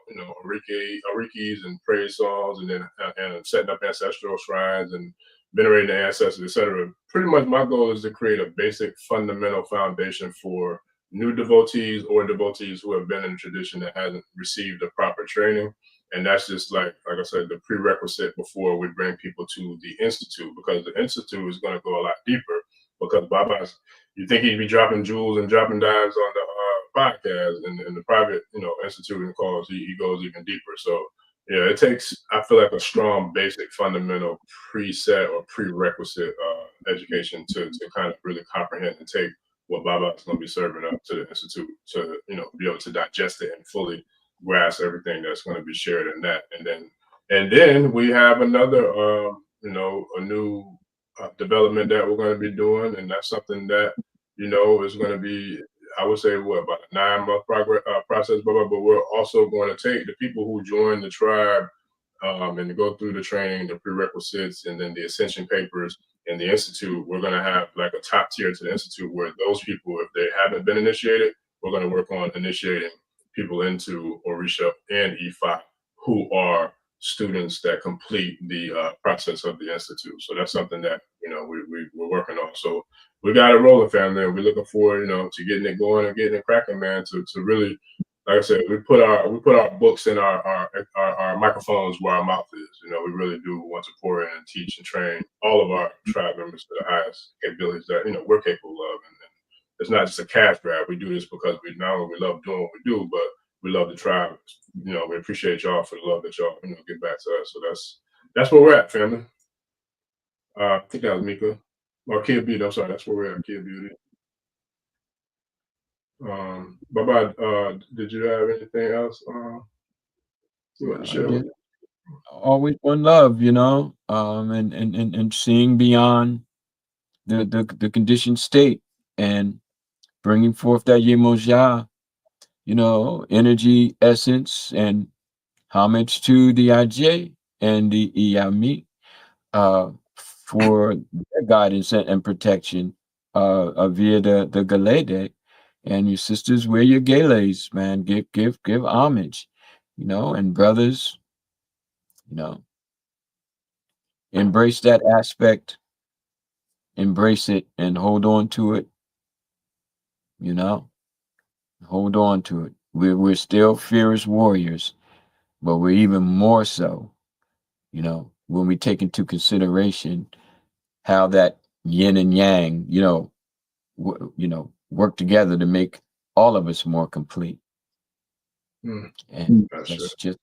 Orikis and praise songs, and then and setting up ancestral shrines and venerating the ancestors, etc. Pretty much my goal is to create a basic fundamental foundation for new devotees or devotees who have been in a tradition that hasn't received the proper training. And that's just like I said, the prerequisite before we bring people to the institute, because the institute is going to go a lot deeper, because Baba's, you think he'd be dropping jewels and dropping dimes on the podcast, and the private, institute and calls, he goes even deeper. So yeah, it takes, I feel like, a strong basic fundamental preset or prerequisite education to kind of really comprehend and take what Baba is going to be serving up to the institute to be able to digest it and fully grasp everything that's going to be shared in that. And then we have another a new development that we're going to be doing, and that's something that is going to be, I would say, about a 9-month process, but we're also going to take the people who join the tribe and go through the training, the prerequisites, and then the ascension papers in the institute. We're going to have like a top tier to the institute where those people, if they haven't been initiated, we're going to work on initiating people into Orisha and IFA who are students that complete the process of the institute. So that's something that we're working on. So we got a rolling, family, and we're looking forward, to getting it going and getting it cracking, man. To really, like I said, we put our books in our microphones where our mouth is. We really do want to pour in and teach and train all of our tribe members to the highest capabilities that we're capable of. And it's not just a cash grab. We do this because we love doing what we do, but we love the tribe. We appreciate y'all for the love that y'all give back to us. So that's where we're at, family. I think that was Mika. Or Kia Beauty, I'm sorry, that's where we're at, Kia Beauty. Bye-bye. Did you have anything else you want to share? Always one love, and seeing beyond the conditioned state and bringing forth that Yemoja, energy, essence, and homage to the IJ and the Iyami for their guidance and protection via the Galede. And your sisters, wear your galas, man. Give homage, and brothers, embrace that aspect, embrace it, and hold on to it. Hold on to it. We're still fierce warriors, but we're even more so, when we take into consideration how that yin and yang, work together to make all of us more complete. And let's just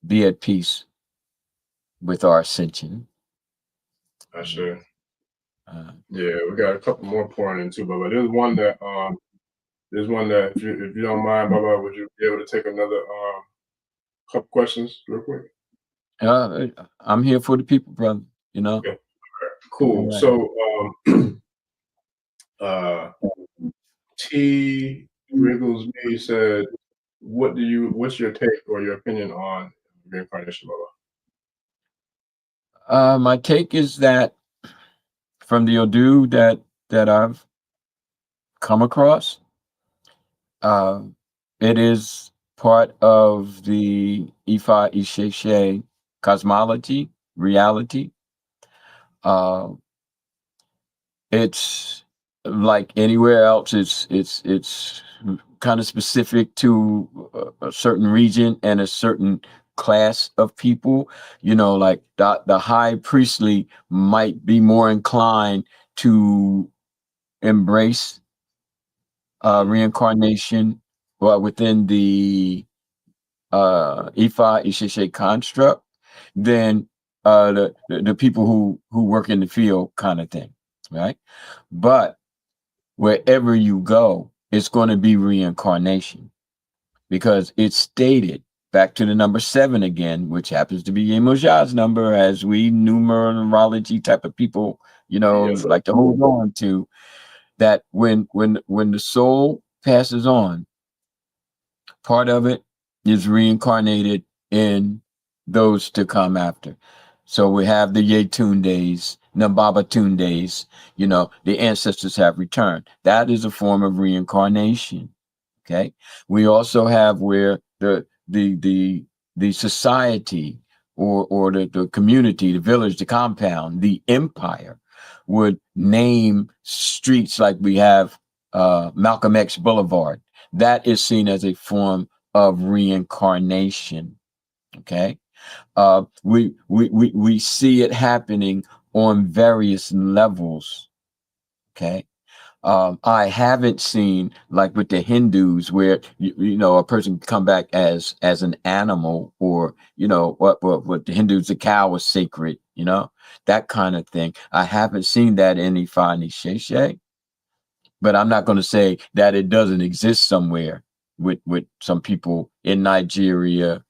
be at peace with our ascension. That's sure. Yeah, we got a couple more pouring in too, but there's one that if you don't mind, Baba, would you be able to take another couple questions real quick? I'm here for the people, brother. Okay. Right. Cool. Right. So T Wriggles me said, what's your take or your opinion on reincarnation, Baba? My take is that from the Odu that I've come across, it is part of the IFA Isheshe cosmology, reality. It's like anywhere else. It's kind of specific to a certain region and a certain class of people. Like the high priestly might be more inclined to embrace reincarnation, well, within the Ifa Isheshe construct than the people who work in the field kind of thing, right? But wherever you go, it's going to be reincarnation because it's stated back to the number 7 again, which happens to be Yemoja's number, as we numerology type of people, Yes, sir. like to hold on to that. When the soul passes on, part of it is reincarnated in those to come after. So we have the Yetun days, Nababa Tun days, the ancestors have returned. That is a form of reincarnation. Okay. We also have where the society or the community, the village, the compound, the empire would name streets like we have Malcolm X Boulevard. That is seen as a form of reincarnation. Okay. We see it happening on various levels. Okay. I haven't seen, like with the Hindus, where a person can come back as an animal, or what the Hindus, the cow was sacred, that kind of thing. I haven't seen that in Ifa Sheshe, but I'm not going to say that it doesn't exist somewhere with some people in Nigeria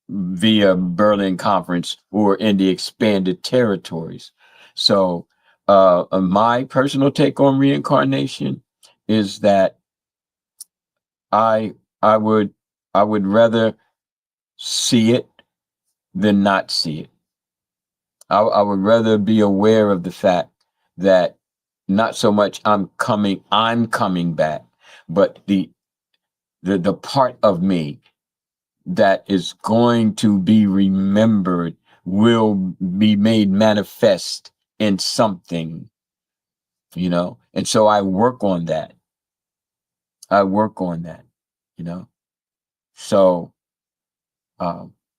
via Berlin Conference or in the expanded territories. So my personal take on reincarnation is that I would rather see it than not see it. I would rather be aware of the fact that not so much I'm coming back, but the part of me that is going to be remembered will be made manifest in something, and so I work on that. So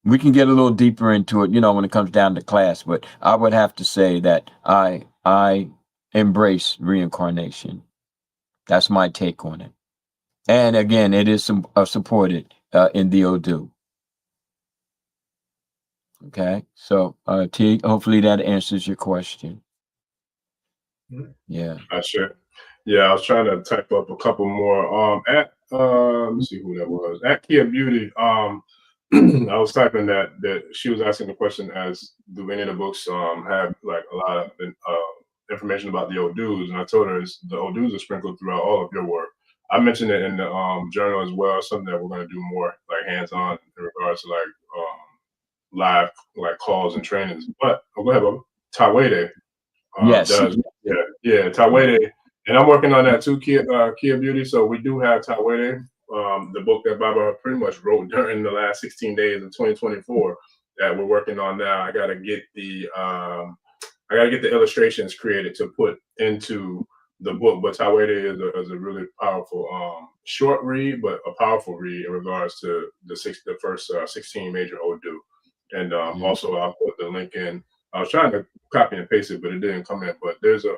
we can get a little deeper into it, when it comes down to class, but I would have to say that I embrace reincarnation. That's my take on it. And again, it is supported in the Odu. Okay, so T, hopefully that answers your question. Yeah. Sure. Yeah, I was trying to type up a couple more. Let's see who that was. At Kia Beauty, I was typing that she was asking the question as, do any of the books have like a lot of information about the Odus? And I told her the Odus are sprinkled throughout all of your work. I mentioned it in the journal as well, something that we're going to do more like hands-on in regards to like live like calls and trainings. But go ahead, Bubba. Tawede Yes. does. Yeah, Tawede. And I'm working on that too, Kia Beauty. So we do have Tawede, the book that Baba pretty much wrote during the last 16 days of 2024 that we're working on now. I gotta get the illustrations created to put into the book. But Tawede is a really powerful short read, but a powerful read in regards to the first 16 major Odu. And also I'll put the link in. I was trying to copy and paste it, but it didn't come in. But there's a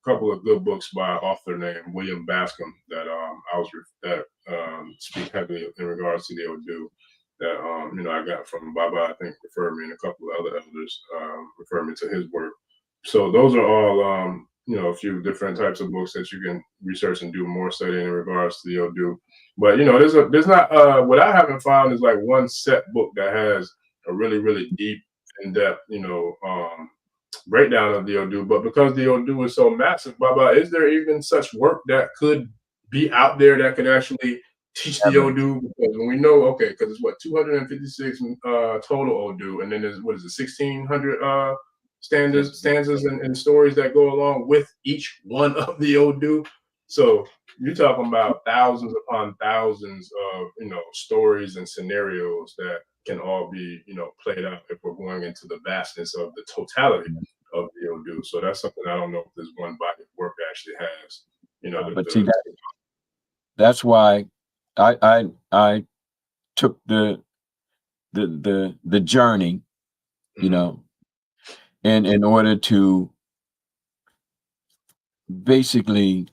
couple of good books by an author named William Bascom that speak heavily in regards to the Odu that I got from Baba. I think referred me, and a couple of other elders referred me to his work. So those are all a few different types of books that you can research and do more studying in regards to the Odu. But there's not what I haven't found is like one set book that has a really, really deep, in-depth, breakdown of the Odu. But because the Odu is so massive, Baba, is there even such work that could be out there that could actually teach the Odu? Because when we know, okay, because it's what 256 total Odu, and then there's 1,600 stanzas and stories that go along with each one of the Odu. So you're talking about thousands upon thousands of, stories and scenarios that can all be, played out if we're going into the vastness of the totality of the Odu. So that's something I don't know if this one body of work actually has, But see, that's why I took the journey, you know, in order to basically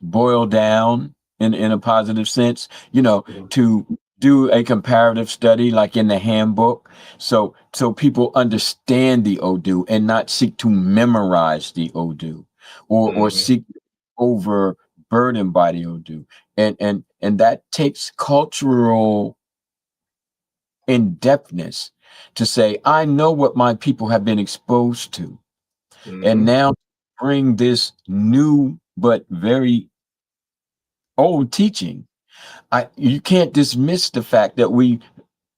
boil down in a positive sense, to do a comparative study like in the handbook, so people understand the Odu and not seek to memorize the Odu or seek overburdened by the Odu, and that takes cultural in-depthness to say, I know what my people have been exposed to, and now bring this new but very old teaching. You can't dismiss the fact that we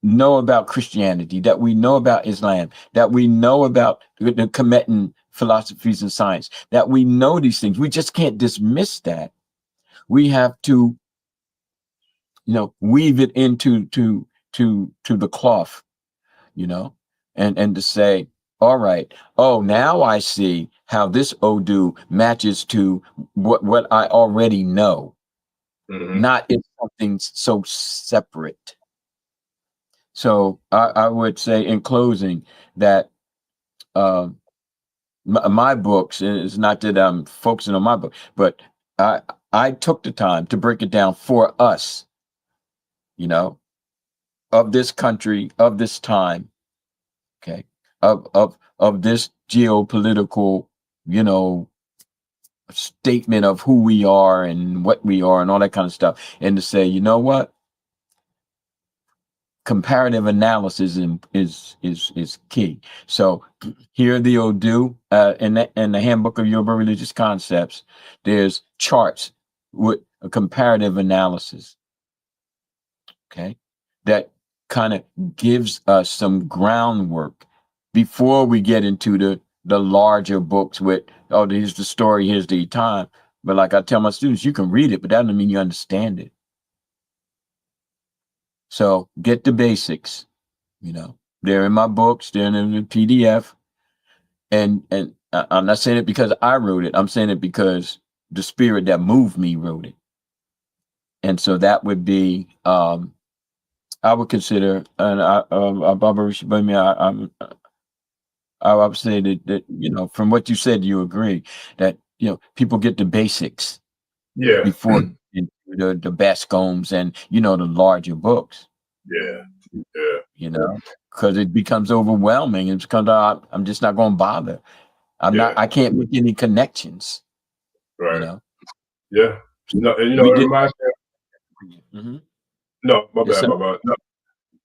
know about Christianity, that we know about Islam, that we know about the Kemetan philosophies and science, that we know these things. We just can't dismiss that. We have to, weave it into the cloth, and to say, all right, oh, now I see how this Odu matches to what I already know. Not in something so separate. So I would say in closing that my books, and it's not that I'm focusing on my book, but I took the time to break it down for us, of this country, of this time, okay, of this geopolitical, statement of who we are and what we are and all that kind of stuff, and to say, you know what, comparative analysis is key. So here the Odu, in the handbook of Yoruba religious concepts, there's charts with a comparative analysis, okay, that kind of gives us some groundwork before we get into the larger books with, oh, here's the story, here's the time. But like I tell my students, you can read it, but that doesn't mean you understand it. So get the basics, they're in my books, they're in the PDF. And I'm not saying it because I wrote it. I'm saying it because the spirit that moved me wrote it. And so that would be, I would consider, and I would say that, from what you said, you agree that, people get the basics before into the Bascombs and, the larger books. Yeah. Because it becomes overwhelming. It becomes, I'm just not going to bother. I can't make any connections. Right. Yeah. No, it reminds me. No, my bad. No,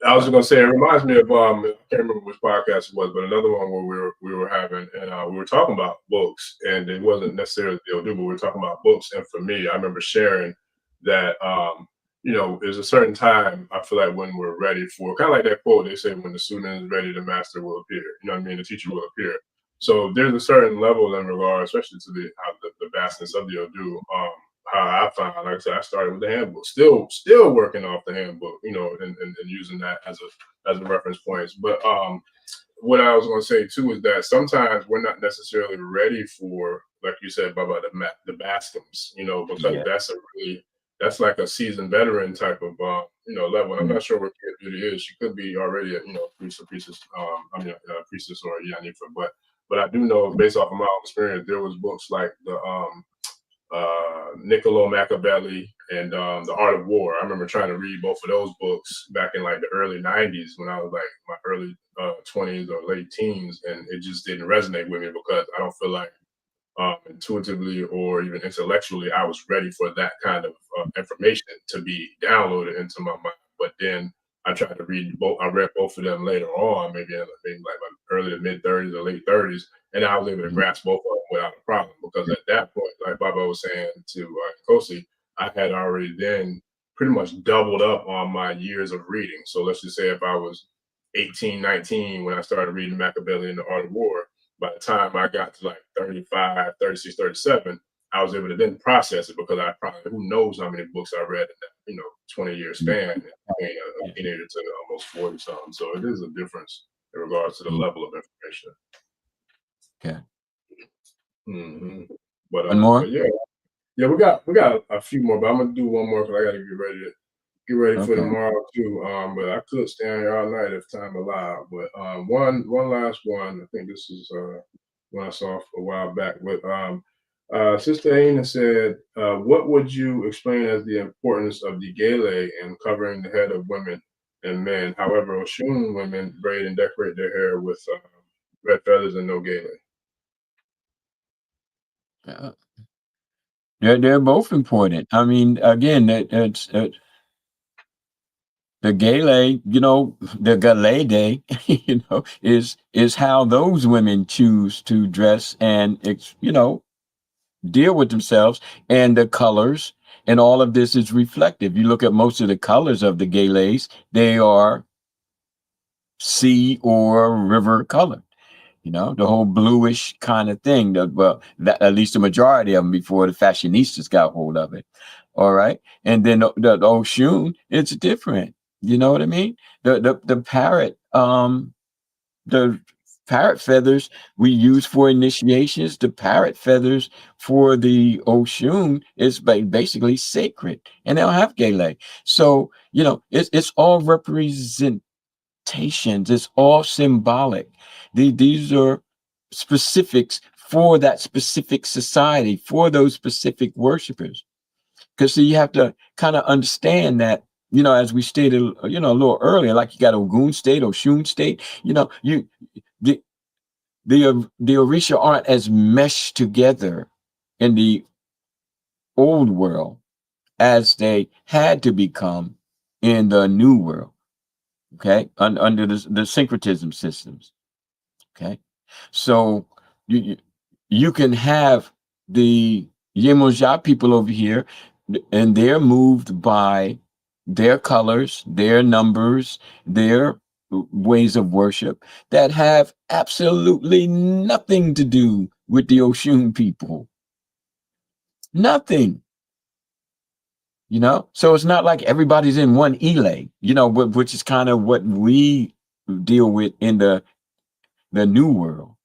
I was just gonna say it reminds me of I can't remember which podcast it was, but another one where we were having, and we were talking about books, and it wasn't necessarily the Odu, but we were talking about books. And for me, I remember sharing that there's a certain time I feel like when we're ready for, kind of like that quote they say, when the student is ready, the master will appear. You know what I mean? The teacher will appear. So there's a certain level in regard, especially to the vastness of the Odu. How I found, like I said, I started with the handbook, still working off the handbook, and using that as a reference points. But what I was going to say too is that sometimes we're not necessarily ready for, like you said, Baba, the Bascombs, because that's like a seasoned veteran type of level. And I'm not sure what Kid Beauty is. She could be already a priestess or a Yanifa, but I do know, based off of my own experience, there was books like the Niccolo Machiavelli and The Art of War. I remember trying to read both of those books back in like the early 90s when I was like my early 20s or late teens, and it just didn't resonate with me because I don't feel like intuitively or even intellectually I was ready for that kind of information to be downloaded into my mind. But then I tried to read both. I read both of them later on, maybe like my early to mid 30s or late 30s, and I was able to grasp both of them without a problem. Because at that point, like Baba was saying to Kosi, I had already then pretty much doubled up on my years of reading. So let's just say if I was 18, 19 when I started reading Machiavelli and The Art of War, by the time I got to like 35, 36, 37, I was able to then process it because I probably, who knows how many books I read in that 20-year span, between a teenager to almost 40 something. So it is a difference in regards to the level of information. Okay. Mm-hmm. One more? But yeah, we got a few more, but I'm gonna do one more because I got to get ready for tomorrow too. But I could stand here all night if time allowed. But one last one. I think this is one I saw a while back. But Sister Aina said, "What would you explain as the importance of the gele in covering the head of women and men? However, Oshun women braid and decorate their hair with red feathers and no gele." They're both important. I mean, again, it's the gele, the gale day, is how those women choose to dress and deal with themselves, and the colors and all of this is reflective. You look at most of the colors of the gales, they are sea or river color. The whole bluish kind of thing. At least the majority of them before the fashionistas got hold of it. All right. And then the Oshun, it's different. You know what I mean? The parrot feathers we use for initiations. The parrot feathers for the Oshun is basically sacred, and they'll have gele. So it's all representations. It's all symbolic. These are specifics for that specific society, for those specific worshipers. Because you have to kind of understand that, as we stated, a little earlier, like you got Ogun state, Oshun state, the Orisa aren't as meshed together in the old world as they had to become in the new world. Okay, under the syncretism systems. Okay, so you can have the Yemoja people over here, and they're moved by their colors, their numbers, their ways of worship that have absolutely nothing to do with the Oshun people. Nothing. So it's not like everybody's in one Ile, which is kind of what we deal with in the new world.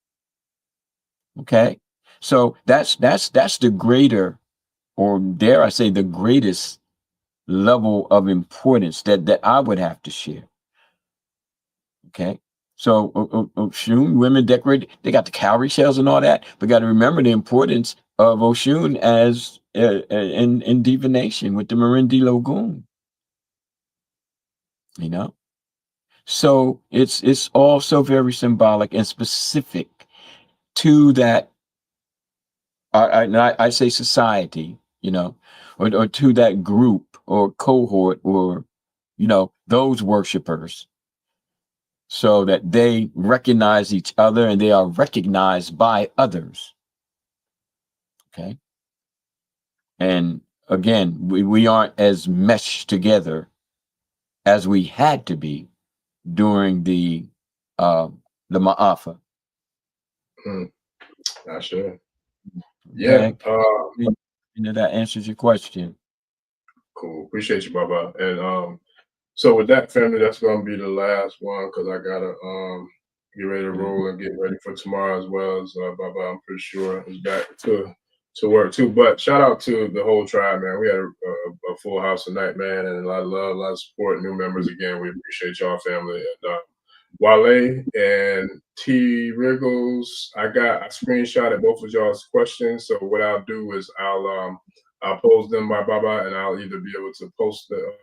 Okay, so that's the greater, or dare I say, the greatest level of importance that I would have to share. Okay, so Oshun women decorate, they got the cowrie shells and all that, but got to remember the importance of Oshun as in divination with the Marindi Logun. So it's also very symbolic and specific to that. I say society, or to that group or cohort, or those worshipers, so that they recognize each other and they are recognized by others. Okay, and again, we aren't as meshed together as we had to be during the Ma'afa. Not sure. Yeah. That answers your question. Cool. Appreciate you, Baba. And so with that, family, that's gonna be the last one because I gotta get ready to roll and get ready for tomorrow, as well as Baba, I'm pretty sure, is back to work too. But shout out to the whole tribe, man. We had a full house tonight, man, and a lot of love, a lot of support, new members again. We appreciate y'all, family. And Wale and T Wriggles, I screenshotted both of y'all's questions. So what I'll do is I'll pose them by Baba, and I'll either be able to post the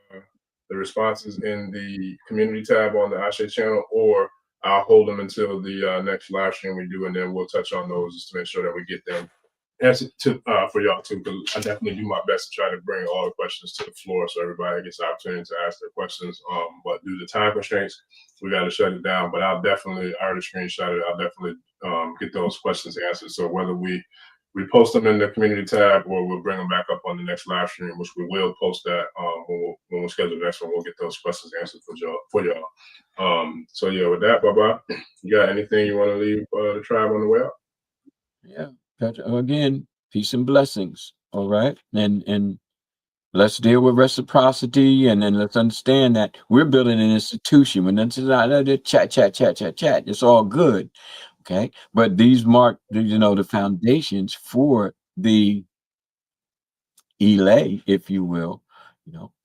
responses in the community tab on the Ashe channel, or I'll hold them until the next live stream we do, and then we'll touch on those just to make sure that we get them answered for y'all too, because I definitely do my best to try to bring all the questions to the floor so everybody gets the opportunity to ask their questions. But due to time constraints, we got to shut it down. But I already screenshotted it. I'll definitely get those questions answered. So whether we post them in the community tab, or we'll bring them back up on the next live stream, which we will post that when we schedule the next one. We'll get those questions answered for y'all. So yeah, with that, Baba, you got anything you want to leave the tribe on the way out? Yeah. Again, Peace and blessings. All right. And let's deal with reciprocity, and then let's understand that we're building an institution. When it's not chat. It's all good. Okay. But these mark the foundations for the elay, if you will,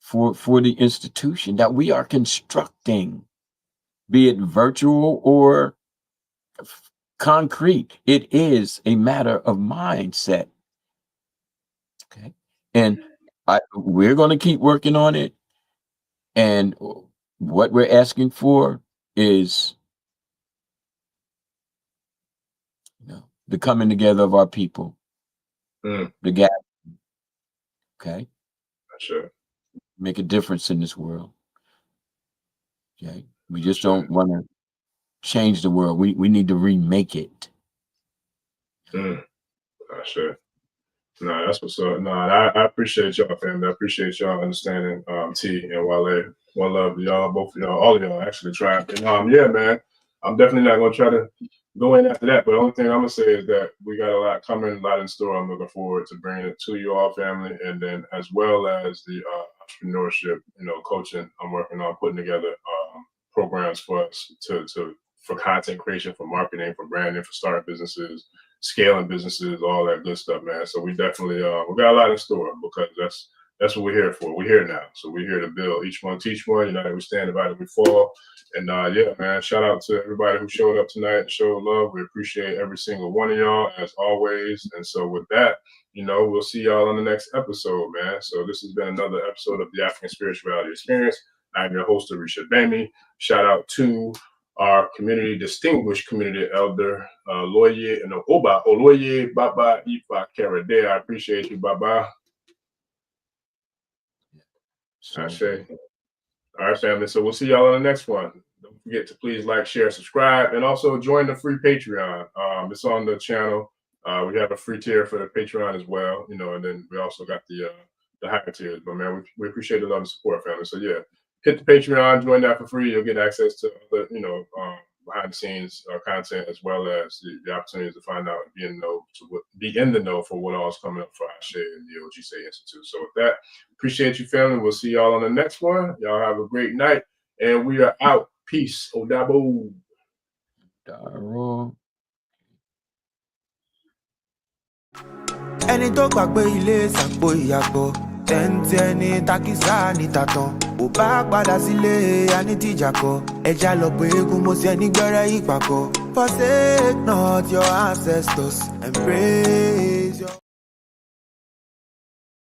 for the institution that we are constructing, be it virtual or concrete. It is a matter of mindset. Okay. And we're going to keep working on it. And what we're asking for is, the coming together of our people, the gap. Okay. Sure. Make a difference in this world. Okay. We just don't want to change the world. We need to remake it. Sure. No, that's what's up. No, I appreciate y'all, family. I appreciate y'all understanding T and Wale. One love to y'all, both of y'all, all of y'all actually tried. And yeah, man, I'm definitely not gonna try to go in after that. But the only thing I'm gonna say is that we got a lot coming, a lot in store. I'm looking forward to bringing it to you all, family, and then as well as the entrepreneurship, coaching. I'm working on putting together programs for us for content creation, for marketing, for branding, for starting businesses, scaling businesses, all that good stuff, man. So we definitely we got a lot in store, because that's what we're here for. We're here now, so we're here to build. Each one teach one. United we stand, divided we fall. And yeah, man, shout out to everybody who showed up tonight and showed love. We appreciate every single one of y'all, as always. And so with that, we'll see y'all on the next episode, man. So this has been another episode of the African Spirituality Experience. I'm your host, Orisa Bami. Shout out to our distinguished community elder, Oloye Baba IFA Karade. I appreciate you, Baba. Ashe. All right, family. So we'll see y'all on the next one. Don't forget to please like, share, subscribe, and also join the free Patreon. It's on the channel. We have a free tier for the Patreon as well, and then we also got the higher tiers. But man, we appreciate the love and support, family. So yeah, hit the Patreon, join that for free. You'll get access to other, behind the scenes content, as well as the opportunities to find out, be in the know for what all is coming up for Ashe and the OGC Institute. So with that, appreciate you, family. We'll see y'all on the next one. Y'all have a great night, and we are out. Peace. Odabo. Daro. Ẹni tó gbàgbé ilé ṣàpò ìyàgbọ́, tẹ́ntẹ́ ní takisa ní tàtàn. Ò bá padà sílé anítìjà kọ, ẹja lọ pé eégún mo ṣe nígbẹ́rẹ́ ìpàkọ́. Forsake not your ancestors, embrace your